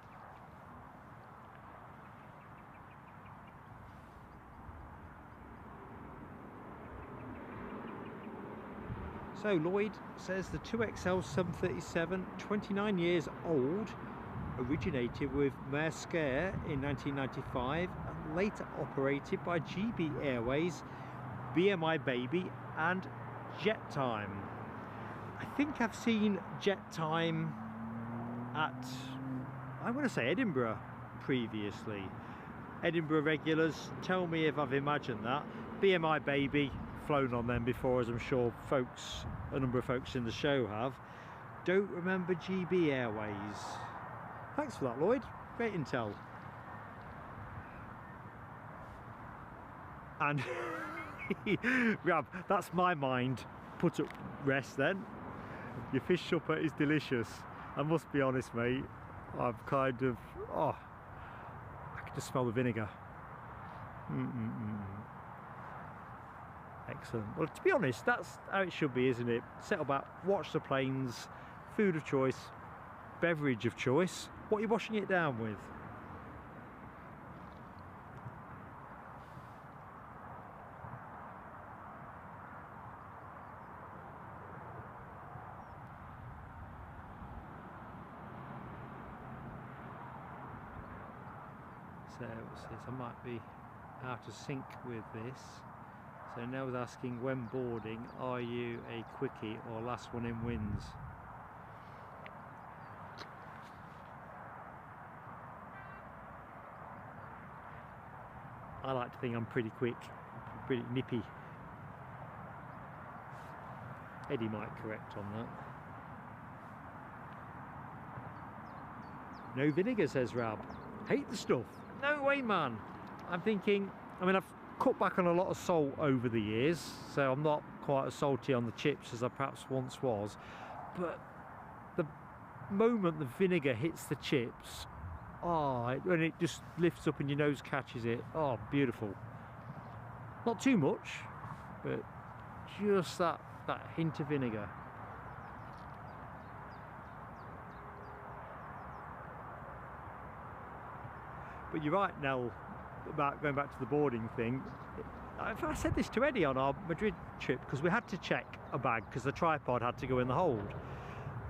So Lloyd says the 2XL 737, 29 years old, originated with Maersk Air in 1995 and later operated by GB Airways, BMI Baby and Jet Time. I think I've seen Jet Time at, I want to say Edinburgh previously. Edinburgh regulars, tell me if I've imagined that. BMI Baby, flown on them before, as I'm sure folks, a number of folks in the show have. Don't remember GB Airways. Thanks for that, Lloyd. Great intel. And Rab, that's my mind put at rest then. Your fish supper is delicious. I must be honest, mate. I've kind of, I can just smell the vinegar. Excellent. Excellent. Well, to be honest, that's how it should be, isn't it? Settle back, watch the planes, food of choice, beverage of choice. What are you washing it down with? So it says I might be out of sync with this. So Nell's asking, when boarding, are you a quickie or last one in wins? I like to think I'm pretty quick, pretty nippy. Eddie might correct on that. No vinegar, says Rab. Hate the stuff. No way, man. I'm thinking, I mean, I've cut back on a lot of salt over the years, so I'm not quite as salty on the chips as I perhaps once was, but the moment the vinegar hits the chips, when it just lifts up and your nose catches it, oh, beautiful. Not too much, but just that hint of vinegar. But you're right, Nell, about going back to the boarding thing. I said this to Eddie on our Madrid trip, because we had to check a bag because the tripod had to go in the hold.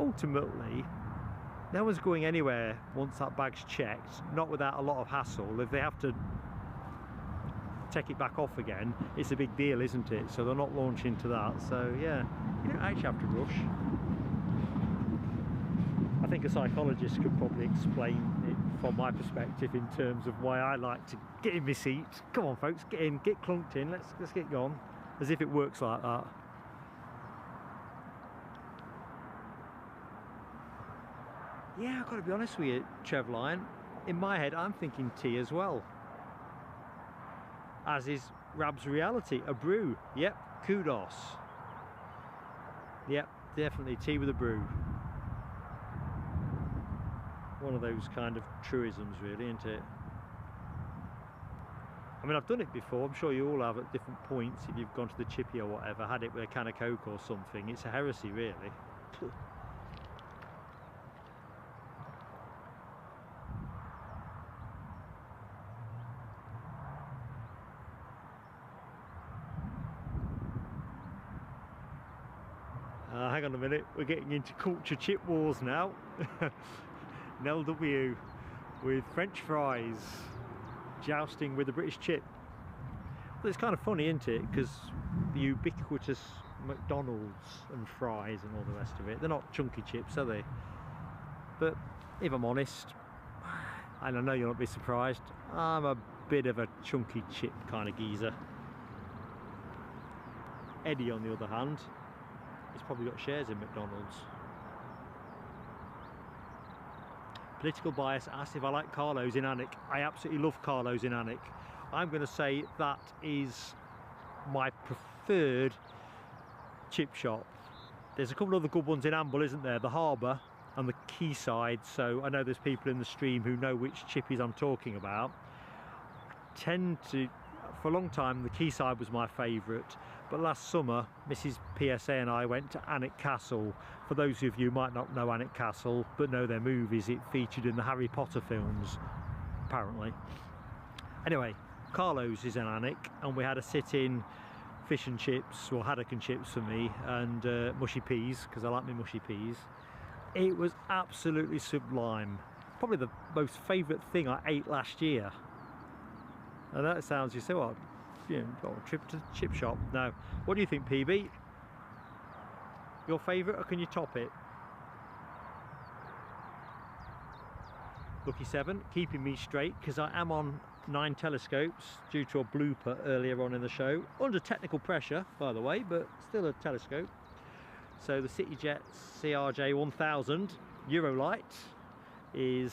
Ultimately, no one's going anywhere once that bag's checked, not without a lot of hassle. If they have to take it back off again, it's a big deal, isn't it? So they're not launching to that. So yeah, you don't actually have to rush. I think a psychologist could probably explain it from my perspective in terms of why I like to get in my seat. Come on folks, get in, get clunked in, let's get going. As if it works like that. Yeah, I've got to be honest with you, Trevline, in my head I'm thinking tea as well. As is Rab's reality, a brew. Yep, kudos. Yep, definitely tea with a brew. One of those kind of truisms really, isn't it? I mean, I've done it before, I'm sure you all have at different points. If you've gone to the chippy or whatever, had it with a can of Coke or something, it's a heresy really. Hang on a minute, we're getting into culture chip wars now. Nell W with French fries jousting with the British chip. Well, it's kind of funny, isn't it? Because the ubiquitous McDonald's and fries and all the rest of it, they're not chunky chips, are they? But if I'm honest, and I know you'll not be surprised, I'm a bit of a chunky chip kind of geezer. Eddie, on the other hand, he's probably got shares in McDonald's. Political bias asked if I like Carlo's in Alnwick. I absolutely love Carlo's in Alnwick. I'm going to say that is my preferred chip shop. There's a couple of other good ones in Amble, isn't there? The Harbour and the Quayside. So I know there's people in the stream who know which chippies I'm talking about. I tend to, for a long time, the Quayside was my favourite. But last summer, Mrs. PSA and I went to Alnwick Castle. For those of you who might not know Alnwick Castle, but know their movies, it featured in the Harry Potter films, apparently. Anyway, Carlo's is in Alnwick, and we had a sit-in fish and chips, or haddock and chips for me, and mushy peas, because I like my mushy peas. It was absolutely sublime. Probably the most favourite thing I ate last year. And that sounds, you say, well, you know, got a trip to the chip shop. No. What do you think, PB? Your favourite, or can you top it? Lucky 7, keeping me straight, because I am on 9 telescopes due to a blooper earlier on in the show. Under technical pressure, by the way, but still a telescope. So the CityJet CRJ 1000 Eurolight is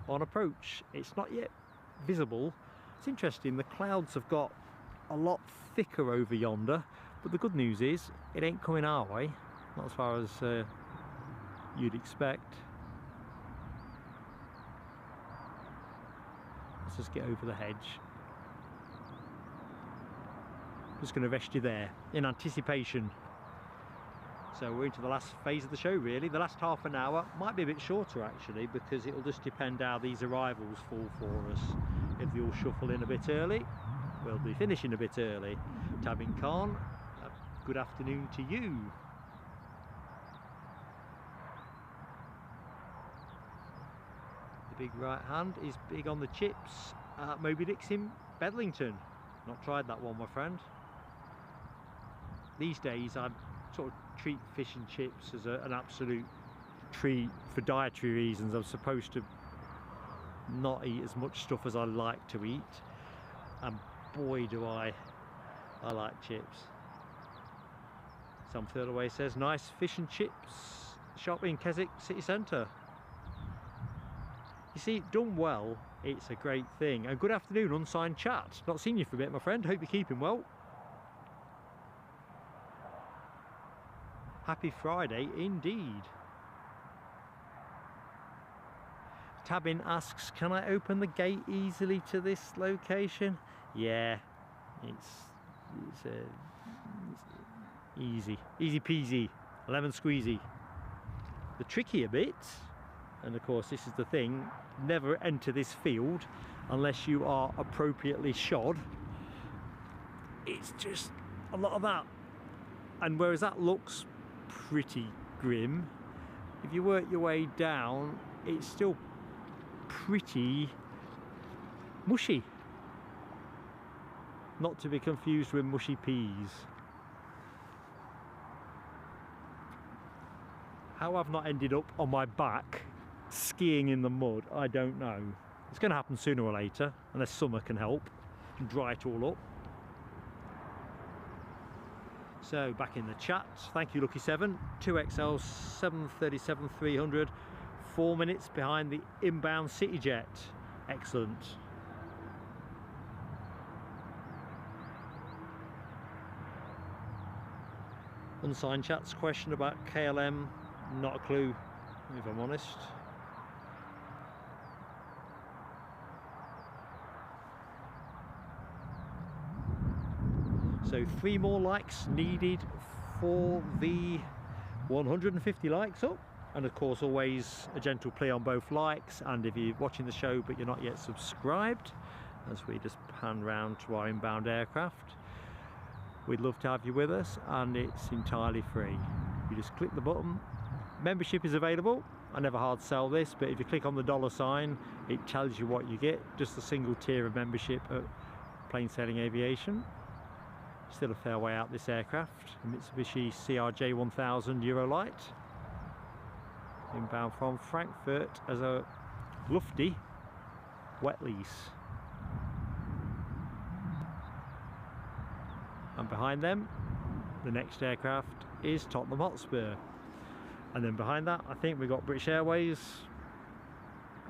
on approach. It's not yet visible. It's interesting, the clouds have got a lot thicker over yonder, but the good news is it ain't coming our way, not as far as you'd expect. Let's just get over the hedge. Just going to rest you there in anticipation. So we're into the last phase of the show really. The last half an hour might be a bit shorter actually, because it'll just depend how these arrivals fall for us. If they all shuffle in a bit early, we'll be finishing a bit early. Tabin Khan, good afternoon to you. The big right hand is big on the chips at Moby Dick's in Bedlington. Not tried that one, my friend. These days I'd sort of treat fish and chips as an absolute treat for dietary reasons. I'm supposed to not eat as much stuff as I like to eat, and boy do I like chips. Sam Thirlaway says nice fish and chips shop in Keswick city centre. You see, done well, it's a great thing. And good afternoon, Unsigned Chat. Not seen you for a bit, my friend. Hope you're keeping well. Happy Friday indeed. Tabin asks, can I open the gate easily to this location? Yeah, it's easy peasy, lemon squeezy. The trickier bit, and of course this is the thing, never enter this field unless you are appropriately shod. It's just a lot of that, and whereas that looks pretty grim, if you work your way down it's still pretty mushy, not to be confused with mushy peas. How I've not ended up on my back skiing in the mud, I don't know. It's going to happen sooner or later, unless summer can help and dry it all up. So back in the chat, thank you Lucky7, 2XL 737 300, 4 minutes behind the inbound CityJet. Excellent. Unsigned Chat's question about KLM, not a clue if I'm honest. So 3 more likes needed for the 150 likes up, and of course always a gentle plea on both likes, and if you're watching the show but you're not yet subscribed, as we just pan round to our inbound aircraft, we'd love to have you with us, and it's entirely free. You just click the button. Membership is available. I never hard sell this, but if you click on the $sign, it tells you what you get. Just a single tier of membership at Plain Sailing Aviation. Still a fair way out this aircraft, a Mitsubishi CRJ 1000 Eurolight, inbound from Frankfurt as a lufty wet lease. And behind them, the next aircraft is Tottenham Hotspur, and then behind that I think we've got British Airways,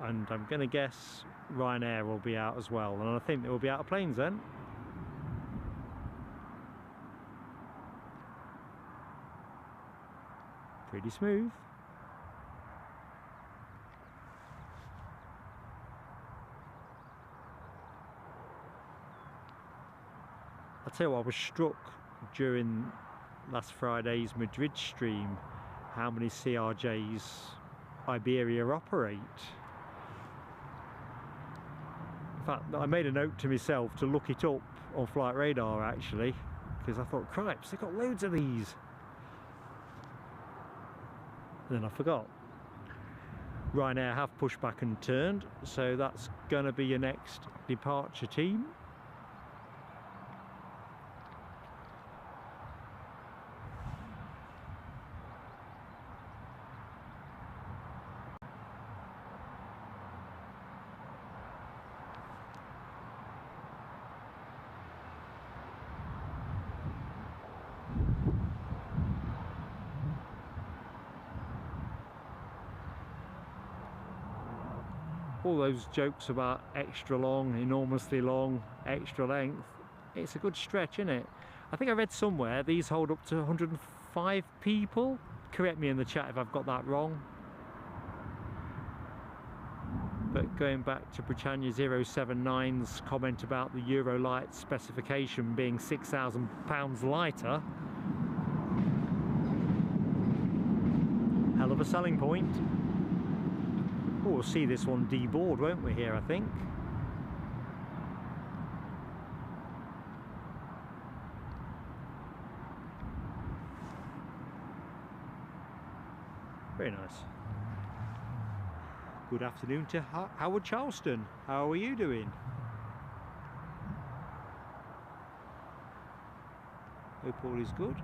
and I'm going to guess Ryanair will be out as well, and I think they will be out of planes then. Pretty smooth. I'll tell you what, I was struck during last Friday's Madrid stream how many CRJs Iberia operate. In fact, I made a note to myself to look it up on Flight Radar actually, because I thought, cripes, they've got loads of these. And then I forgot. Ryanair have pushed back and turned, so that's going to be your next departure team. All those jokes about extra long, enormously long, extra length, it's a good stretch, isn't it? I think I read somewhere these hold up to 105 people. Correct me in the chat if I've got that wrong. But going back to Britannia 079's comment about the Eurolight specification being £6,000 lighter, hell of a selling point. Oh, we'll see this one deboard, won't we, here, I think. Very nice. Good afternoon to Howard Charleston. How are you doing? Hope all is good.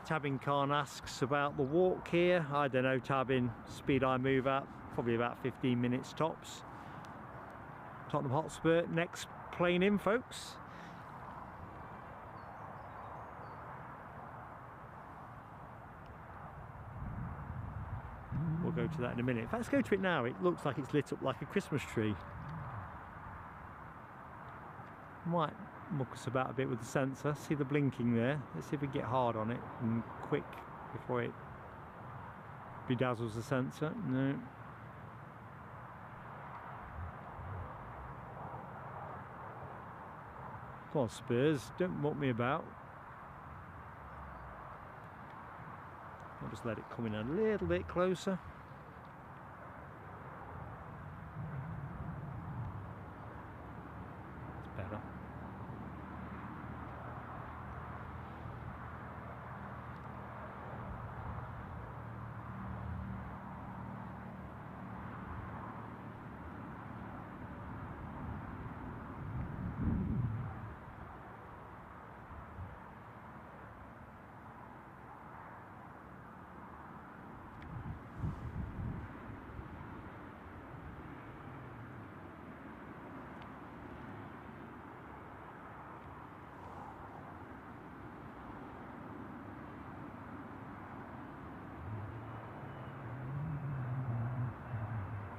Tabin Khan asks about the walk here. I don't know, Tabin, speed I move at, probably about 15 minutes tops. Tottenham Hotspur, next plane in, folks. We'll go to that in a minute. In fact, let's go to it now. It looks like it's lit up like a Christmas tree. Might muck us about a bit with the sensor. See the blinking there? Let's see if we get hard on it and quick before it bedazzles the sensor. No. Come on, Spurs, don't muck me about. I'll just let it come in a little bit closer. It's better.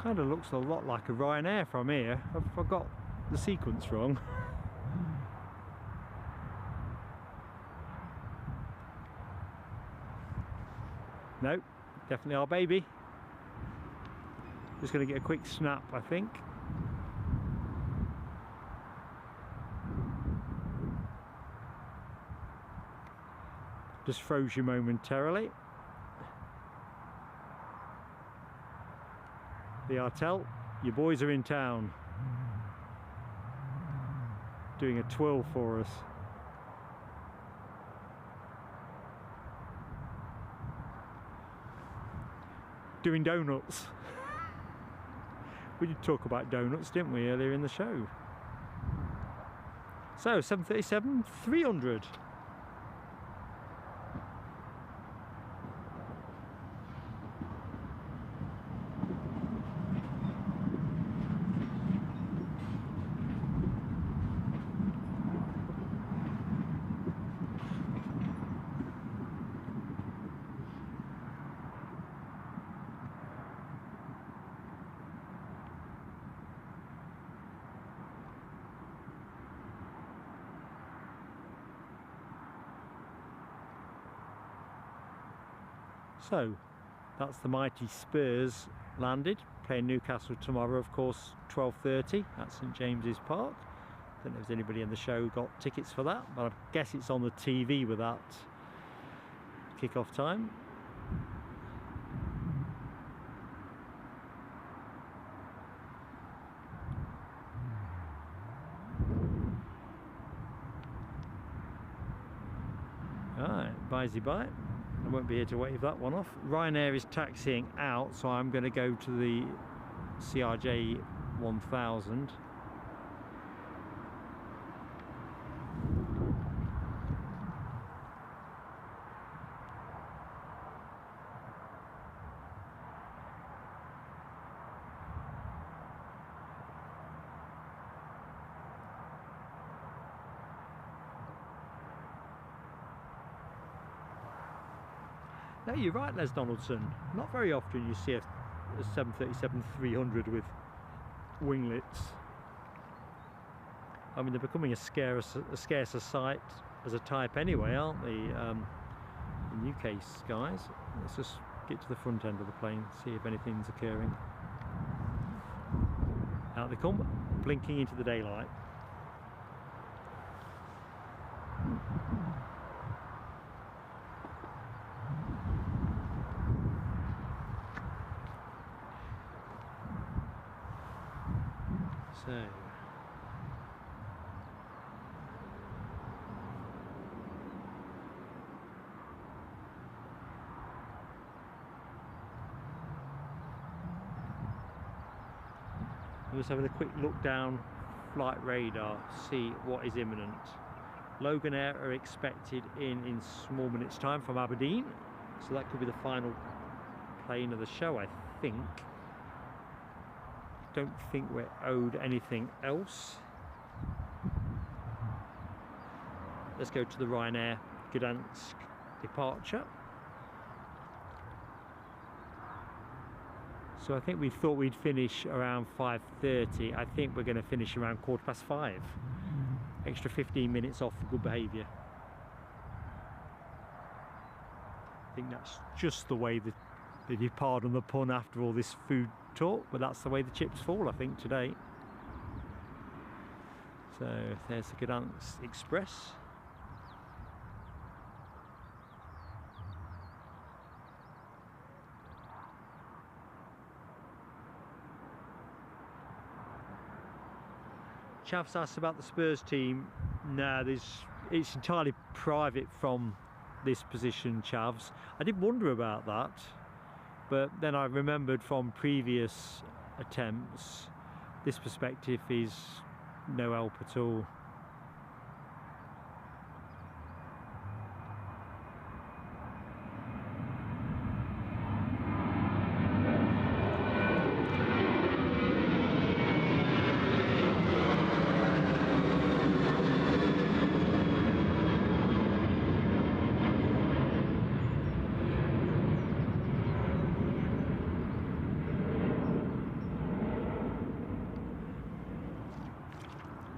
Kind of looks a lot like a Ryanair from here. I've got the sequence wrong. No, definitely our baby. Just going to get a quick snap, I think. Just froze you momentarily. The Artel, your boys are in town. Doing a twirl for us. Doing donuts. We did talk about donuts, didn't we, earlier in the show? So, 737-300. So, that's the mighty Spurs landed, playing Newcastle tomorrow, of course, 12:30 at St James's Park. Don't know if there's anybody in the show who got tickets for that, but I guess it's on the TV with that kick-off time. Alright, bye-bye. I won't be here to wave that one off. Ryanair is taxiing out, so I'm going to go to the CRJ 1000. No, you're right, Les Donaldson. Not very often you see a 737-300 with winglets. I mean, they're becoming a scarcer sight as a type anyway, aren't they? In UK skies. Let's just get to the front end of the plane, see if anything's occurring. Out they come, blinking into the daylight. So I'm just having a quick look down flight radar, see what is imminent. Logan Air are expected in small minutes time from Aberdeen, so that could be the final plane of the show, I think. Don't think we're owed anything else. Let's go to the Ryanair Gdansk departure. So I think we thought we'd finish around 5:30. I think we're going to finish around 5:15. Extra 15 minutes off for good behaviour. I think that's just the way that, if you pardon the pun after all this food talk, but that's the way the chips fall, I think, today. So there's the Gdansk Express. Chavs asked about the Spurs team. No, it's entirely private from this position, Chavs. I did wonder about that, but then I remembered from previous attempts, this perspective is no help at all.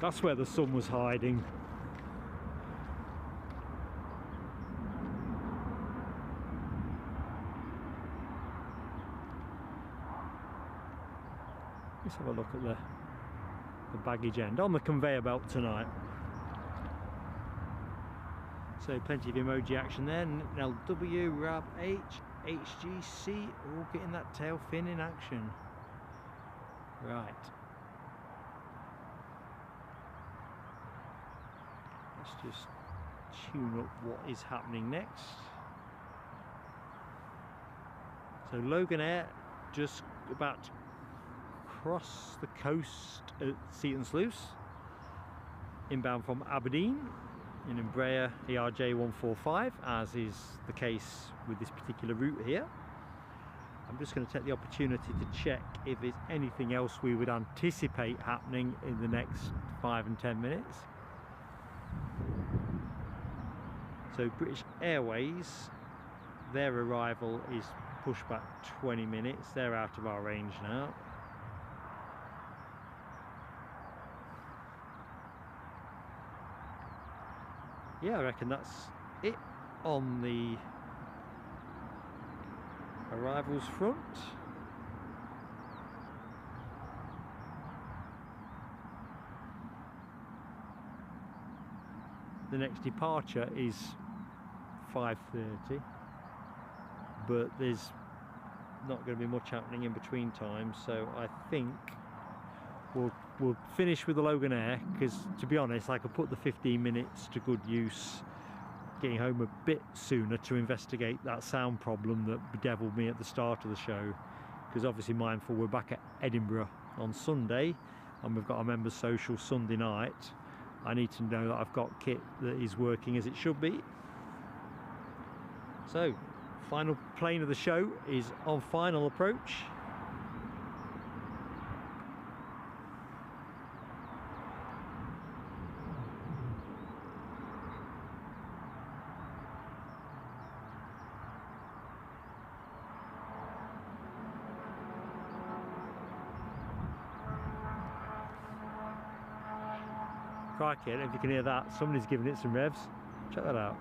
That's where the sun was hiding. Let's have a look at the baggage end on the conveyor belt tonight. So plenty of emoji action there. LW, RAB H, HGC, all getting that tail fin in action. Right. Let's just tune up what is happening next. So Logan Air just about to cross the coast at Seaton Sluice, inbound from Aberdeen in Embraer ERJ 145, as is the case with this particular route here. I'm just going to take the opportunity to check if there's anything else we would anticipate happening in the next 5 and 10 minutes. So British Airways, their arrival is pushed back 20 minutes. They're out of our range now. Yeah, I reckon that's it on the arrivals front. The next departure is 5:30, but there's not going to be much happening in between times, so I think we'll finish with the Logan Air, because to be honest, I could put the 15 minutes to good use getting home a bit sooner to investigate that sound problem that bedeviled me at the start of the show, because obviously mindful we're back at Edinburgh on Sunday and we've got a members social Sunday night. I need to know that I've got kit that is working as it should be. So, final plane of the show is on final approach. Crikey, I don't know if you can hear that. Somebody's giving it some revs. Check that out.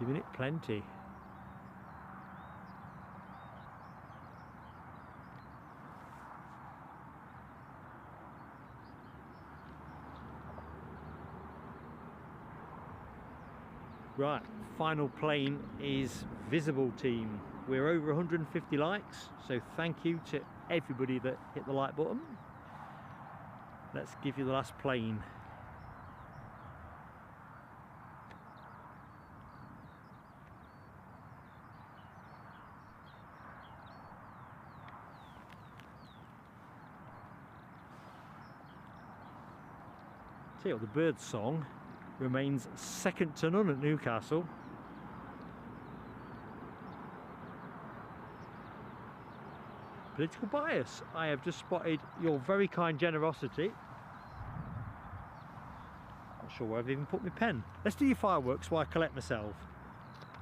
Giving it plenty. Right, final plane is visible, team. We're over 150 likes, so thank you to everybody that hit the like button. Let's give you the last plane. Tell you what, the bird song remains second to none at Newcastle. Political bias. I have just spotted your very kind generosity. Not sure where I've even put my pen. Let's do your fireworks while I collect myself.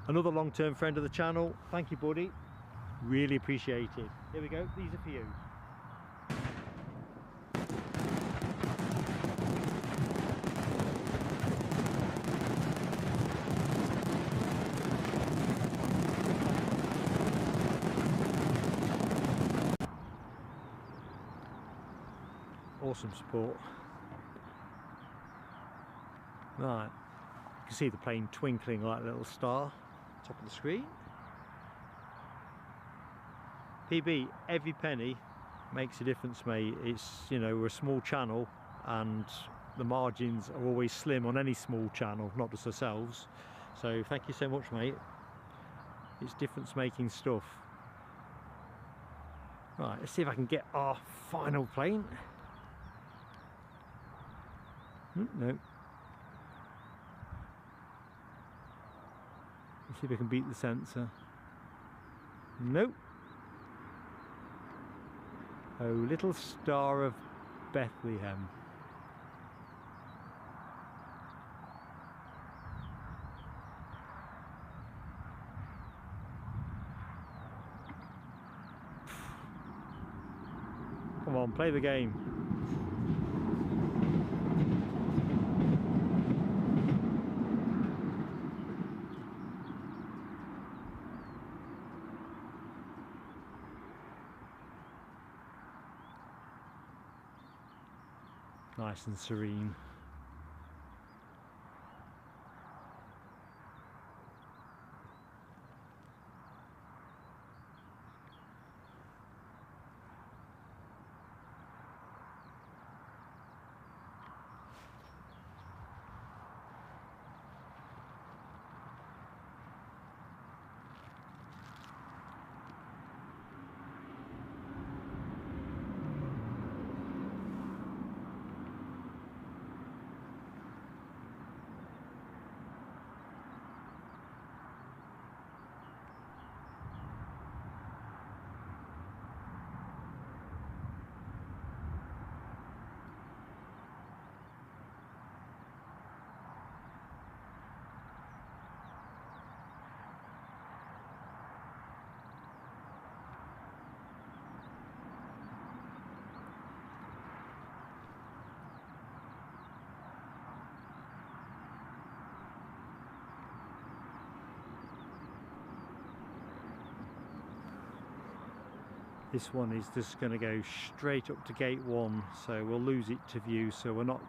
Another long-term friend of the channel. Thank you, buddy. Really appreciated. Here we go. These are for you. Awesome support. Right, you can see the plane twinkling like a little star top of the screen. PB, every penny makes a difference, mate. It's, you know, we're a small channel and the margins are always slim on any small channel, not just ourselves. So thank you so much, mate. It's difference making stuff. Right, let's see if I can get our final plane. No. Let's see if I can beat the sensor. Nope. Oh, little star of Bethlehem. Come on, play the game. Nice and serene. This one is just going to go straight up to gate 1, so we'll lose it to view, so we'll not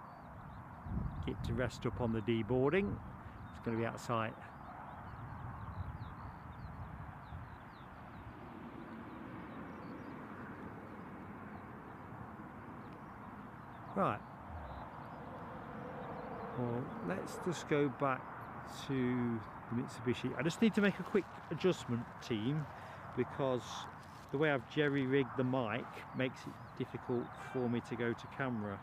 get to rest up on the deboarding. It's going to be out of sight. Right. Well, let's just go back to the Mitsubishi. I just need to make a quick adjustment, team, because the way I've jerry-rigged the mic makes it difficult for me to go to camera.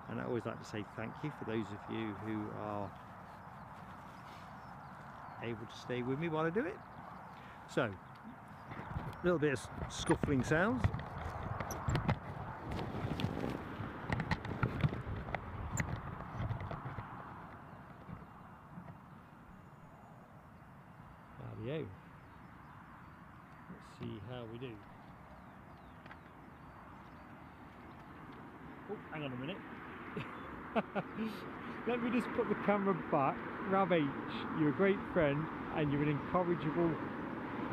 And I always like to say thank you for those of you who are able to stay with me while I do it. So, a little bit of scuffling sounds. Radio. Let's see how we do. Oh, hang on a minute. Let me just put the camera back Rab H, you're a great friend and you're an incorrigible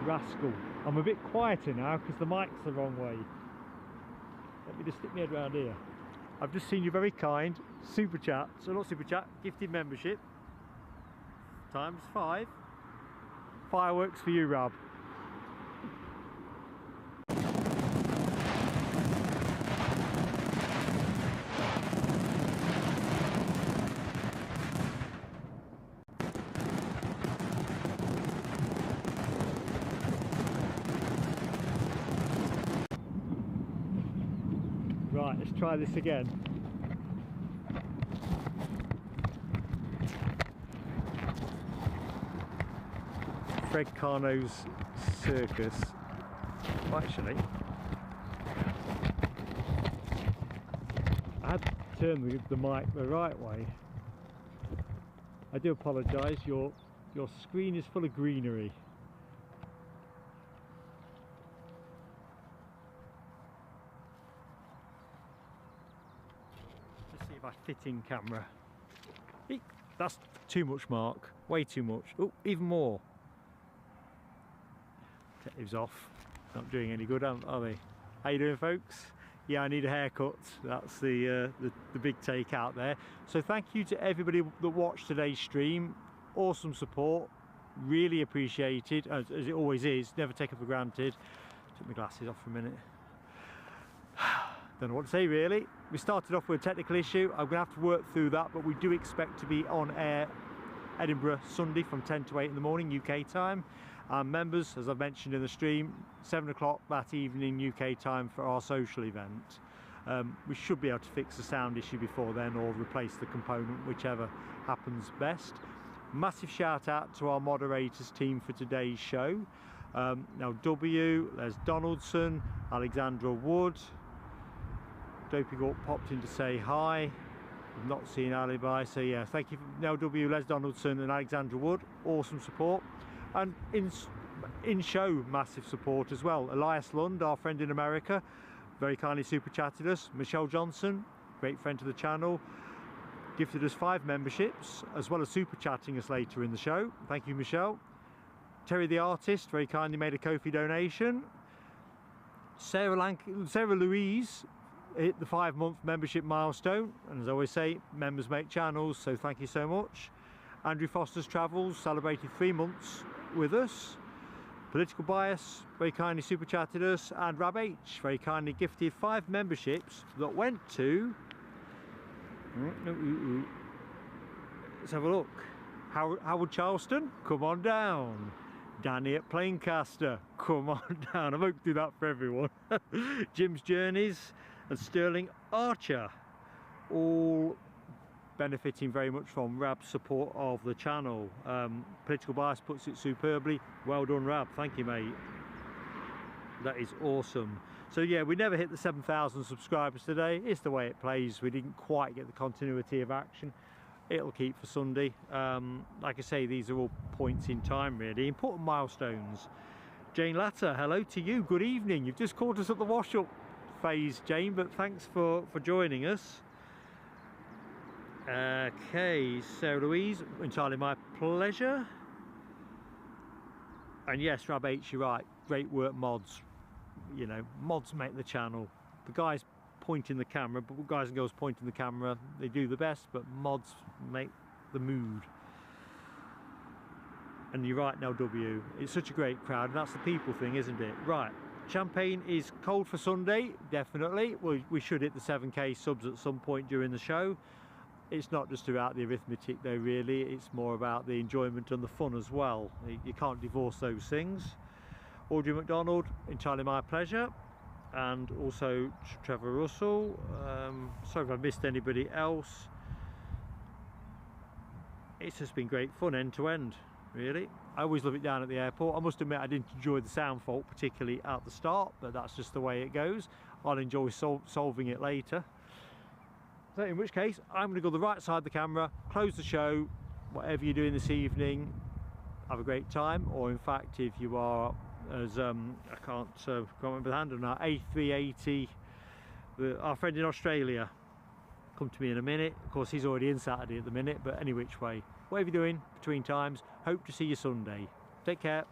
rascal. I'm a bit quieter now because the mic's the wrong way. Let me just stick my head around here. I've just seen you very kind super chat, so not super chat, gifted membership ×5. Fireworks for you, Rab. Right, let's try this again. Fred Carno's circus. Well, actually, I had to turn the mic the right way. I do apologise, your screen is full of greenery. Let's see if I fit in camera. Eek, that's too much, Mark. Way too much. Oh, even more. Detectives off. Not doing any good, are they? How you doing, folks? Yeah, I need a haircut. That's the big take out there. So thank you to everybody that watched today's stream. Awesome support. Really appreciated, as it always is. Never take it for granted. Took my glasses off for a minute. Don't know what to say really. We started off with a technical issue. I'm going to have to work through that, but we do expect to be on air Edinburgh Sunday from 10 to 8 in the morning UK time. Members, as I've mentioned in the stream, 7 o'clock that evening UK time for our social event. We should be able to fix the sound issue before then, or replace the component, whichever happens best. Massive shout out to our moderators team for today's show. Now W, Les Donaldson, Alexandra Wood, Dopey Gawk popped in to say hi. I've not seen Alibi, so yeah, thank you Nell W, Les Donaldson and Alexandra Wood. Awesome support. And in show massive support as well. Elias Lund, our friend in America, very kindly super chatted us. Michelle Johnson, great friend to the channel, gifted us 5 memberships, as well as super chatting us later in the show. Thank you, Michelle. Terry the artist very kindly made a Ko-fi donation. Sarah Louise hit the 5-month membership milestone, and as I always say, members make channels, so thank you so much. Andrew Foster's Travels celebrated 3 months with us. Political Bias very kindly super chatted us, and Rab H very kindly gifted 5 memberships that went to let's have a look. Howard Charleston, come on down. Danny at Planecaster, come on down. I won't do that for everyone. Jim's Journeys and Sterling Archer, all benefiting very much from Rab's support of the channel. Political Bias puts it superbly. Well done, Rab. Thank you, mate. That is awesome. So yeah, we never hit the 7,000 subscribers today. It's the way it plays. We didn't quite get the continuity of action. It'll keep for Sunday. Like I say, these are all points in time really, important milestones. Jane Latter, hello to you, good evening. You've just caught us at the wash up phase, Jane, but thanks for joining us. Okay, Sarah Louise, entirely my pleasure. And yes, Rab H, you're right, great work, mods. You know, mods make the channel. The guys pointing the camera, but guys and girls pointing the camera, they do the best, but mods make the mood. And you're right, now W, it's such a great crowd, and that's the people thing, isn't it? Right, champagne is cold for Sunday, definitely. We should hit the 7k subs at some point during the show. It's not just about the arithmetic though really, it's more about the enjoyment and the fun as well. You can't divorce those things. Audrey McDonald, entirely my pleasure. And also Trevor Russell. Sorry if I missed anybody else. It's just been great fun end to end, really. I always love it down at the airport. I must admit I didn't enjoy the sound fault particularly at the start, but that's just the way it goes. I'll enjoy solving it later. So in which case, I'm going to go the right side of the camera, close the show, whatever you're doing this evening, have a great time. Or in fact, if you are, as I can't remember the handle now, A380, our friend in Australia, come to me in a minute. Of course, he's already in Saturday at the minute, but any which way, whatever you're doing between times, hope to see you Sunday. Take care.